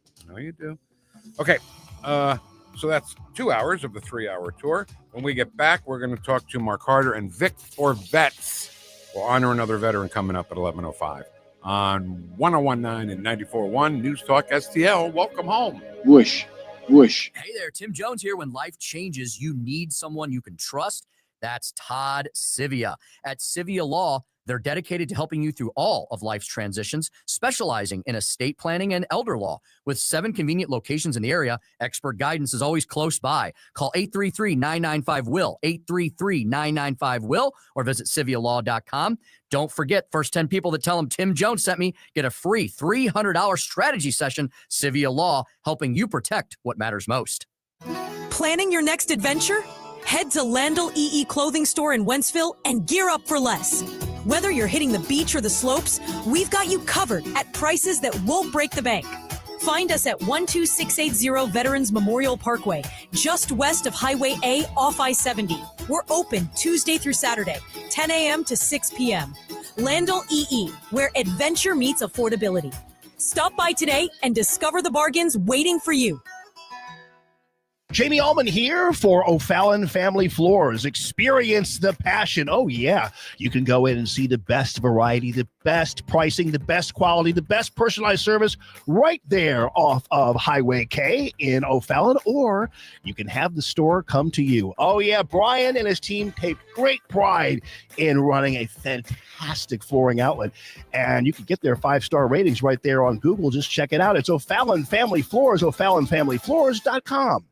Okay. So that's 2 hours of the 3-hour tour. When we get back, we're going to talk to Mark Harder and Vic for Vets. We'll honor another veteran coming up at 11:05 on 101.9 and 94.1 News Talk STL. Welcome home. Woosh, woosh. Hey there, Tim Jones here. When life changes, you need someone you can trust. That's Todd Sivia. At Sivia Law, they're dedicated to helping you through all of life's transitions, specializing in estate planning and elder law. With 7 convenient locations in the area, expert guidance is always close by. Call 833-995-WILL, 833-995-WILL, or visit CiviaLaw.com. Don't forget, first 10 people that tell them Tim Jones sent me get a free $300 strategy session. Civia Law, helping you protect what matters most. Planning your next adventure? Head to Landell EE Clothing Store in Wentzville and gear up for less. Whether you're hitting the beach or the slopes, we've got you covered at prices that won't break the bank. Find us at 12680 Veterans Memorial Parkway, just west of Highway A off I-70. We're open Tuesday through Saturday, 10 a.m. to 6 p.m. Landell EE, where adventure meets affordability. Stop by today and discover the bargains waiting for you. Jamie Allman here for O'Fallon Family Floors. Experience the passion. Oh, yeah. You can go in and see the best variety, the best pricing, the best quality, the best personalized service right there off of Highway K in O'Fallon, or you can have the store come to you. Oh, yeah. Brian and his team take great pride in running a fantastic flooring outlet, and you can get their 5-star ratings right there on Google. Just check it out. It's O'Fallon Family Floors, O'FallonFamilyFloors.com.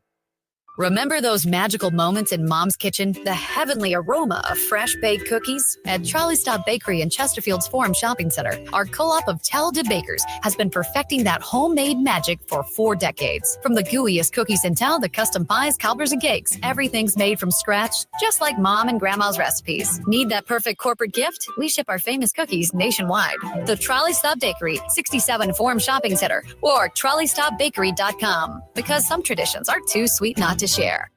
Remember those magical moments in Mom's kitchen? The heavenly aroma of fresh baked cookies? At Trolley Stop Bakery in Chesterfield's Forum Shopping Center, our co-op of talented bakers has been perfecting that homemade magic for 4 decades. From the gooeyest cookies in town to custom pies, cobbler's, and cakes, everything's made from scratch, just like Mom and Grandma's recipes. Need that perfect corporate gift? We ship our famous cookies nationwide. The Trolley Stop Bakery, 67 Forum Shopping Center, or TrolleyStopBakery.com. Because some traditions are too sweet not to share.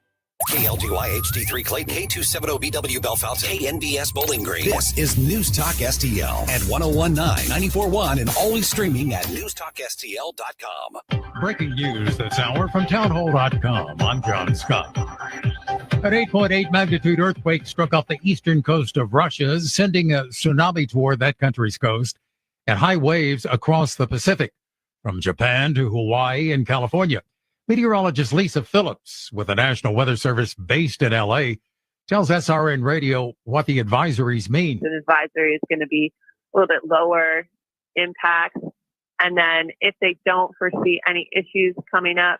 KLGY HD3 Clayton, K270BW Belfast, KNBS Bowling Green. This is News Talk STL at 1019, 94.1, and always streaming at NewstalkSTL.com. Breaking news this hour from townhall.com. I'm John Scott. An 8.8 magnitude earthquake struck off the eastern coast of Russia, sending a tsunami toward that country's coast and high waves across the Pacific, from Japan to Hawaii and California. Meteorologist Lisa Phillips with the National Weather Service based in L.A. tells SRN Radio what the advisories mean. An advisory is going to be a little bit lower impact. And then if they don't foresee any issues coming up,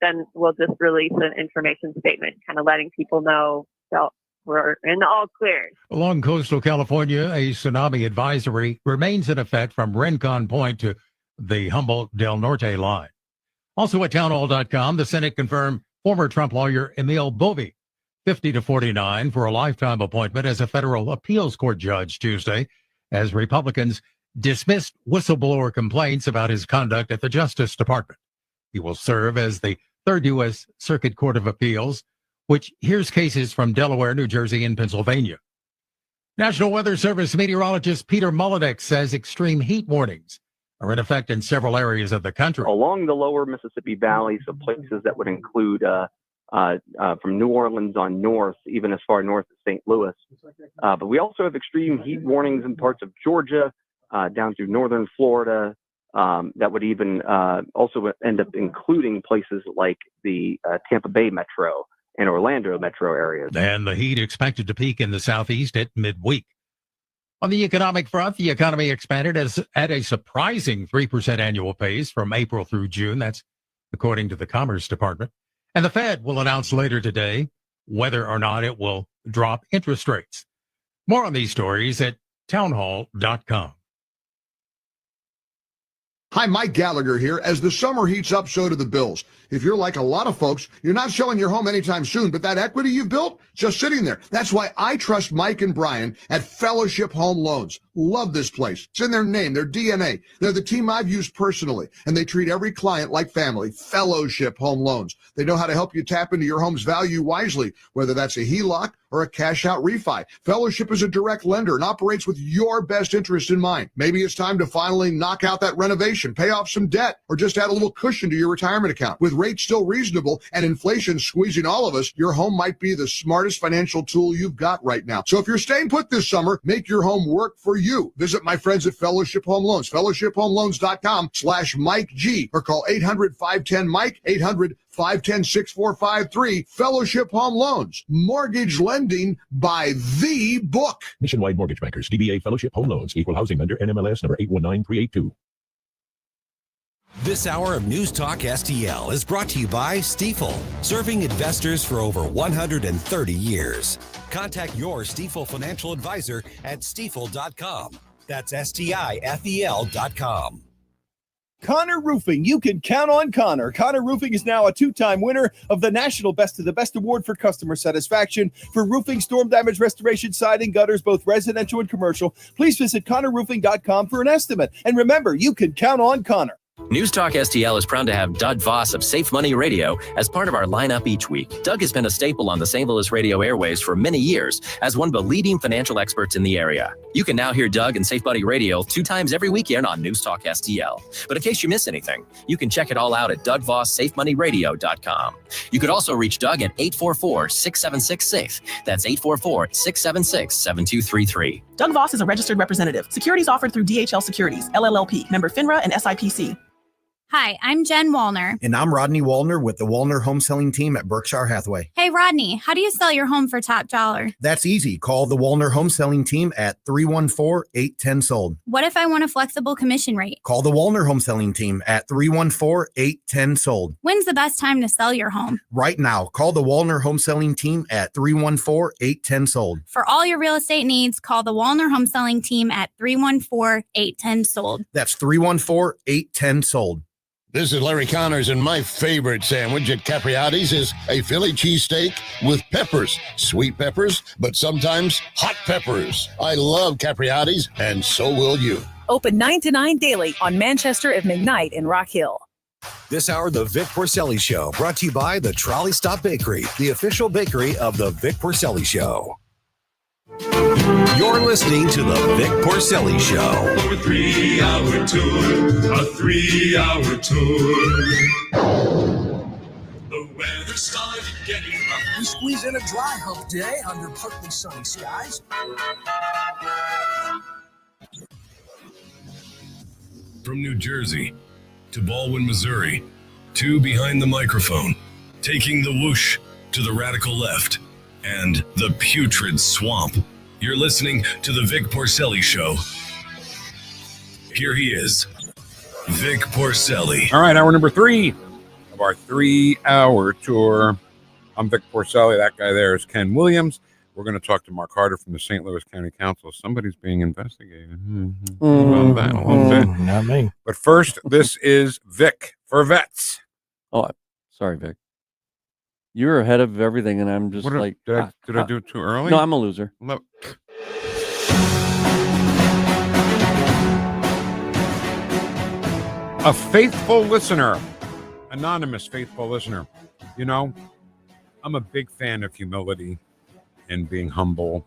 then we'll just release an information statement, kind of letting people know that we're in the all clear. Along coastal California, a tsunami advisory remains in effect from Rincon Point to the Humboldt Del Norte line. Also at townhall.com, the Senate confirmed former Trump lawyer Emil Bovee, 50 to 49, for a lifetime appointment as a federal appeals court judge Tuesday, as Republicans dismissed whistleblower complaints about his conduct at the Justice Department. He will serve as the Third U.S. Circuit Court of Appeals, which hears cases from Delaware, New Jersey, and Pennsylvania. National Weather Service meteorologist Peter Mullinex says extreme heat warnings are in effect in several areas of the country. Along the lower Mississippi Valley, so places that would include from New Orleans on north, even as far north as St. Louis. But we also have extreme heat warnings in parts of Georgia, down through northern Florida. That would even also end up including places like the Tampa Bay metro and Orlando metro areas. And the heat expected to peak in the southeast at midweek. On the economic front, the economy expanded at a surprising 3% annual pace from April through June. That's according to the Commerce Department. And the Fed will announce later today whether or not it will drop interest rates. More on these stories at townhall.com. Hi, Mike Gallagher here. As the summer heats up, so do the bills. If you're like a lot of folks, you're not selling your home anytime soon, but that equity you've built, just sitting there. That's why I trust Mike and Brian at Fellowship Home Loans. Love this place. It's in their name, their DNA. They're the team I've used personally, and they treat every client like family. Fellowship Home Loans. They know how to help you tap into your home's value wisely, whether that's a HELOC or a cash-out refi. Fellowship is a direct lender and operates with your best interest in mind. Maybe it's time to finally knock out that renovation, pay off some debt, or just add a little cushion to your retirement account. With rates still reasonable and inflation squeezing all of us, your home might be the smartest financial tool you've got right now. So if you're staying put this summer, make your home work for you. Visit my friends at Fellowship Home Loans, fellowshiphomeloans.com/Mike G, or call 800-510-MIKE, 800-510-6453. Fellowship Home Loans. Mortgage lending by the book. Nationwide Mortgage Bankers, DBA Fellowship Home Loans, Equal Housing Lender, NMLS number 819382. This hour of News Talk STL is brought to you by Stifel, serving investors for over 130 years. Contact your Stifel financial advisor at stifel.com. That's STIFEL.com. Connor Roofing. You can count on Connor. Connor Roofing is now a 2-time winner of the National Best of the Best Award for customer satisfaction for roofing, storm damage restoration, siding, gutters, both residential and commercial. Please visit ConnorRoofing.com for an estimate. And remember, you can count on Connor. News Talk STL is proud to have Doug Voss of Safe Money Radio as part of our lineup each week. Doug has been a staple on the St. Louis radio airways for many years as one of the leading financial experts in the area. You can now hear Doug and Safe Money Radio 2 times every weekend on News Talk STL. But in case you miss anything, you can check it all out at DougVossSafeMoneyRadio.com. You could also reach Doug at 844-676-SAFE. That's 844-676-7233. Doug Voss is a registered representative. Securities offered through DHL Securities, LLLP, member FINRA and SIPC. Hi, I'm Jen Wallner. And I'm Rodney Wallner with the Wallner Home Selling Team at Berkshire Hathaway. Hey, Rodney, how do you sell your home for top dollar? That's easy. Call the Wallner Home Selling Team at 314-810-SOLD. What if I want a flexible commission rate? Call the Wallner Home Selling Team at 314-810-SOLD. When's the best time to sell your home? Right now. Call the Wallner Home Selling Team at 314-810-SOLD. For all your real estate needs, call the Wallner Home Selling Team at 314-810-SOLD. That's 314-810-SOLD. This is Larry Connors, and my favorite sandwich at Capriati's is a Philly cheesesteak with peppers, sweet peppers, but sometimes hot peppers. I love Capriati's, and so will you. Open 9 to 9 daily on Manchester at McKnight in Rock Hill. This hour, The Vic Porcelli Show, brought to you by the Trolley Stop Bakery, the official bakery of The Vic Porcelli Show. You're listening to The Vic Porcelli Show. A 3-hour tour, a 3-hour tour. The weather started getting rough. We squeeze in a dry hump day under partly sunny skies. From New Jersey to Baldwin, Missouri, two behind the microphone, taking the whoosh to the radical left and the putrid swamp. You're listening to the Vic Porcelli Show. Here he is, Vic Porcelli. All right, hour number 3 of our 3-hour tour. I'm Vic Porcelli. That guy there is Ken Williams. We're going to talk to Mark Harder from the St. Louis County Council. Somebody's being investigated. Well, that a little bit. Not me. But first, this is Vic for Vets. Oh, sorry, Vic. You're ahead of everything, and I'm just Did I do it too early? No, I'm a loser. Look. A faithful listener, anonymous faithful listener. You know, I'm a big fan of humility and being humble.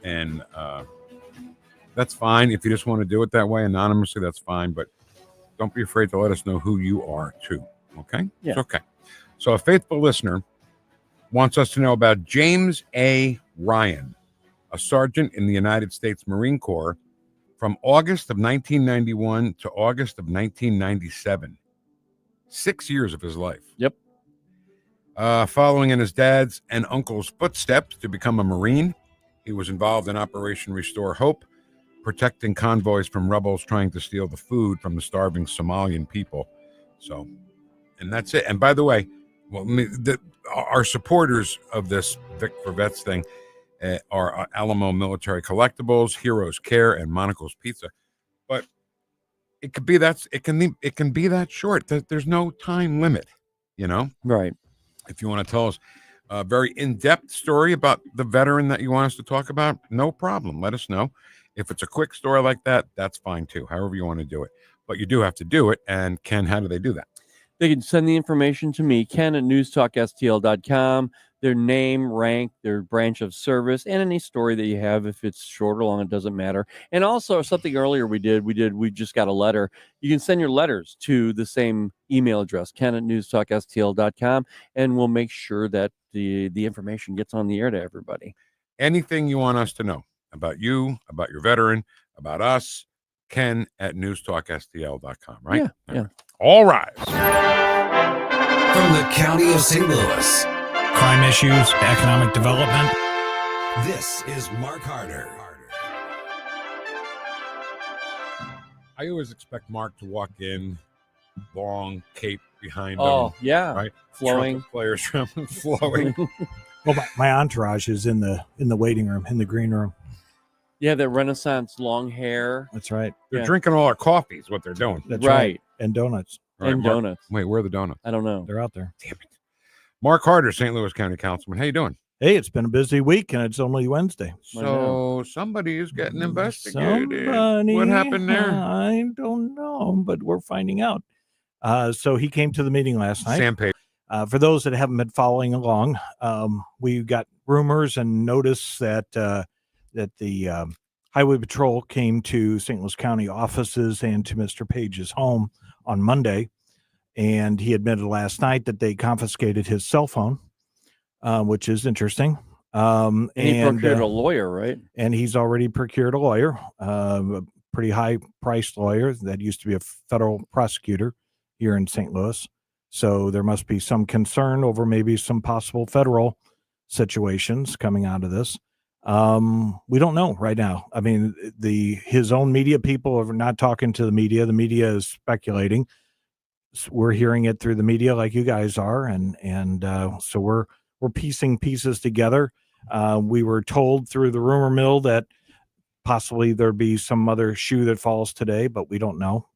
And that's fine. If you just want to do it that way anonymously, that's fine. But don't be afraid to let us know who you are, too. Okay? Yeah. It's okay. So a faithful listener wants us to know about James A. Ryan, a sergeant in the United States Marine Corps from August of 1991 to August of 1997. 6 years of his life. Yep. Following in his dad's and uncle's footsteps to become a Marine, he was involved in Operation Restore Hope, protecting convoys from rebels trying to steal the food from the starving Somalian people. So, and that's it. And by the way, our supporters of this Vic for Vets thing are Alamo Military Collectibles, Heroes Care, and Monocle's Pizza. But it could be that it can be that short. There's no time limit, you know. Right. If you want to tell us a very in-depth story about the veteran that you want us to talk about, no problem. Let us know. If it's a quick story like that, that's fine too. However you want to do it, but you do have to do it. And Ken, how do they do that? They can send the information to me, Ken at NewstalkSTL.com, their name, rank, their branch of service, and any story that you have. If it's short or long, it doesn't matter. And also something earlier we just got a letter. You can send your letters to the same email address, Ken at NewstalkSTL.com, and we'll make sure that the information gets on the air to everybody. Anything you want us to know about you, about your veteran, about us, Ken at NewstalkSTL.com, right? Yeah. Yeah. All right. From the county of St. Louis, crime issues, economic development. This is Mark Harder. I always expect Mark to walk in, long cape behind him. Oh, yeah. Right? Flowing. Trumpet players flowing. Well, my entourage is in the waiting room, in the green room. Yeah, that Renaissance long hair. That's right. They're drinking all our coffee is what they're doing. That's right. And donuts. All right, And Mark. donuts. Wait, where are the donuts? I don't know. They're out there. Damn it. Mark Harder, St. Louis County Councilman. How you doing? Hey, it's been a busy week, and it's only Wednesday. So somebody is getting investigated. Somebody, What happened there? I don't know, but we're finding out. So he came to the meeting last night. Sandpaper. For those that haven't been following along, we got rumors and notice that the Highway Patrol came to St. Louis County offices and to Mr. Page's home on Monday, and he admitted last night that they confiscated his cell phone, which is interesting. And he procured a lawyer, right? And he's already procured a lawyer, a pretty high-priced lawyer that used to be a federal prosecutor here in St. Louis. So there must be some concern over maybe some possible federal situations coming out of this. We don't know right now. I mean, his own media people are not talking to the media. The media is speculating. We're hearing it through the media like you guys are, and so we're piecing pieces together. We were told through the rumor mill that possibly there'd be some other shoe that falls today, but we don't know.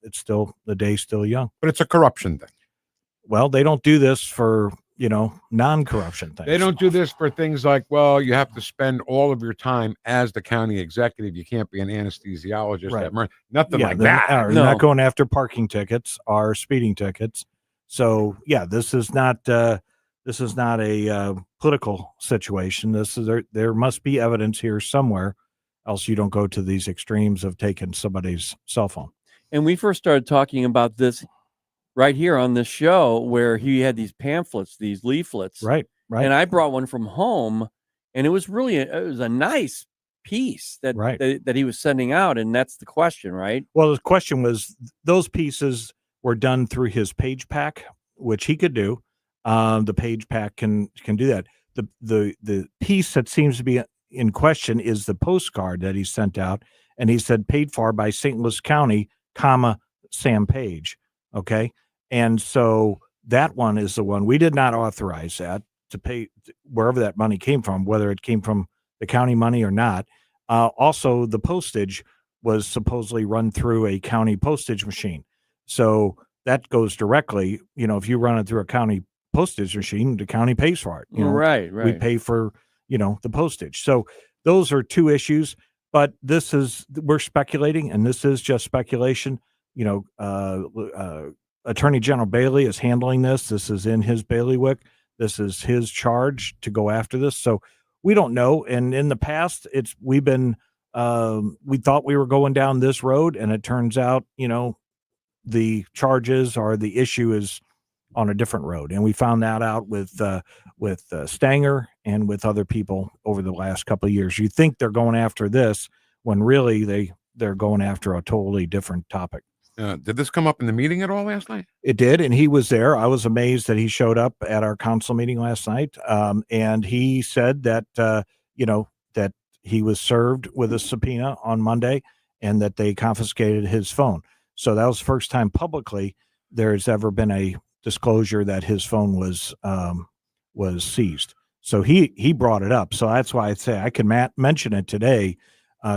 It's still, the day's still young. But it's a corruption thing. Well, they don't do this for, non-corruption things. They don't do this for things like, well, you have to spend all of your time as the county executive. You can't be an anesthesiologist. Right. Nothing like they're that. They're not going after parking tickets or speeding tickets. So yeah, this is not a political situation. There must be evidence here somewhere, else you don't go to these extremes of taking somebody's cell phone. And we first started talking about this right here on this show, where he had these pamphlets, these leaflets. Right. And I brought one from home, and it was really a nice piece that he was sending out. And that's the question, right? Well, the question was, those pieces were done through his page pack, which he could do. The page pack can do that. The piece that seems to be in question is the postcard that he sent out, and he said paid for by St. Louis County, Sam Page. Okay. And so that one is the one we did not authorize that to pay wherever that money came from, whether it came from the county money or not. Also, the postage was supposedly run through a county postage machine. So that goes directly, if you run it through a county postage machine, the county pays for it. Right. We pay for, the postage. So those are two issues, but we're speculating, and this is just speculation. Attorney General Bailey is handling this. This is in his bailiwick. This is his charge to go after this. So we don't know. And in the past, we thought we were going down this road, and it turns out, the charges or the issue is on a different road. And we found that out with Stanger and with other people over the last couple of years. You think they're going after this when really they're going after a totally different topic. Did this come up in the meeting at all last night? It did, and he was there. I was amazed that he showed up at our council meeting last night, and he said that that he was served with a subpoena on Monday, and that they confiscated his phone. So that was the first time publicly there's ever been a disclosure that his phone was seized. So he brought it up. So that's why I say I can mention it today.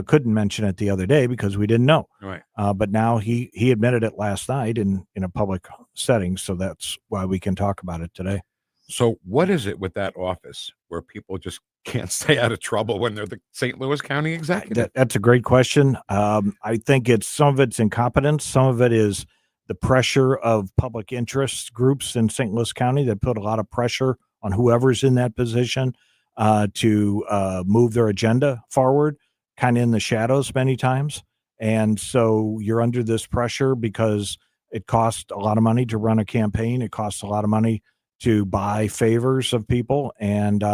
Couldn't mention it the other day because we didn't know. Right. But now he admitted it last night in a public setting. So that's why we can talk about it today. So what is it with that office where people just can't stay out of trouble when they're the St. Louis County executive? That's a great question. I think some of it's incompetence. Some of it is the pressure of public interest groups in St. Louis County that put a lot of pressure on whoever's in that position to move their agenda forward, kind of in the shadows many times. And so you're under this pressure because it costs a lot of money to run a campaign. It costs a lot of money to buy favors of people. And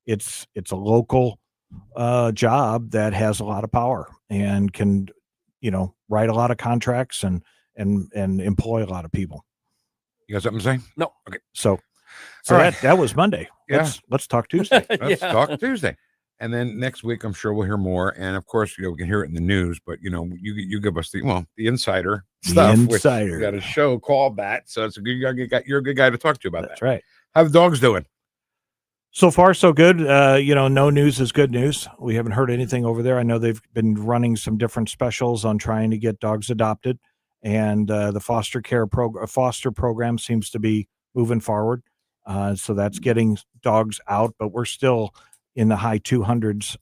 it's a local job that has a lot of power and can, write a lot of contracts and employ a lot of people. You got something to say? No. Okay. So right. that was Monday. Yeah. Let's talk Tuesday. Let's talk Tuesday. And then next week, I'm sure we'll hear more. And of course, we can hear it in the news, but you give us the insider stuff. Insider. We got a show called that. So it's you're a good guy to talk to about that. That's right. How the dogs doing? So far, so good. No news is good news. We haven't heard anything over there. I know they've been running some different specials on trying to get dogs adopted, and the foster program seems to be moving forward. So that's getting dogs out, but we're still in the high 200s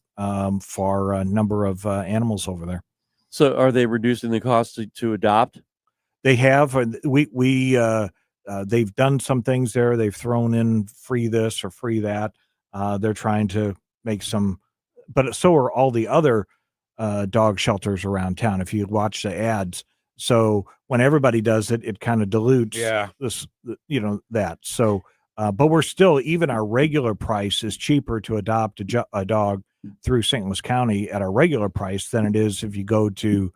for a number of animals over there. So are they reducing the cost to adopt? They have. They've done some things there. They've thrown in free this or free that. They're trying to make some, but so are all the other dog shelters around town. If you watch the ads, so when everybody does it, it kind of dilutes that. So, but we're still, even our regular price is cheaper to adopt a dog through St. Louis County at our regular price than it is if you go to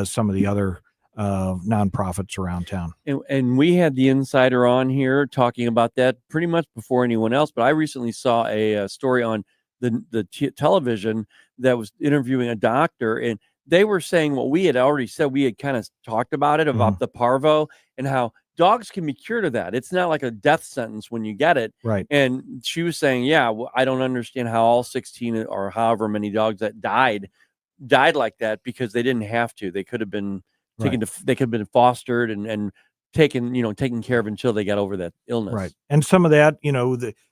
some of the other nonprofits around town. And we had the insider on here talking about that pretty much before anyone else. But I recently saw a story on the television that was interviewing a doctor, and they were saying what we had already said. We had kind of talked about it, about the parvo and how dogs can be cured of that. It's not like a death sentence when you get it. Right. And she was saying, yeah, well, I don't understand how all 16 or however many dogs that died like that, because they didn't have to. They could have been taken they could have been fostered and taken care of until they got over that illness. Right. And some of that,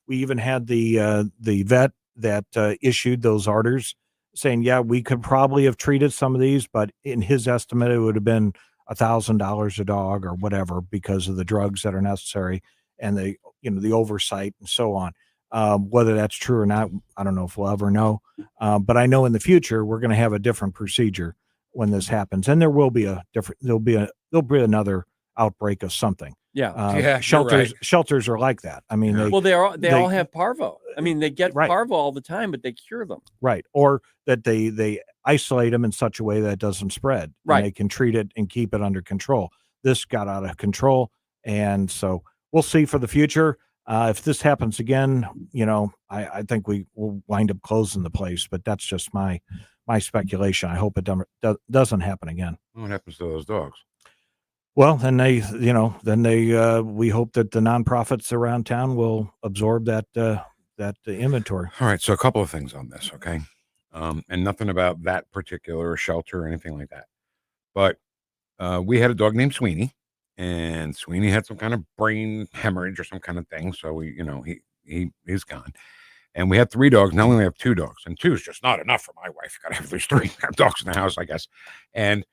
we even had the vet that issued those orders saying, yeah, we could probably have treated some of these, but in his estimate, it would have been $1,000 a dog or whatever because of the drugs that are necessary and the oversight and so on. Whether that's true or not, I don't know if we'll ever know. But I know in the future we're going to have a different procedure when this happens, and there'll be another outbreak of something. Yeah. Shelters are like that. I mean, they all have parvo. I mean, they get parvo all the time, but they cure them. Right. Or that they isolate them in such a way that it doesn't spread. Right. And they can treat it and keep it under control. This got out of control. And so we'll see for the future. If this happens again, I think we will wind up closing the place, but that's just my speculation. I hope it doesn't happen again. What happens to those dogs? Well, then we hope that the nonprofits around town will absorb that inventory. All right. So a couple of things on this. Okay. And nothing about that particular shelter or anything like that. But we had a dog named Sweeney, and Sweeney had some kind of brain hemorrhage or some kind of thing. So he's gone. And we had 3 dogs. Now we only have 2 dogs, and 2 is just not enough for my wife. You got to have at least 3 dogs in the house, I guess. And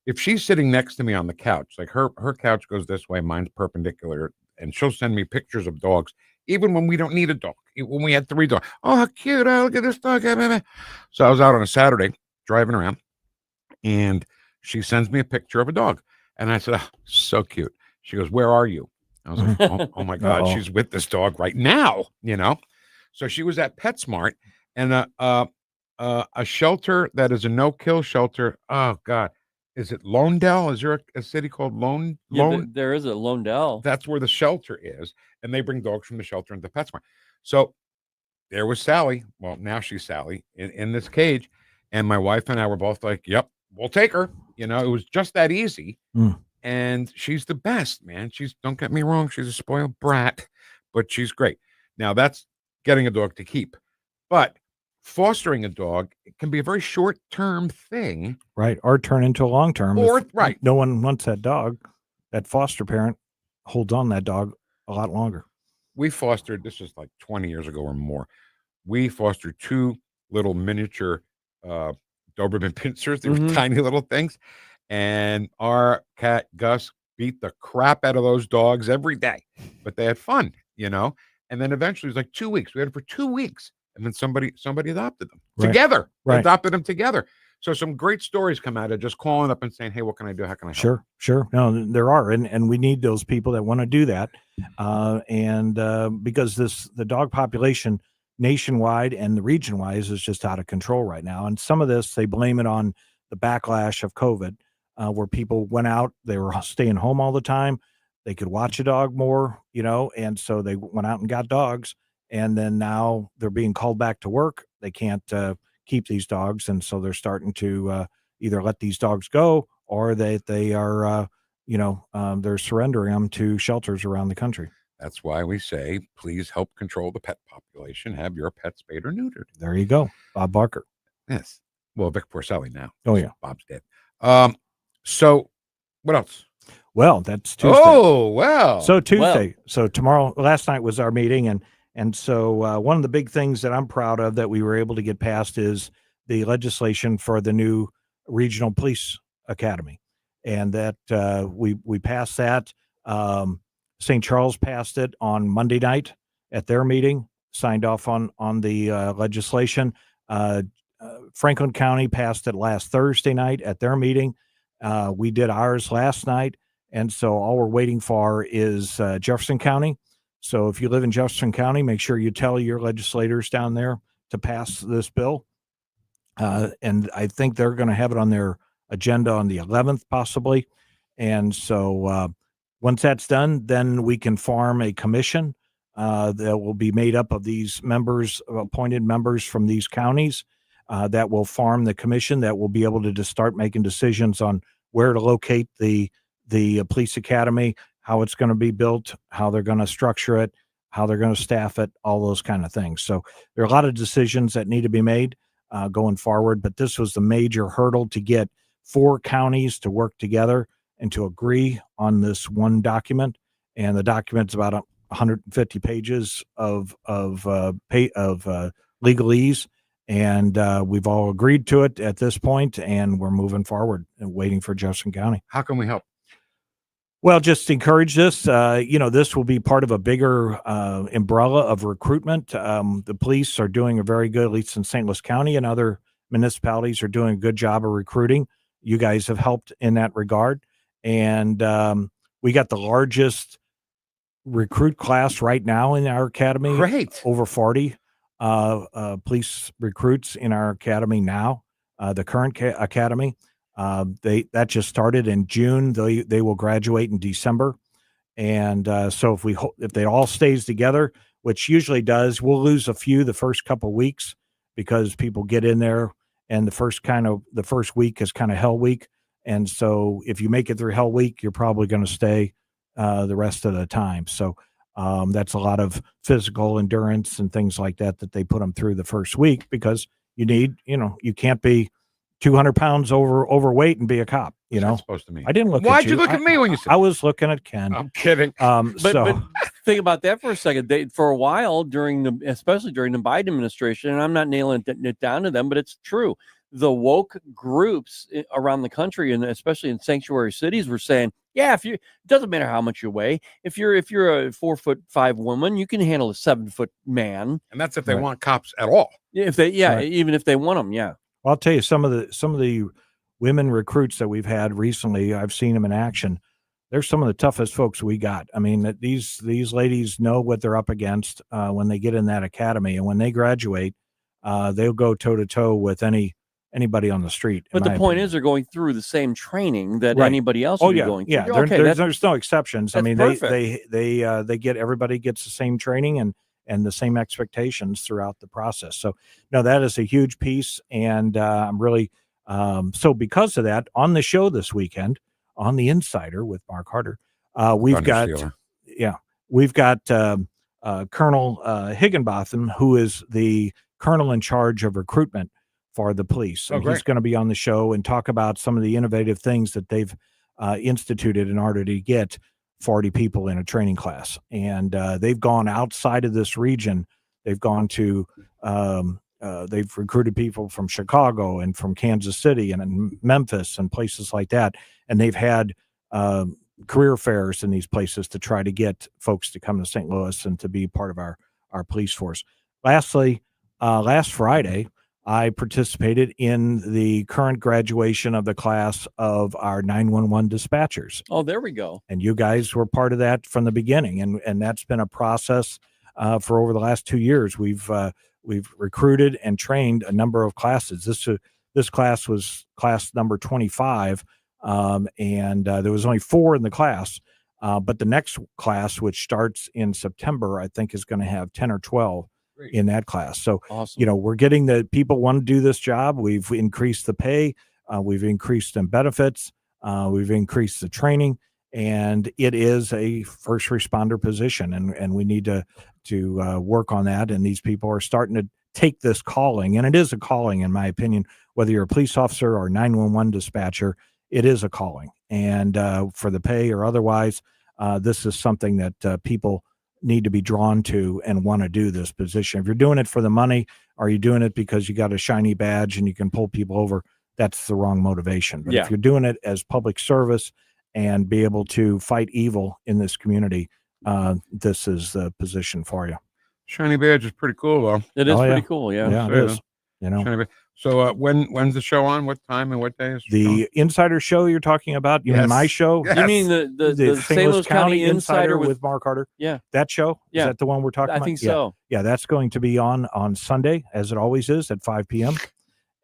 if she's sitting next to me on the couch, like her couch goes this way, mine's perpendicular, and she'll send me pictures of dogs, even when we don't need a dog. When we had 3 dogs, oh, how cute! Oh, look at this dog. So I was out on a Saturday driving around, and she sends me a picture of a dog, and I said, oh, so cute. She goes, where are you? I was like, oh my God, she's with this dog right now, So she was at PetSmart, and a shelter that is a no-kill shelter. Oh God, is it Lonedale? Is there a city called Lone? There is a Lonedale. That's where the shelter is, and they bring dogs from the shelter into PetSmart. So there was Sally. Well, now she's Sally in this cage, and my wife and I were both like, "Yep, we'll take her." It was just that easy. And she's the best, man. Don't get me wrong, she's a spoiled brat, but she's great. Now that's getting a dog to keep, but fostering a dog, it can be a very short-term thing, right? Or turn into a long-term. Right. No one wants that dog. That foster parent holds on that dog a lot longer. We fostered, this is like 20 years ago or more. We fostered 2 little miniature Doberman pinschers. They were tiny little things. And our cat Gus beat the crap out of those dogs every day, but they had fun, And then eventually it was like 2 weeks. We had it for 2 weeks, and then somebody adopted them together. They adopted them together. So some great stories come out of just calling up and saying, "Hey, what can I do? How can I help?" Sure. No, there are, and we need those people that want to do that, because the dog population nationwide and the region wise is just out of control right now. And some of this they blame it on the backlash of COVID. Where people went out, they were staying home all the time. They could watch a dog more, and so they went out and got dogs. And then now they're being called back to work. They can't keep these dogs. And so they're starting to either let these dogs go or they are, they're surrendering them to shelters around the country. That's why we say, please help control the pet population. Have your pet spayed or neutered. There you go. Bob Barker. Yes. Well, Vic Porcelli now. Oh, yeah. Bob's dead. So what else? Well, that's Tuesday. Oh, well. So Tuesday. So tomorrow, last night was our meeting. And so one of the big things that I'm proud of that we were able to get passed is the legislation for the new regional police academy. And that we passed that. St. Charles passed it on Monday night at their meeting, signed off on the legislation. Franklin County passed it last Thursday night at their meeting. We did ours last night. And so all we're waiting for is Jefferson County. So if you live in Jefferson County, make sure you tell your legislators down there to pass this bill. And I think they're going to have it on their agenda on the 11th, possibly. And so once that's done, then we can form a commission that will be made up of these members, appointed members from these counties that will form the commission that will be able to just start making decisions on where to locate the police academy, how it's going to be built, how they're going to structure it, how they're going to staff it, all those kind of things. So there are a lot of decisions that need to be made going forward, but this was the major hurdle to get 4 counties to work together and to agree on this one document. And the document's about 150 pages of legalese. And we've all agreed to it at this point, and we're moving forward and waiting for Jefferson County. How can we help? Well, just encourage this. This will be part of a bigger umbrella of recruitment. The police are doing a very good, at least in St. Louis County, and other municipalities are doing a good job of recruiting. You guys have helped in that regard. And we got the largest recruit class right now in our academy. Great. Over 40 police recruits in our academy now, the current academy. That just started in June. They will graduate in December. And so if they all stays together, which usually does, we'll lose a few the first couple weeks because people get in there and the first week is kind of hell week. And so if you make it through hell week, you're probably going to stay the rest of the time. So that's a lot of physical endurance and things like that they put them through the first week, because you can't be 200 pounds overweight and be a cop. What's that supposed to mean? I didn't look Why'd at you. you look at me when you said I was looking at Ken. I'm kidding. But think about that for a second. For a while, especially during the Biden administration, and I'm not nailing it down to them, but it's true. The woke groups around the country, and especially in sanctuary cities, were saying, "Yeah, it doesn't matter how much you weigh. If you're a 4'5" woman, you can handle a 7-foot man." And that's if they want cops at all. Even if they want them, yeah. Well, I'll tell you, some of the women recruits that we've had recently, I've seen them in action. They're some of the toughest folks we got. I mean, these ladies know what they're up against when they get in that academy, and when they graduate, they'll go toe to toe with anybody on the street. But the point is, they're going through the same training that anybody else would be going through. Yeah, there's no exceptions. I mean, perfect. everybody gets the same training and the same expectations throughout the process. So, no, that is a huge piece, and I'm really so because of that. On the show this weekend, on the Insider with Mark Harder, we've got Colonel Higginbotham, who is the colonel in charge of recruitment for the police. And he's going to be on the show and talk about some of the innovative things that they've instituted in order to get 40 people in a training class. And they've gone outside of this region. They've gone to, they've recruited people from Chicago and from Kansas City and Memphis and places like that. And they've had career fairs in these places to try to get folks to come to St. Louis and to be part of our police force. Lastly, last Friday, I participated in the current graduation of the class of our 911 dispatchers. Oh, there we go. And you guys were part of that from the beginning. And that's been a process for over the last 2 years. We've recruited and trained a number of classes. This class was class number 25. And there was only 4 in the class. But the next class, which starts in September, I think is going to have 10 or 12. Great. In that class. So, awesome. We're getting the people want to do this job. We've increased the pay. We've increased the benefits. We've increased the training, and it is a first responder position. And we need to work on that. And these people are starting to take this calling, and it is a calling, in my opinion, whether you're a police officer or 911 dispatcher, it is a calling. And for the pay or otherwise, this is something that people need to be drawn to and want to do this position. If you're doing it for the money, or you're doing it because you got a shiny badge and you can pull people over, that's the wrong motivation. But if you're doing it as public service and be able to fight evil in this community, this is the position for you. Shiny badge is pretty cool, though. It is pretty cool. Yeah, yeah, it is. So when's the show on? What time and what day is the Insider show you're talking about? You mean my show? Yes. You mean the St. Louis County Insider with Mark Harder? Yeah. That show? Yeah. Is that the one we're talking about? I think so. Yeah, that's going to be on Sunday, as it always is, at 5 p.m.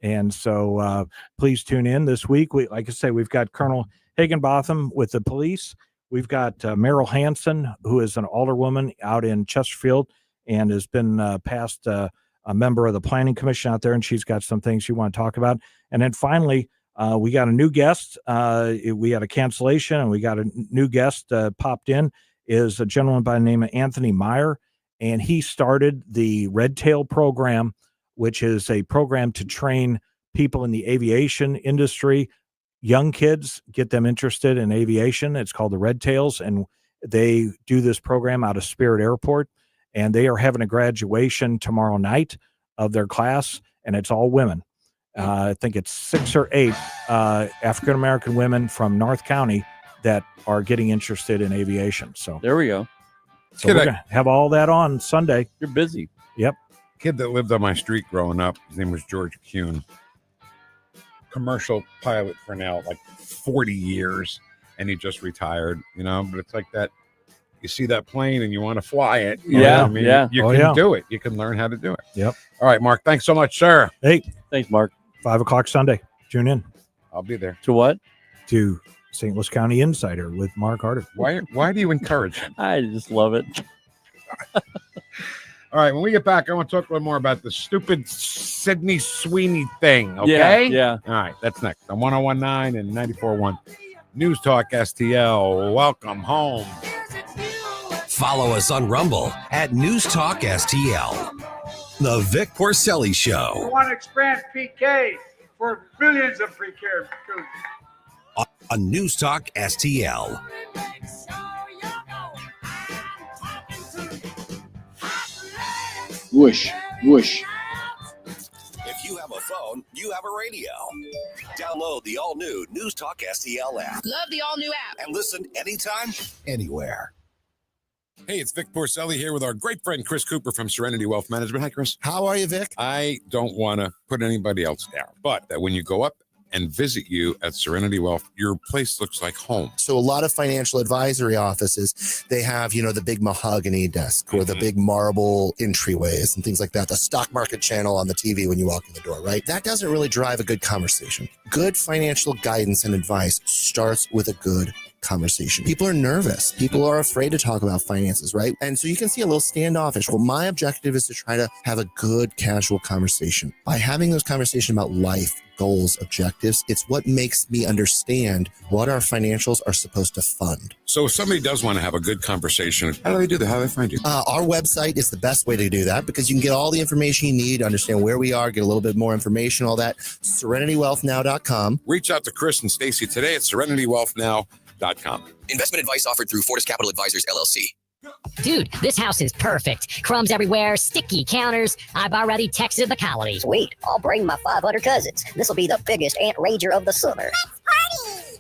And so please tune in this week. Like I say, we've got Colonel Higginbotham with the police. We've got Merrill Hansen, who is an alderwoman out in Chesterfield and has been past a member of the Planning Commission out there, and she's got some things she want to talk about. And then finally, we got a new guest. We had a cancellation, and we got a new guest popped in, is a gentleman by the name of Anthony Meyer, and he started the Red Tail program, which is a program to train people in the aviation industry, young kids, get them interested in aviation. It's called the Red Tails, and they do this program out of Spirit Airport, and they are having a graduation tomorrow night of their class, and it's all women. I think it's 6 or 8 African-American women from North County that are getting interested in aviation. So there we go. So we're going to have all that on Sunday. You're busy. Yep. Kid that lived on my street growing up, his name was George Kuhn. Commercial pilot for now, like 40 years, and he just retired, but it's like that. You see that plane and you want to fly it. You can do it. You can learn how to do it. Yep. All right, Mark. Thanks so much, sir. Hey, thanks, Mark. 5:00 Sunday. Tune in. I'll be there. To what? To St. Louis County Insider with Mark Harder. Why do you encourage him? I just love it. All right, when we get back, I want to talk a little more about the stupid Sydney Sweeney thing, okay? Yeah. All right, that's next on 101.9 and 94.1 News Talk STL. Welcome home. Follow us on Rumble at NewstalkSTL. The Vic Porcelli Show. We want to expand PK for billions of pre-care students. On Newstalk STL. Woosh, whoosh. If you have a phone, you have a radio. Download the all-new Newstalk STL app. Love the all-new app. And listen anytime, anywhere. Hey, it's Vic Porcelli here with our great friend Chris Cooper from Serenity Wealth Management. Hi, Chris. How are you, Vic? I don't want to put anybody else down, but that when you go up and visit you at Serenity Wealth, your place looks like home. So a lot of financial advisory offices, they have, the big mahogany desk or the big marble entryways and things like that. The stock market channel on the TV when you walk in the door, right? That doesn't really drive a good conversation. Good financial guidance and advice starts with a good conversation. People are nervous. People are afraid to talk about finances, right? And so you can see a little standoffish. Well, my objective is to try to have a good casual conversation. By having those conversations about life, goals, objectives, it's what makes me understand what our financials are supposed to fund. So if somebody does want to have a good conversation, how do they do that? How do they find you? Our website is the best way to do that because you can get all the information you need, understand where we are, get a little bit more information, all that. SerenityWealthNow.com. Reach out to Chris and Stacy today at SerenityWealthNow.com. Investment advice offered through Fortis Capital Advisors, LLC. Dude, this house is perfect. Crumbs everywhere, sticky counters. I've already texted the colony. Sweet. I'll bring my 500 cousins. This will be the biggest ant rager of the summer.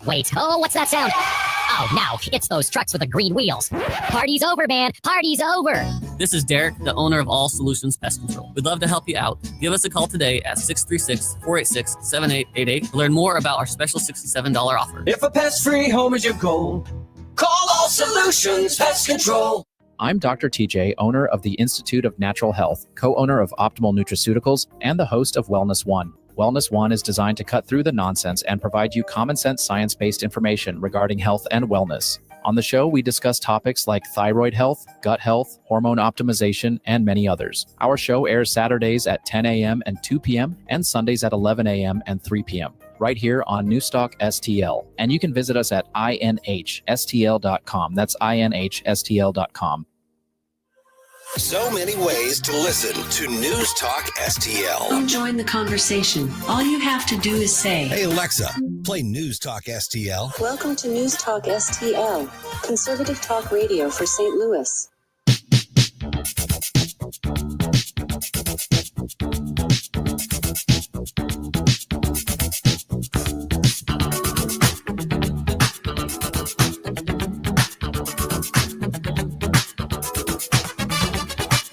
Wait, what's that sound? Oh, no, it's those trucks with the green wheels. Party's over, man. Party's over. This is Derek, the owner of All Solutions Pest Control. We'd love to help you out. Give us a call today at 636-486-7888 to learn more about our special $67 offer. If a pest-free home is your goal, call All Solutions Pest Control. I'm Dr. TJ, owner of the Institute of Natural Health, co-owner of Optimal Nutraceuticals, and the host of Wellness One. Wellness One is designed to cut through the nonsense and provide you common sense science-based information regarding health and wellness. On the show, we discuss topics like thyroid health, gut health, hormone optimization, and many others. Our show airs Saturdays at 10 a.m. and 2 p.m. and Sundays at 11 a.m. and 3 p.m. right here on Newstalk STL. And you can visit us at inhstl.com. That's inhstl.com. So many ways to listen to News Talk STL. Come join the conversation. All you have to do is say, Hey Alexa, play News Talk STL. Welcome to News Talk STL, conservative talk radio for St. Louis.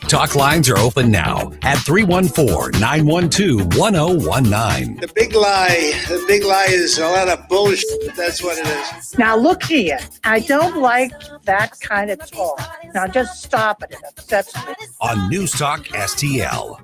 Talk lines are open now at 314-912-1019. The big lie is a lot of bullshit. That's what it is. Now look here, I don't like that kind of talk. Now just stop it. It upsets me. On News Talk STL.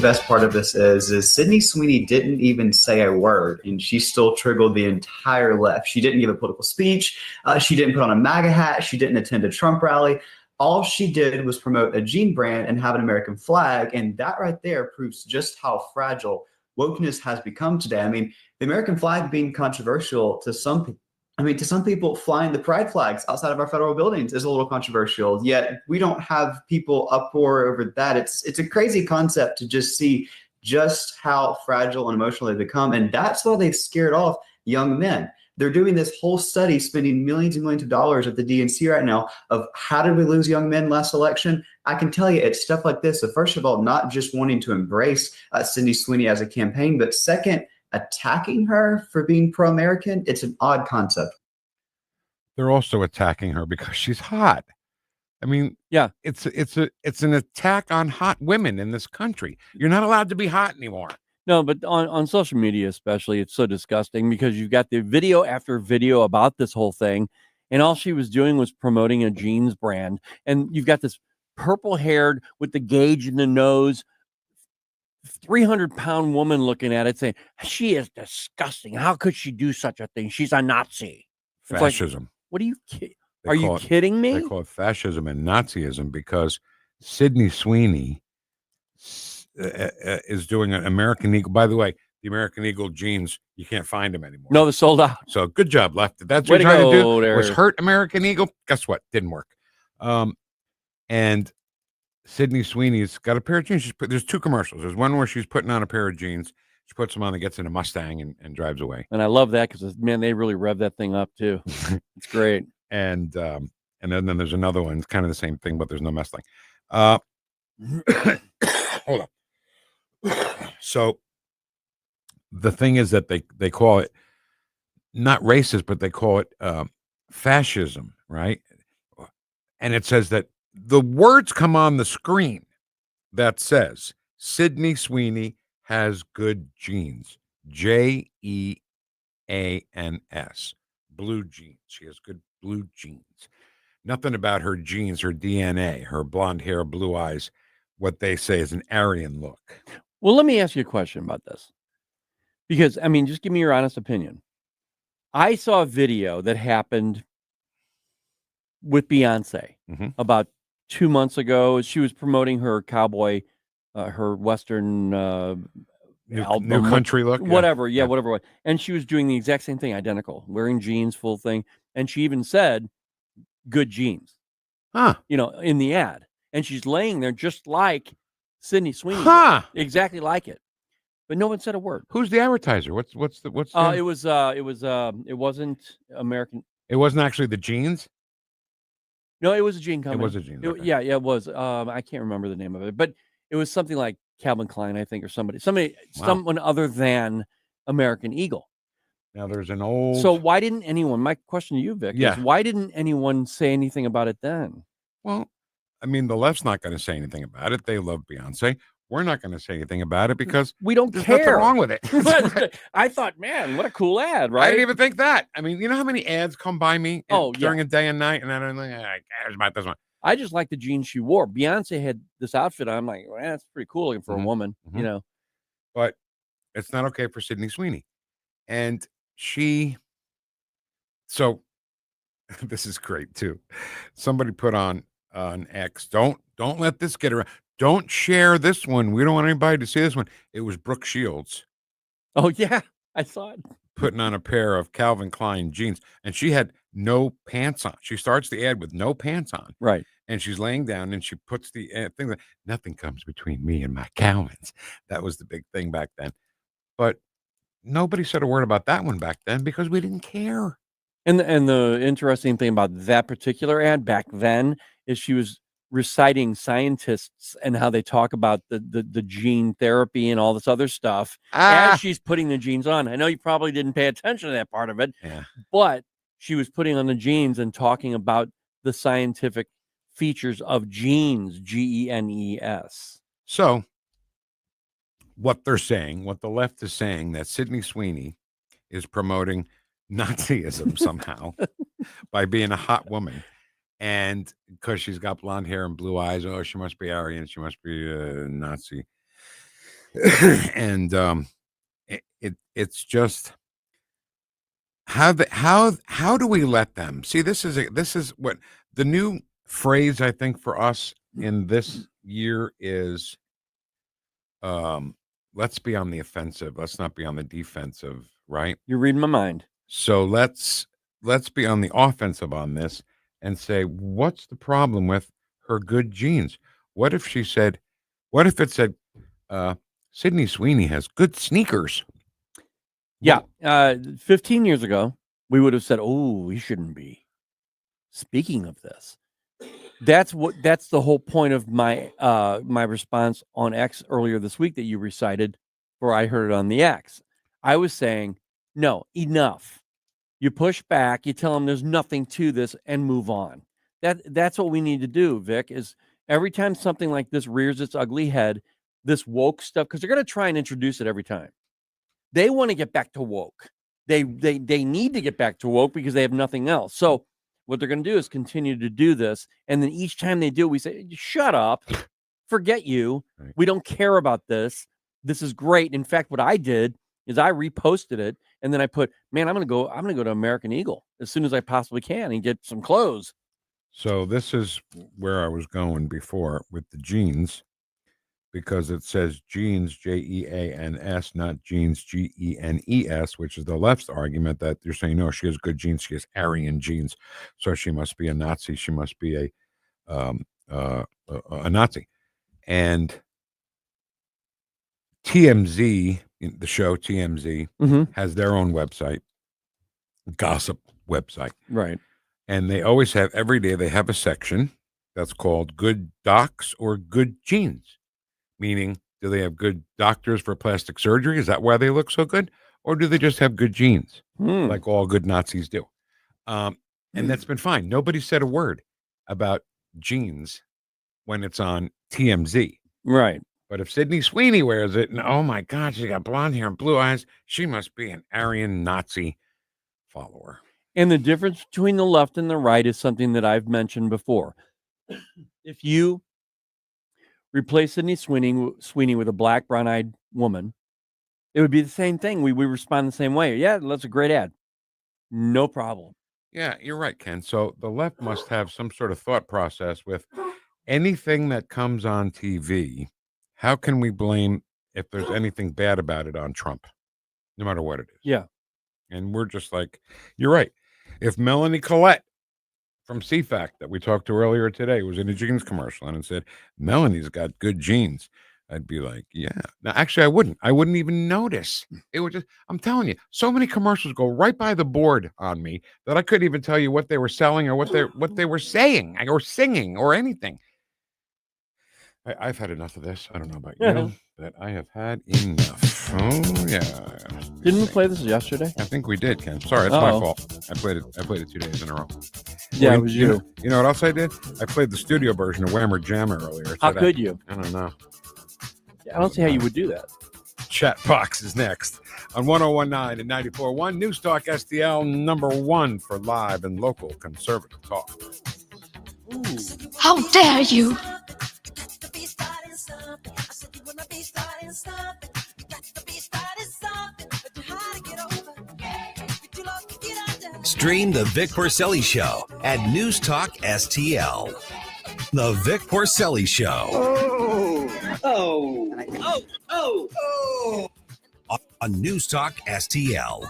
best part of this is Sydney Sweeney didn't even say a word, and she still triggered the entire left. She didn't give a political speech. She didn't put on a MAGA hat. She didn't attend a Trump rally. All she did was promote a jean brand and have an American flag, and that right there proves just how fragile wokeness has become today. I mean, the American flag being controversial to some people. I mean, to some people, flying the pride flags outside of our federal buildings is a little controversial, yet we don't have people uproar over that. It's a crazy concept to just see just how fragile and emotional they've become. And that's why they've scared off young men. They're doing this whole study, spending millions and millions of dollars at the DNC right now of how did we lose young men last election? I can tell you it's stuff like this. So first of all, not just wanting to embrace Sydney Sweeney as a campaign, but second, attacking her for being pro-American. It's an odd concept. They're also attacking her because she's hot. I mean, yeah, it's an attack on hot women in this country. You're not allowed to be hot anymore. No, but on social media especially, it's so disgusting because you've got the video after video about this whole thing, and all she was doing was promoting a jeans brand. And you've got this purple-haired with the gauge in the nose, 300-pound woman looking at it saying, she is disgusting. How could she do such a thing? She's a Nazi. It's Fascism. Like, what are you kidding? Are you kidding me? They call it fascism and Nazism because Sydney Sweeney is doing an American Eagle. By the way, the American Eagle jeans, you can't find them anymore. No, they're sold out. So good job, Left. That's Way what you're trying to do there. was hurt American Eagle. Guess what? Didn't work. And Sydney Sweeney's got a pair of jeans. There's two commercials. There's one where she's putting on a pair of jeans. She puts them on and gets in a Mustang and drives away. And I love that because, man, they really rev that thing up too. It's great. And then there's another one. It's kind of the same thing, but there's no Mustang. Hold on. So the thing is that they call it not racist, but they call it fascism, right? And it says that the words come on the screen that says Sydney Sweeney has good genes. JEANS. Blue jeans. She has good blue jeans. Nothing about her genes, her DNA, her blonde hair, blue eyes, what they say is an Aryan look. Well, let me ask you a question about this. Because, I mean, just give me your honest opinion. I saw a video that happened with Beyonce about 2 months ago. She was promoting her cowboy, her Western album. New country look? Whatever. Yeah, whatever it was. And she was doing the exact same thing, identical, wearing jeans, full thing. And she even said, good jeans, in the ad. And she's laying there just like Sydney Sweeney, exactly like it. But no one said a word. Who's the advertiser? What's it wasn't American. It wasn't actually the jeans. No, it was a jean company. It was a jean. Okay. Yeah, it was. I can't remember the name of it, but it was something like Calvin Klein, I think, or someone other than American Eagle. Now there's an old. So why didn't anyone? My question to you, Vic, is why didn't anyone say anything about it then? Well, I mean, the left's not going to say anything about it. They love Beyonce. We're not going to say anything about it because we don't there's care. Nothing wrong with it. I thought, man, what a cool ad, right? I didn't even think that. I mean, you know how many ads come by me during a day and night, and I'm like, I cares about this one. I just like the jeans she wore. Beyonce had this outfit on. I'm like, well, that's pretty cool looking for a woman, But it's not okay for Sydney Sweeney. And so this is great too. Somebody put on an X, don't let this get around. Don't share this one. We don't want anybody to see this one. It was Brooke Shields. Oh, yeah. I saw it. Putting on a pair of Calvin Klein jeans. And she had no pants on. She starts the ad with no pants on. Right. And she's laying down and she puts the thing that nothing comes between me and my Calvins. That was the big thing back then. But nobody said a word about that one back then because we didn't care. And the interesting thing about that particular ad back then is she was reciting scientists and how they talk about the gene therapy and all this other stuff as she's putting the jeans on. I know you probably didn't pay attention to that part of it, but she was putting on the jeans and talking about the scientific features of genes, GENES. So what they're saying, what the left is saying, that Sydney Sweeney is promoting Nazism somehow by being a hot woman. And because she's got blonde hair and blue eyes, she must be Aryan. She must be a Nazi. And it's just how do we let them see? This is what the new phrase I think for us in this year is. Let's be on the offensive. Let's not be on the defensive, right? You're reading my mind. So let's be on the offensive on this and say, what's the problem with her good genes? What if it said, Sydney Sweeney has good sneakers? Yeah. 15 years ago, we would have said, oh, we shouldn't be speaking of this. That's the whole point of my my response on X earlier this week that you recited, or I heard it on the X. I was saying, no, enough. You push back, you tell them there's nothing to this, and move on. That's what we need to do, Vic, is every time something like this rears its ugly head, this woke stuff, because they're going to try and introduce it every time. They want to get back to woke. They need to get back to woke because they have nothing else. So what they're going to do is continue to do this. And then each time they do, we say, shut up, forget you. Right. We don't care about this. This is great. In fact, what I did is I reposted it. And then I put, man, I'm going to go to American Eagle as soon as I possibly can and get some clothes. So this is where I was going before with the jeans, because it says jeans, Jeans, not jeans, Genes, which is the left's argument that you're saying, no, she has good genes. She has Aryan genes. So she must be a Nazi. She must be a Nazi. And TMZ, the show TMZ, has their own website, gossip website. Right. And they always have, every day they have a section that's called good docs or good genes. Meaning, do they have good doctors for plastic surgery? Is that why they look so good? Or do they just have good genes, like all good Nazis do? And that's been fine. Nobody said a word about genes when it's on TMZ. Right. But if Sydney Sweeney wears it, and oh my God, she got blonde hair and blue eyes, she must be an Aryan Nazi follower. And the difference between the left and the right is something that I've mentioned before. If you replace Sydney Sweeney with a black, brown-eyed woman, it would be the same thing. We respond the same way. Yeah, that's a great ad. No problem. Yeah, you're right, Ken. So the left must have some sort of thought process with anything that comes on TV. How can we blame, if there's anything bad about it, on Trump, no matter what it is? Yeah. And we're just like, you're right. If Melanie Collette from CFAC that we talked to earlier today was in a jeans commercial and it said, Melanie's got good genes, I'd be like, yeah. Now, actually, I wouldn't even notice. It would just, I'm telling you, so many commercials go right by the board on me that I couldn't even tell you what they were selling or what they were saying or singing or anything. I've had enough of this. I don't know about you, but I have had enough. Oh, yeah. Didn't we play this yesterday? I think we did, Ken. Sorry, it's my fault. I played it 2 days in a row. Yeah, well, it was you. You know what else I did? I played the studio version of Whammer Jammer earlier. How could you? I don't know. I don't see how you would do that. Chat box is next on 1019 and 94.1 News Talk STL, #1 for live and local conservative talk. Ooh. How dare you! Stream the Vic Porcelli Show at NewstalkSTL. The Vic Porcelli Show. On NewstalkSTL.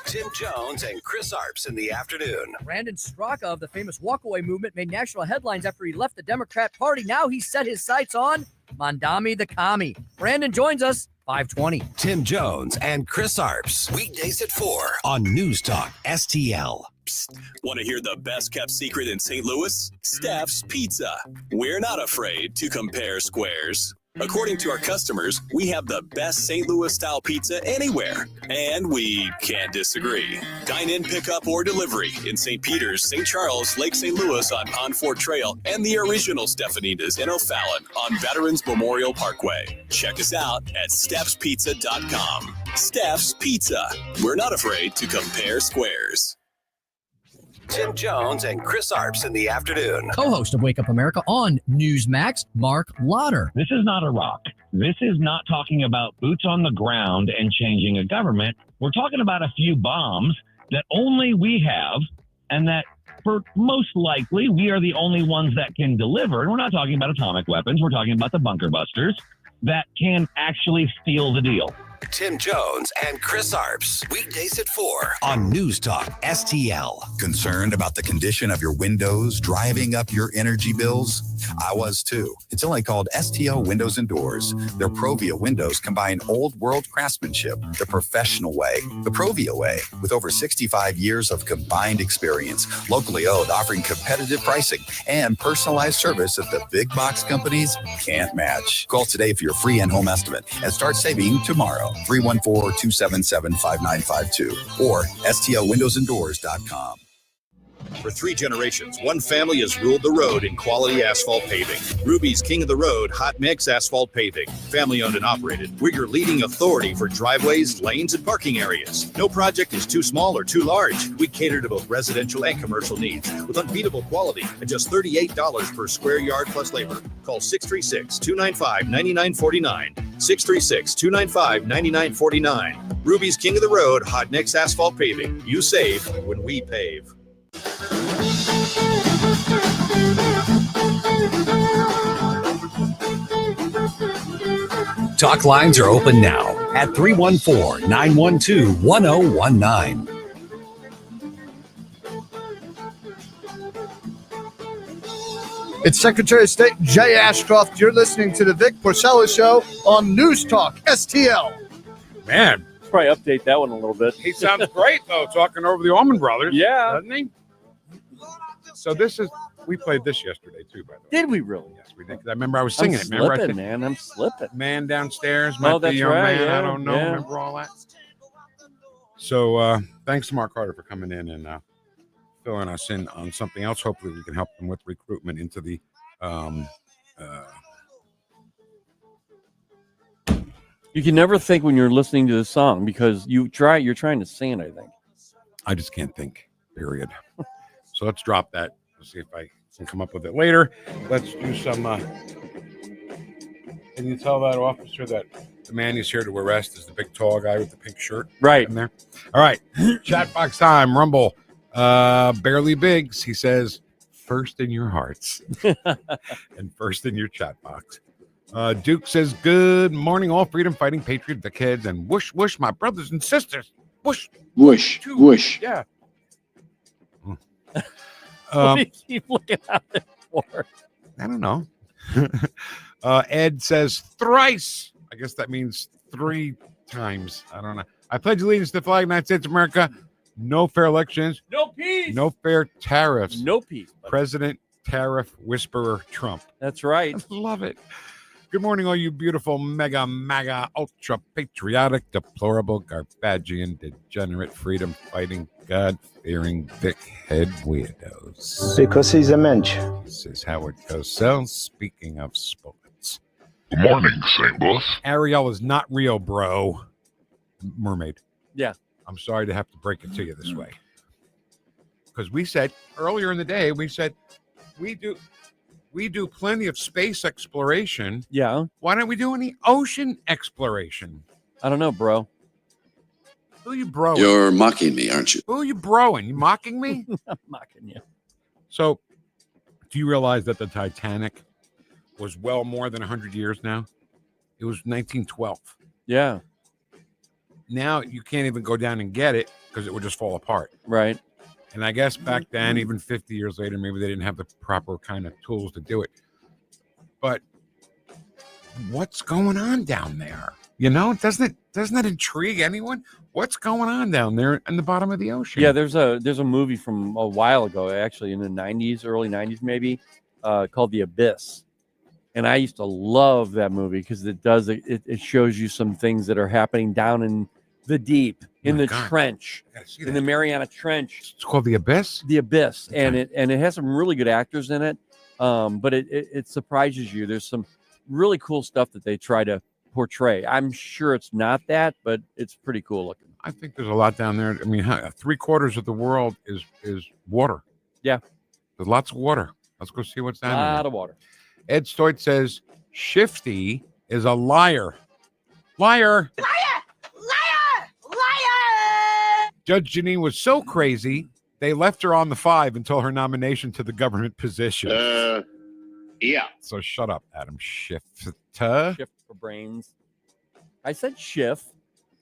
Tim Jones and Chris Arps in the afternoon. Brandon Straka of the famous walkaway movement made national headlines after he left the Democrat Party. Now he's set his sights on Mondami the Commie. Brandon joins us 5:20. Tim Jones and Chris Arps. Weekdays at 4 on Newstalk STL. Want to hear the best kept secret in St. Louis? Staff's Pizza. We're not afraid to compare squares. According to our customers, we have the best St. Louis style pizza anywhere, and we can't disagree. Dine in, pick up, or delivery in St. Peters, St. Charles, Lake St. Louis on Pond Fort Trail, and the original Stefanita's in O'Fallon on Veterans Memorial Parkway. Check us out at SteffsPizza.com. Steff's Pizza. We're not afraid to compare squares. Tim Jones and Chris Arps in the afternoon. Co-host of Wake Up America on Newsmax, Mark Lauder. This is not Iraq. This is not talking about boots on the ground and changing a government. We're talking about a few bombs that only we have, and that for most likely we are the only ones that can deliver. And we're not talking about atomic weapons. We're talking about the bunker busters that can actually steal the deal. Tim Jones and Chris Arps, weekdays at 4 on News Talk STL. Concerned about the condition of your windows driving up your energy bills? I was too. It's only called STL Windows and Doors. Their Provia windows combine old world craftsmanship the professional way, the Provia way, with over 65 years of combined experience, locally owned, offering competitive pricing and personalized service that the big box companies can't match. Call today for your free in-home estimate and start saving tomorrow. 314-277-5952 or stlwindowsanddoors.com. For 3 generations, one family has ruled the road in quality asphalt paving. Ruby's King of the Road Hot Mix Asphalt Paving. Family owned and operated. We're your leading authority for driveways, lanes, and parking areas. No project is too small or too large. We cater to both residential and commercial needs with unbeatable quality at just $38 per square yard plus labor. Call 636-295-9949. 636-295-9949. Ruby's King of the Road Hot Mix Asphalt Paving. You save when we pave. Talk lines are open now at 314-912-1019. It's Secretary of State Jay Ashcroft. You're listening to the Vic Porcelli Show on News Talk STL. Man, probably update that one a little bit. he sounds great though, talking over the Allman Brothers. Yeah, doesn't he? So we played this yesterday too, by the way. Did we really? Yes, we did. I remember I was singing it. Remember, slipping, man. I'm slipping. Man downstairs might that's be your right, man. yeah, I don't know. yeah. Remember all that? So thanks to Mark Carter for coming in and filling us in on something else. Hopefully we can help them with recruitment into the You can never think when you're listening to the song because you're trying to sing it, I think. I just can't think, period. So let's drop that. Let's see if I can come up with it later. Let's do some. Can you tell that officer that the man he's here to arrest is the big tall guy with the pink shirt? Right. In there. All right. Chat box time. Rumble. Barely Biggs. He says, first in your hearts and first in your chat box. Duke says, good morning, all freedom fighting patriot, the kids, and whoosh, whoosh, my brothers and sisters. Whoosh. Whoosh. Whoosh. Yeah. What do you keep looking at it for? I don't know. Ed says thrice. I guess that means 3 times. I don't know. I pledge allegiance to the flag of the United States of America. No fair elections. No peace. No fair tariffs. No peace. President Tariff Whisperer Trump. That's right. I love it. Good morning, all you beautiful, mega, maga, ultra patriotic, deplorable, Garbagian, degenerate, freedom fighting, God fearing, thick head weirdos. Because he's a mensch. This is Howard Cosell. Speaking of sports. Good morning, St. Louis. Ariel is not real, bro. Mermaid. Yeah. I'm sorry to have to break it to you this way. Because we said earlier in the day, we do plenty of space exploration. Yeah. Why don't we do any ocean exploration? I don't know, bro. Who are you broing? You're mocking me, aren't you? Who are you broing? You mocking me? I'm mocking you. So, do you realize that the Titanic was well more than 100 years now? It was 1912. Yeah. Now you can't even go down and get it because it would just fall apart. Right. And I guess back then, even 50 years later, maybe they didn't have the proper kind of tools to do it. But what's going on down there? You know, doesn't that intrigue anyone? What's going on down there in the bottom of the ocean? Yeah, there's a movie from a while ago, actually in the 90s, early 90s maybe, called The Abyss. And I used to love that movie because it shows you some things that are happening down in the deep, in the trench, in the Mariana Trench. It's called The Abyss? The Abyss. Okay. And it has some really good actors in it. But it surprises you. There's some really cool stuff that they try to portray. I'm sure it's not that, but it's pretty cool looking. I think there's a lot down there. I mean, 3/4 of the world is water. Yeah. There's lots of water. Let's go see what's down there. A lot of water. Ed Stoit says Shifty is a liar. Liar. Judge Janine was so crazy, they left her on the 5 until her nomination to the government position. Yeah. So shut up, Adam Schiff. Shift for brains. I said shift.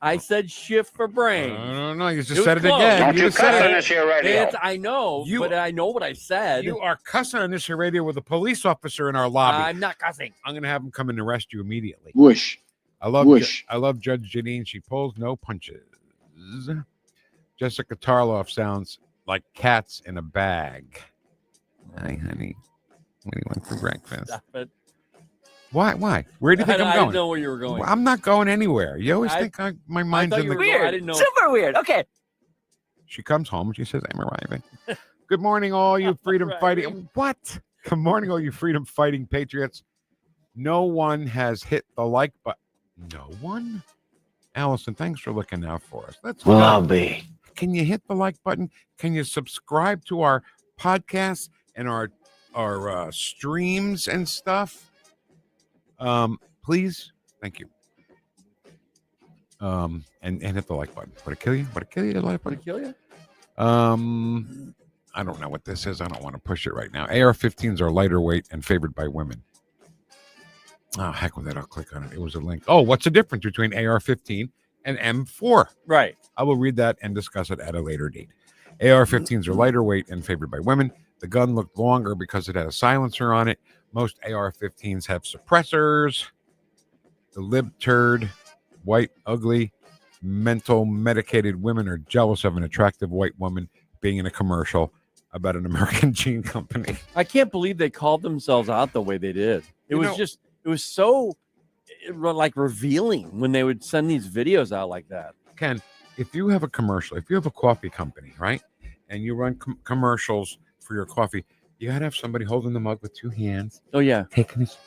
I said shift for brains. No, you just said it again. Don't you just cuss said on it. this here radio. I know, but I know what I said. You are cussing on this here radio with a police officer in our lobby. I'm not cussing. I'm going to have him come and arrest you immediately. Woosh. I love Woosh. I love Judge Janine. She pulls no punches. Jessica Tarloff sounds like cats in a bag. Hi, honey. What do you want for breakfast? Stop it. Why? Where do you think I'm I going? didn't know where you were going. Well, I'm not going anywhere. You always think my mind's in the I didn't know. Super weird. Okay. She comes home and she says, I'm arriving. Good morning, all you freedom fighting. What? Good morning, all you freedom fighting patriots. No one has hit the like button. No one? Allison, thanks for looking out for us. Let's Well, go. I'll be. Can you hit the like button? Can you subscribe to our podcasts and our streams and stuff? Please. Thank you. And hit the like button. Would it kill you? Would it kill you to like button? Would it kill you? I don't know what this is. I don't want to push it right now. AR-15s are lighter weight and favored by women. Oh, heck with that. I'll click on it. It was a link. Oh, what's the difference between AR-15 and M4? Right. I will read that and discuss it at a later date. AR-15s are lighter weight and favored by women. The gun looked longer because it had a silencer on it. Most AR-15s have suppressors. The lib turd, white, ugly, mental, medicated women are jealous of an attractive white woman being in a commercial about an American jean company. I can't believe they called themselves out the way they did. It was so like revealing when they would send these videos out like that. Ken, if you have a commercial, if you have a coffee company, right, and you run commercials for your coffee, you gotta have somebody holding the mug with 2 hands. Oh yeah, taking this.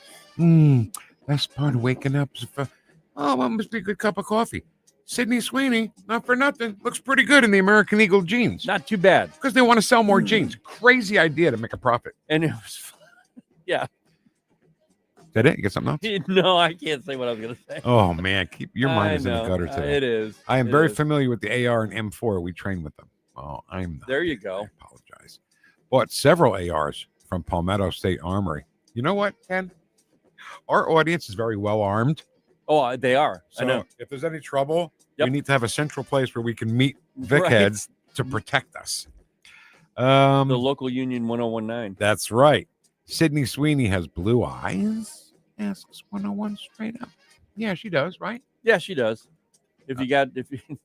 Best part of waking up is that must be a good cup of coffee. Sydney Sweeney, not for nothing, looks pretty good in the American Eagle jeans. Not too bad because they want to sell more jeans. Crazy idea to make a profit. And it was, yeah. Is that it? You get something else? No, I can't say what I was going to say. Oh, man. Keep your mind is in the gutter today. It is. I am very familiar with the AR and M4. We train with them. Oh, I'm not. There you go. I apologize. Bought several ARs from Palmetto State Armory. You know what, Ken? Our audience is very well armed. Oh, they are. So I know. If there's any trouble, we need to have a central place where we can meet Vic heads to protect us. The local union 1019. That's right. Sydney Sweeney has blue eyes. Asks 101 straight up. Yeah, she does, right? Yeah, she does.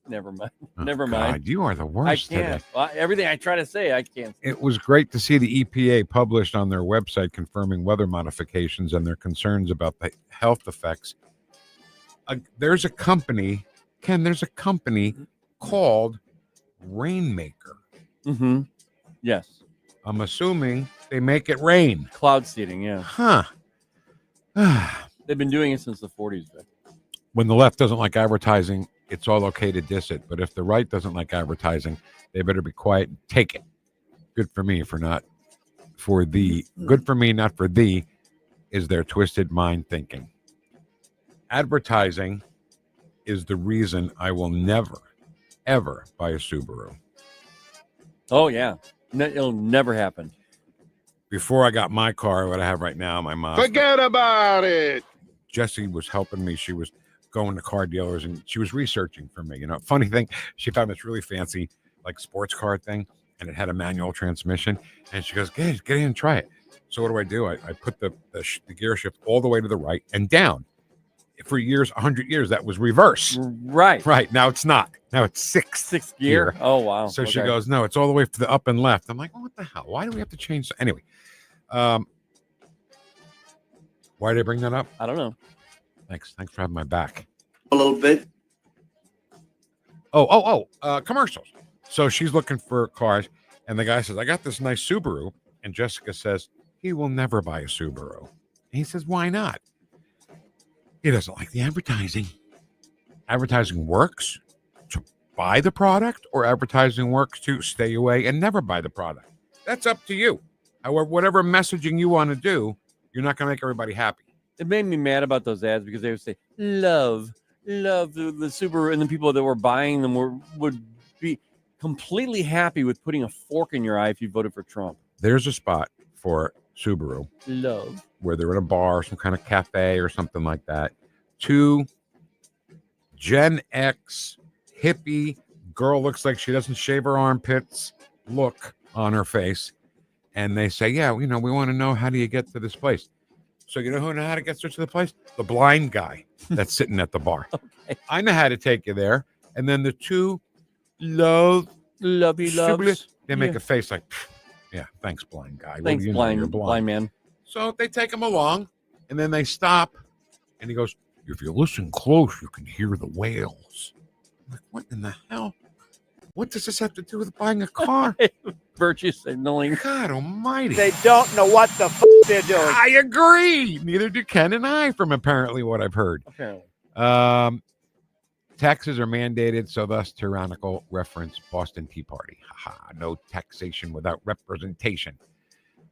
Never mind. Never mind. God, you are the worst I can't. today. Well, everything I try to say, I can't. It was great to see the EPA published on their website confirming weather modifications and their concerns about the health effects. There's a company, Ken, called Rainmaker. Mm-hmm. Yes. I'm assuming they make it rain. Cloud seeding, yeah. Huh. They've been doing it since the 40s, Vic. When the left doesn't like advertising, it's all okay to diss it. But if the right doesn't like advertising, they better be quiet and take it. Good for me for not for thee. Good for me, not for thee, is their twisted mind thinking. Advertising is the reason I will never, ever buy a Subaru. Oh, yeah. It'll never happen. Before I got my car, what I have right now, my mom. Forget about it. Jessie was helping me. She was going to car dealers and she was researching for me. You know, funny thing, she found this really fancy, like sports car thing, and it had a manual transmission. And she goes, get in and try it. So what do? I put the gear shift all the way to the right and down. For years, 100 years, that was reverse. Right. Right. Now it's not. Now it's sixth gear. Oh, wow. So she goes, no, it's all the way to the up and left. I'm like, oh, what the hell? Why do we have to change? Anyway, why did I bring that up? I don't know. Thanks for having my back. A little bit. Commercials. So she's looking for cars, and the guy says, I got this nice Subaru. And Jessica says, he will never buy a Subaru. And he says, why not? He doesn't like the advertising. Advertising works to buy the product, or advertising works to stay away and never buy the product. That's up to you. However, whatever messaging you want to do, you're not going to make everybody happy. It made me mad about those ads because they would say, love the Subaru, and the people that were buying them would be completely happy with putting a fork in your eye if you voted for Trump. There's a spot for Subaru. Love. Where they're in a bar, some kind of cafe or something like that. 2 Gen X hippie girl, looks like she doesn't shave her armpits, look on her face. And they say, yeah, we want to know, how do you get to this place? So you know who knows how to get to the place? The blind guy that's sitting at the bar. Okay. I know how to take you there. And then the 2 lovey loves, they make a face like, yeah, thanks, blind guy. Thanks, You're blind man. So they take him along, and then they stop, and he goes, if you listen close, you can hear the whales. I'm like, what in the hell? What does this have to do with buying a car? Virtue signaling. God almighty. They don't know what the they're doing. I agree. Neither do Ken and I, from apparently what I've heard. Apparently. Taxes are mandated, so thus tyrannical reference Boston Tea Party. Haha, no taxation without representation.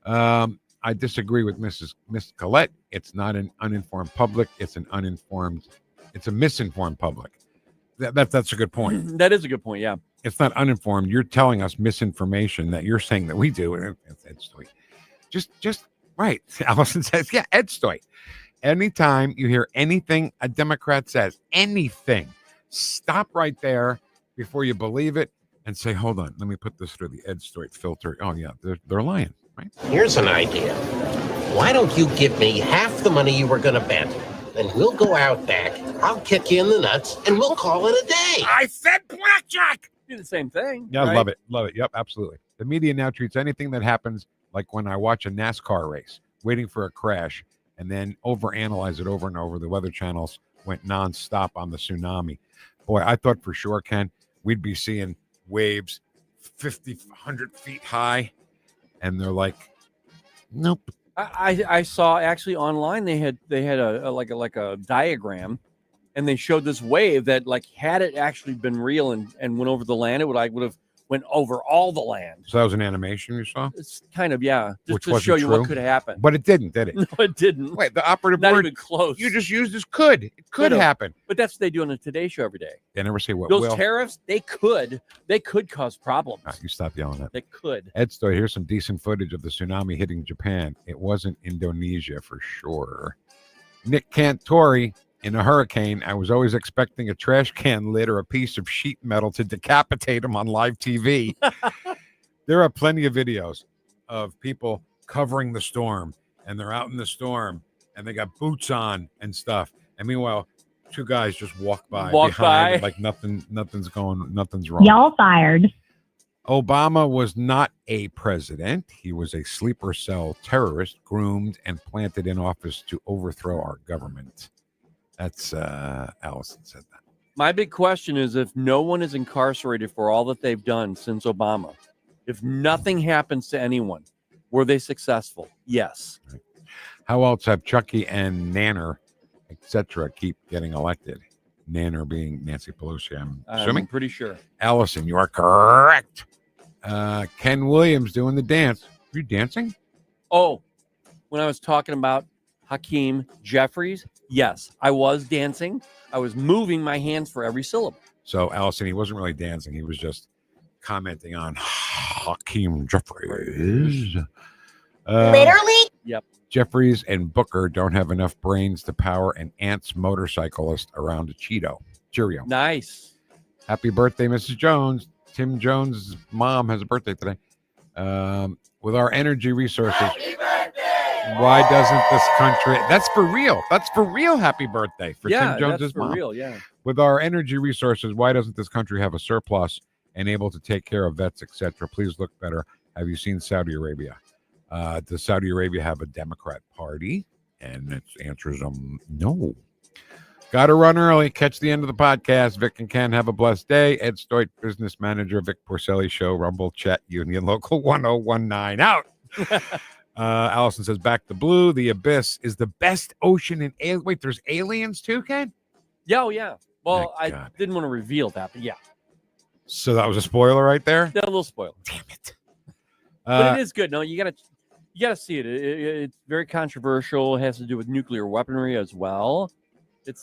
I disagree with Miss Collette. It's not an uninformed public. It's a misinformed public. That's a good point. That is a good point, yeah. It's not uninformed. You're telling us misinformation that you're saying that we do. It's Ed Stoy. Just right. Allison says, yeah, Ed Stoy. Anytime you hear anything a Democrat says, anything, stop right there before you believe it and say, hold on, let me put this through the Ed Stoy filter. Oh, yeah, they're lying, right? Here's an idea. Why don't you give me half the money you were going to bet? Then we'll go out back, I'll kick you in the nuts, and we'll call it a day. I said blackjack! Do the same thing. Yeah, right? Love it. Yep, absolutely. The media now treats anything that happens like when I watch a NASCAR race, waiting for a crash, and then overanalyze it over and over. The weather channels went nonstop on the tsunami. Boy, I thought for sure, Ken, we'd be seeing waves 50, 100 feet high, and they're like, nope. I saw actually online they had a diagram, and they showed this wave that, like, had it actually been real and went over the land, it would have went over all the land. So that was an animation you saw? It's kind of, yeah, just Which to show you true? what could happen. But it didn't, did it? No, it didn't. Wait, the operative Not word even close. you just used is could. It could happen. But that's what they do on the Today Show every day. They never say what Those will. tariffs, they could cause problems. You stop yelling at me. They could. Ed Stoy, here's some decent footage of the tsunami hitting Japan. It wasn't Indonesia for sure. Nick Cantori, in a hurricane, I was always expecting a trash can lid or a piece of sheet metal to decapitate him on live TV. There are plenty of videos of people covering the storm, and they're out in the storm, and they got boots on and stuff. And meanwhile, 2 guys just walk by like nothing's wrong. Y'all fired. Obama was not a president. He was a sleeper cell terrorist groomed and planted in office to overthrow our government. That's Allison said that. My big question is, if no one is incarcerated for all that they've done since Obama, if nothing happens to anyone, were they successful? Yes. Right. How else have Chucky and Nanner, etc., keep getting elected? Nanner being Nancy Pelosi, I'm assuming. I'm pretty sure. Allison, you are correct. Ken Williams doing the dance. Are you dancing? Oh, when I was talking about Hakeem Jeffries, yes, I was dancing. I was moving my hands for every syllable. So, Allison, he wasn't really dancing. He was just commenting on Hakeem Jeffries. Literally? Yep. Jeffries and Booker don't have enough brains to power an ant's motorcyclist around a Cheerio. Nice. Happy birthday, Mrs. Jones. Tim Jones' mom has a birthday today. With our energy resources, why doesn't this country... That's for real. That's for real. Happy birthday for Tim Jones' that's for mom. real, yeah. With our energy resources, why doesn't this country have a surplus and able to take care of vets, etc.? Please look better. Have you seen Saudi Arabia? Does Saudi Arabia have a Democrat party? And its answer is no. Got to run early. Catch the end of the podcast. Vic and Ken, have a blessed day. Ed Stoit, business manager, Vic Porcelli Show, Rumble Chat Union, Local 1019. Out. Allison says, back to blue. The abyss is the best ocean in wait, there's aliens too, Ken? Yeah, oh, yeah. Well, My I God. didn't want to reveal that, but yeah. So that was a spoiler right there? Yeah, a little spoiler. Damn it. But it is good. No, you gotta see it. It's very controversial. It has to do with nuclear weaponry as well.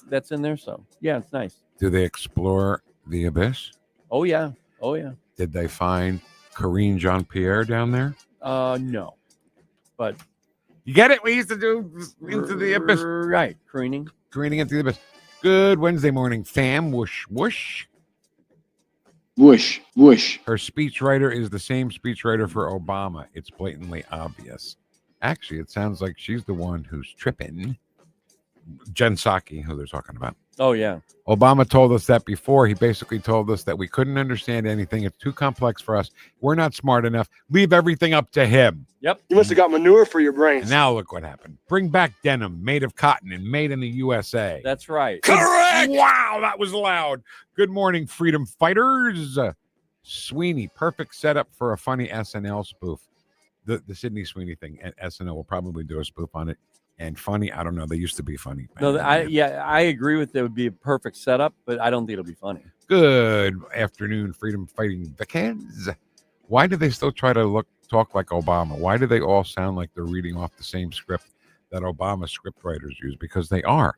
That's in there, so yeah, it's nice. Do they explore the abyss? Oh yeah. Oh yeah. Did they find Corinne Jean-Pierre down there? No. But you get it? We used to do into the abyss. Right. Careening into the abyss. Good Wednesday morning, fam. Woosh, whoosh. Woosh, whoosh. Her speechwriter is the same speechwriter for Obama. It's blatantly obvious. Actually, it sounds like she's the one who's tripping. Jen Psaki, who they're talking about. Oh, yeah. Obama told us that before. He basically told us that we couldn't understand anything. It's too complex for us. We're not smart enough. Leave everything up to him. Yep. You must have got manure for your brains. And now look what happened. Bring back denim made of cotton and made in the USA. That's right. Correct. Wow, that was loud. Good morning, freedom fighters. Sweeney, perfect setup for a funny SNL spoof. The Sydney Sweeney thing, and SNL will probably do a spoof on it. And funny, I don't know. They used to be funny. No, I agree with it would be a perfect setup, but I don't think it'll be funny. Good afternoon, freedom fighting Vickheads. Why do they still try to talk like Obama? Why do they all sound like they're reading off the same script that Obama script writers use? Because they are.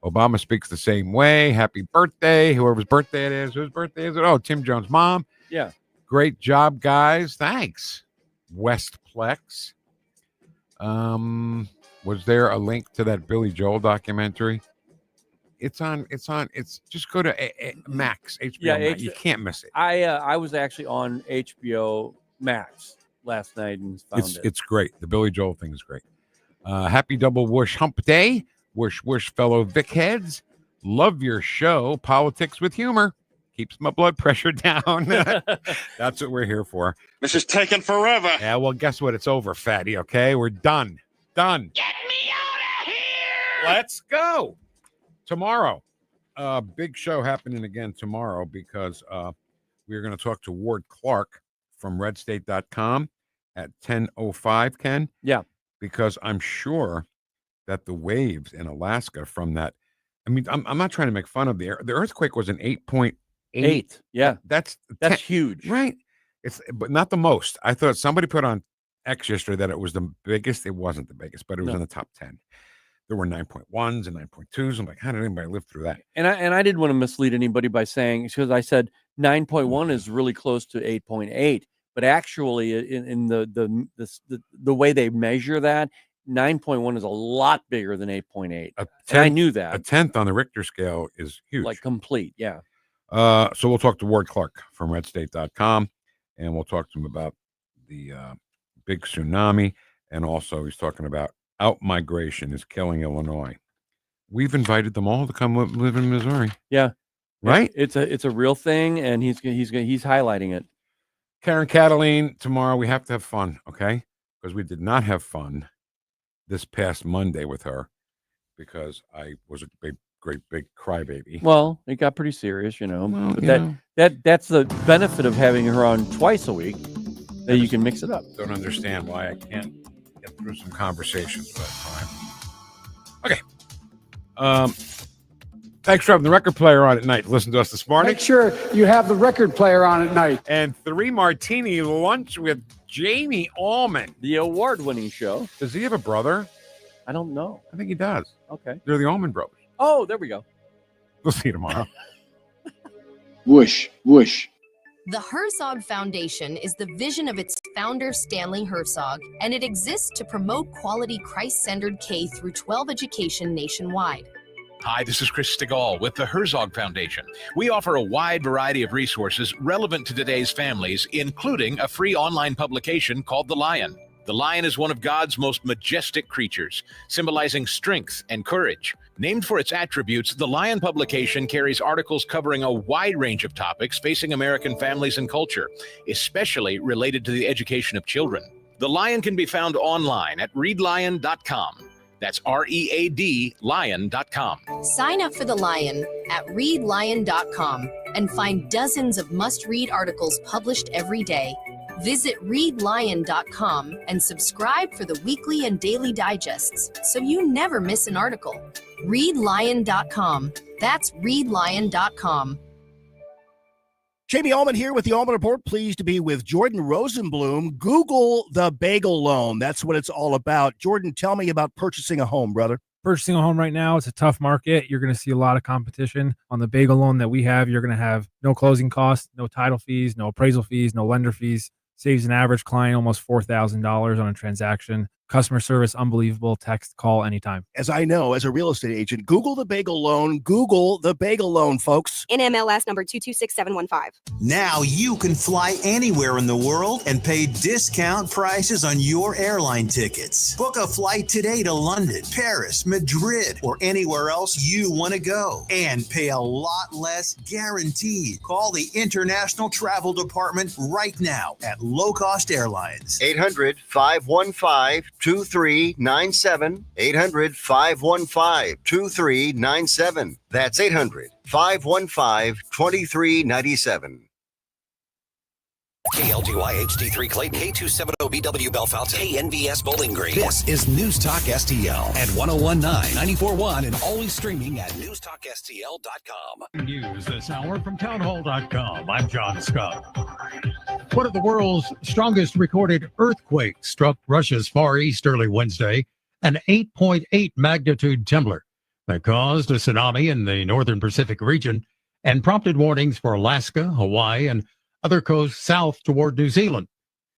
Obama speaks the same way. Happy birthday, whoever's birthday it is. Whose birthday is it? Oh, Tim Jones' mom. Yeah. Great job, guys. Thanks. Westplex. Was there a link to that Billy Joel documentary? It's just go to Max, HBO Max. You can't miss it. I was actually on HBO Max last night and found it. It's great. The Billy Joel thing is great. Happy double whoosh hump day. Whoosh, whoosh, fellow Vic heads. Love your show. Politics with humor. Keeps my blood pressure down. That's what we're here for. This is taking forever. Yeah, well, guess what? It's over, fatty, okay? We're done. Done. Get me out of here! Let's go. Tomorrow, big show happening again tomorrow because we're going to talk to Ward Clark from redstate.com at 10:05, Ken. Yeah. Because I'm sure that the waves in Alaska from that, I mean, I'm not trying to make fun of the earthquake was an 8.8. Yeah. That's huge. Right. But not the most. I thought somebody put on X yesterday that it was the biggest. It wasn't the biggest, but it was in the top 10. There were 9.1s and 9.2s. I'm like, how did anybody live through that? And I didn't want to mislead anybody by saying, because I said 9.1 is really close to 8.8, but actually in the way they measure that, 9.1 is a lot bigger than 8.8. And I knew that. A 10th on the Richter scale is huge. Like complete, yeah. So we'll talk to Ward Clark from redstate.com, and we'll talk to him about the big tsunami, and also he's talking about out-migration is killing Illinois. We've invited them all to come live in Missouri. Yeah. Right? It's a real thing, and he's highlighting it. Karen Cataline, tomorrow we have to have fun, okay? Because we did not have fun this past Monday with her because I was a great big crybaby. Well, it got pretty serious, Well, but that's the benefit of having her on twice a week. That you can mix it up. Don't understand why I can't get through some conversations, but fine. Okay. Thanks for having the record player on at night. Listen to us this morning. Make sure you have the record player on at night. And 3 martini lunch with Jamie Allman. The award-winning show. Does he have a brother? I don't know. I think he does. Okay. They're the Allman brothers. Oh, there we go. We'll see you tomorrow. Whoosh, whoosh. The Herzog Foundation is the vision of its founder, Stanley Herzog, and it exists to promote quality Christ-centered K-12 education nationwide. Hi, this is Chris Stigall with the Herzog Foundation. We offer a wide variety of resources relevant to today's families, including a free online publication called The Lion. The lion is one of God's most majestic creatures, symbolizing strength and courage. Named for its attributes, the Lion publication carries articles covering a wide range of topics facing American families and culture, especially related to the education of children. The Lion can be found online at readlion.com. That's READ lion.com. Sign up for The Lion at readlion.com and find dozens of must-read articles published every day. Visit readlion.com and subscribe for the weekly and daily digests so you never miss an article. Readlion.com. That's readlion.com. Jamie Allman here with the Allman Report. Pleased to be with Jordan Rosenblum. Google the bagel loan. That's what it's all about. Jordan, tell me about purchasing a home, brother. Purchasing a home right now, it's a tough market. You're going to see a lot of competition. On the bagel loan that we have, you're going to have no closing costs, no title fees, no appraisal fees, no lender fees. Saves an average client almost $4,000 on a transaction. Customer service, unbelievable. Text, call anytime. As I know, as a real estate agent, Google the bagel loan. Google the bagel loan, folks. NMLS number 226715. Now you can fly anywhere in the world and pay discount prices on your airline tickets. Book a flight today to London, Paris, Madrid, or anywhere else you want to go and pay a lot less guaranteed. Call the International Travel Department right now at Low Cost Airlines. 800-515-2397. 800-515-2397. That's 800-515-2397. KLGY HD3 Clayton, K270BW Bellefonte, KNVS Bowling Green. This is News Talk STL at 1019, 94.1, and always streaming at NewstalkSTL.com. News this hour from townhall.com. I'm John Scott. One of the world's strongest recorded earthquakes struck Russia's Far East early Wednesday, an 8.8 magnitude trembler that caused a tsunami in the northern Pacific region and prompted warnings for Alaska, Hawaii, and other coasts south toward New Zealand.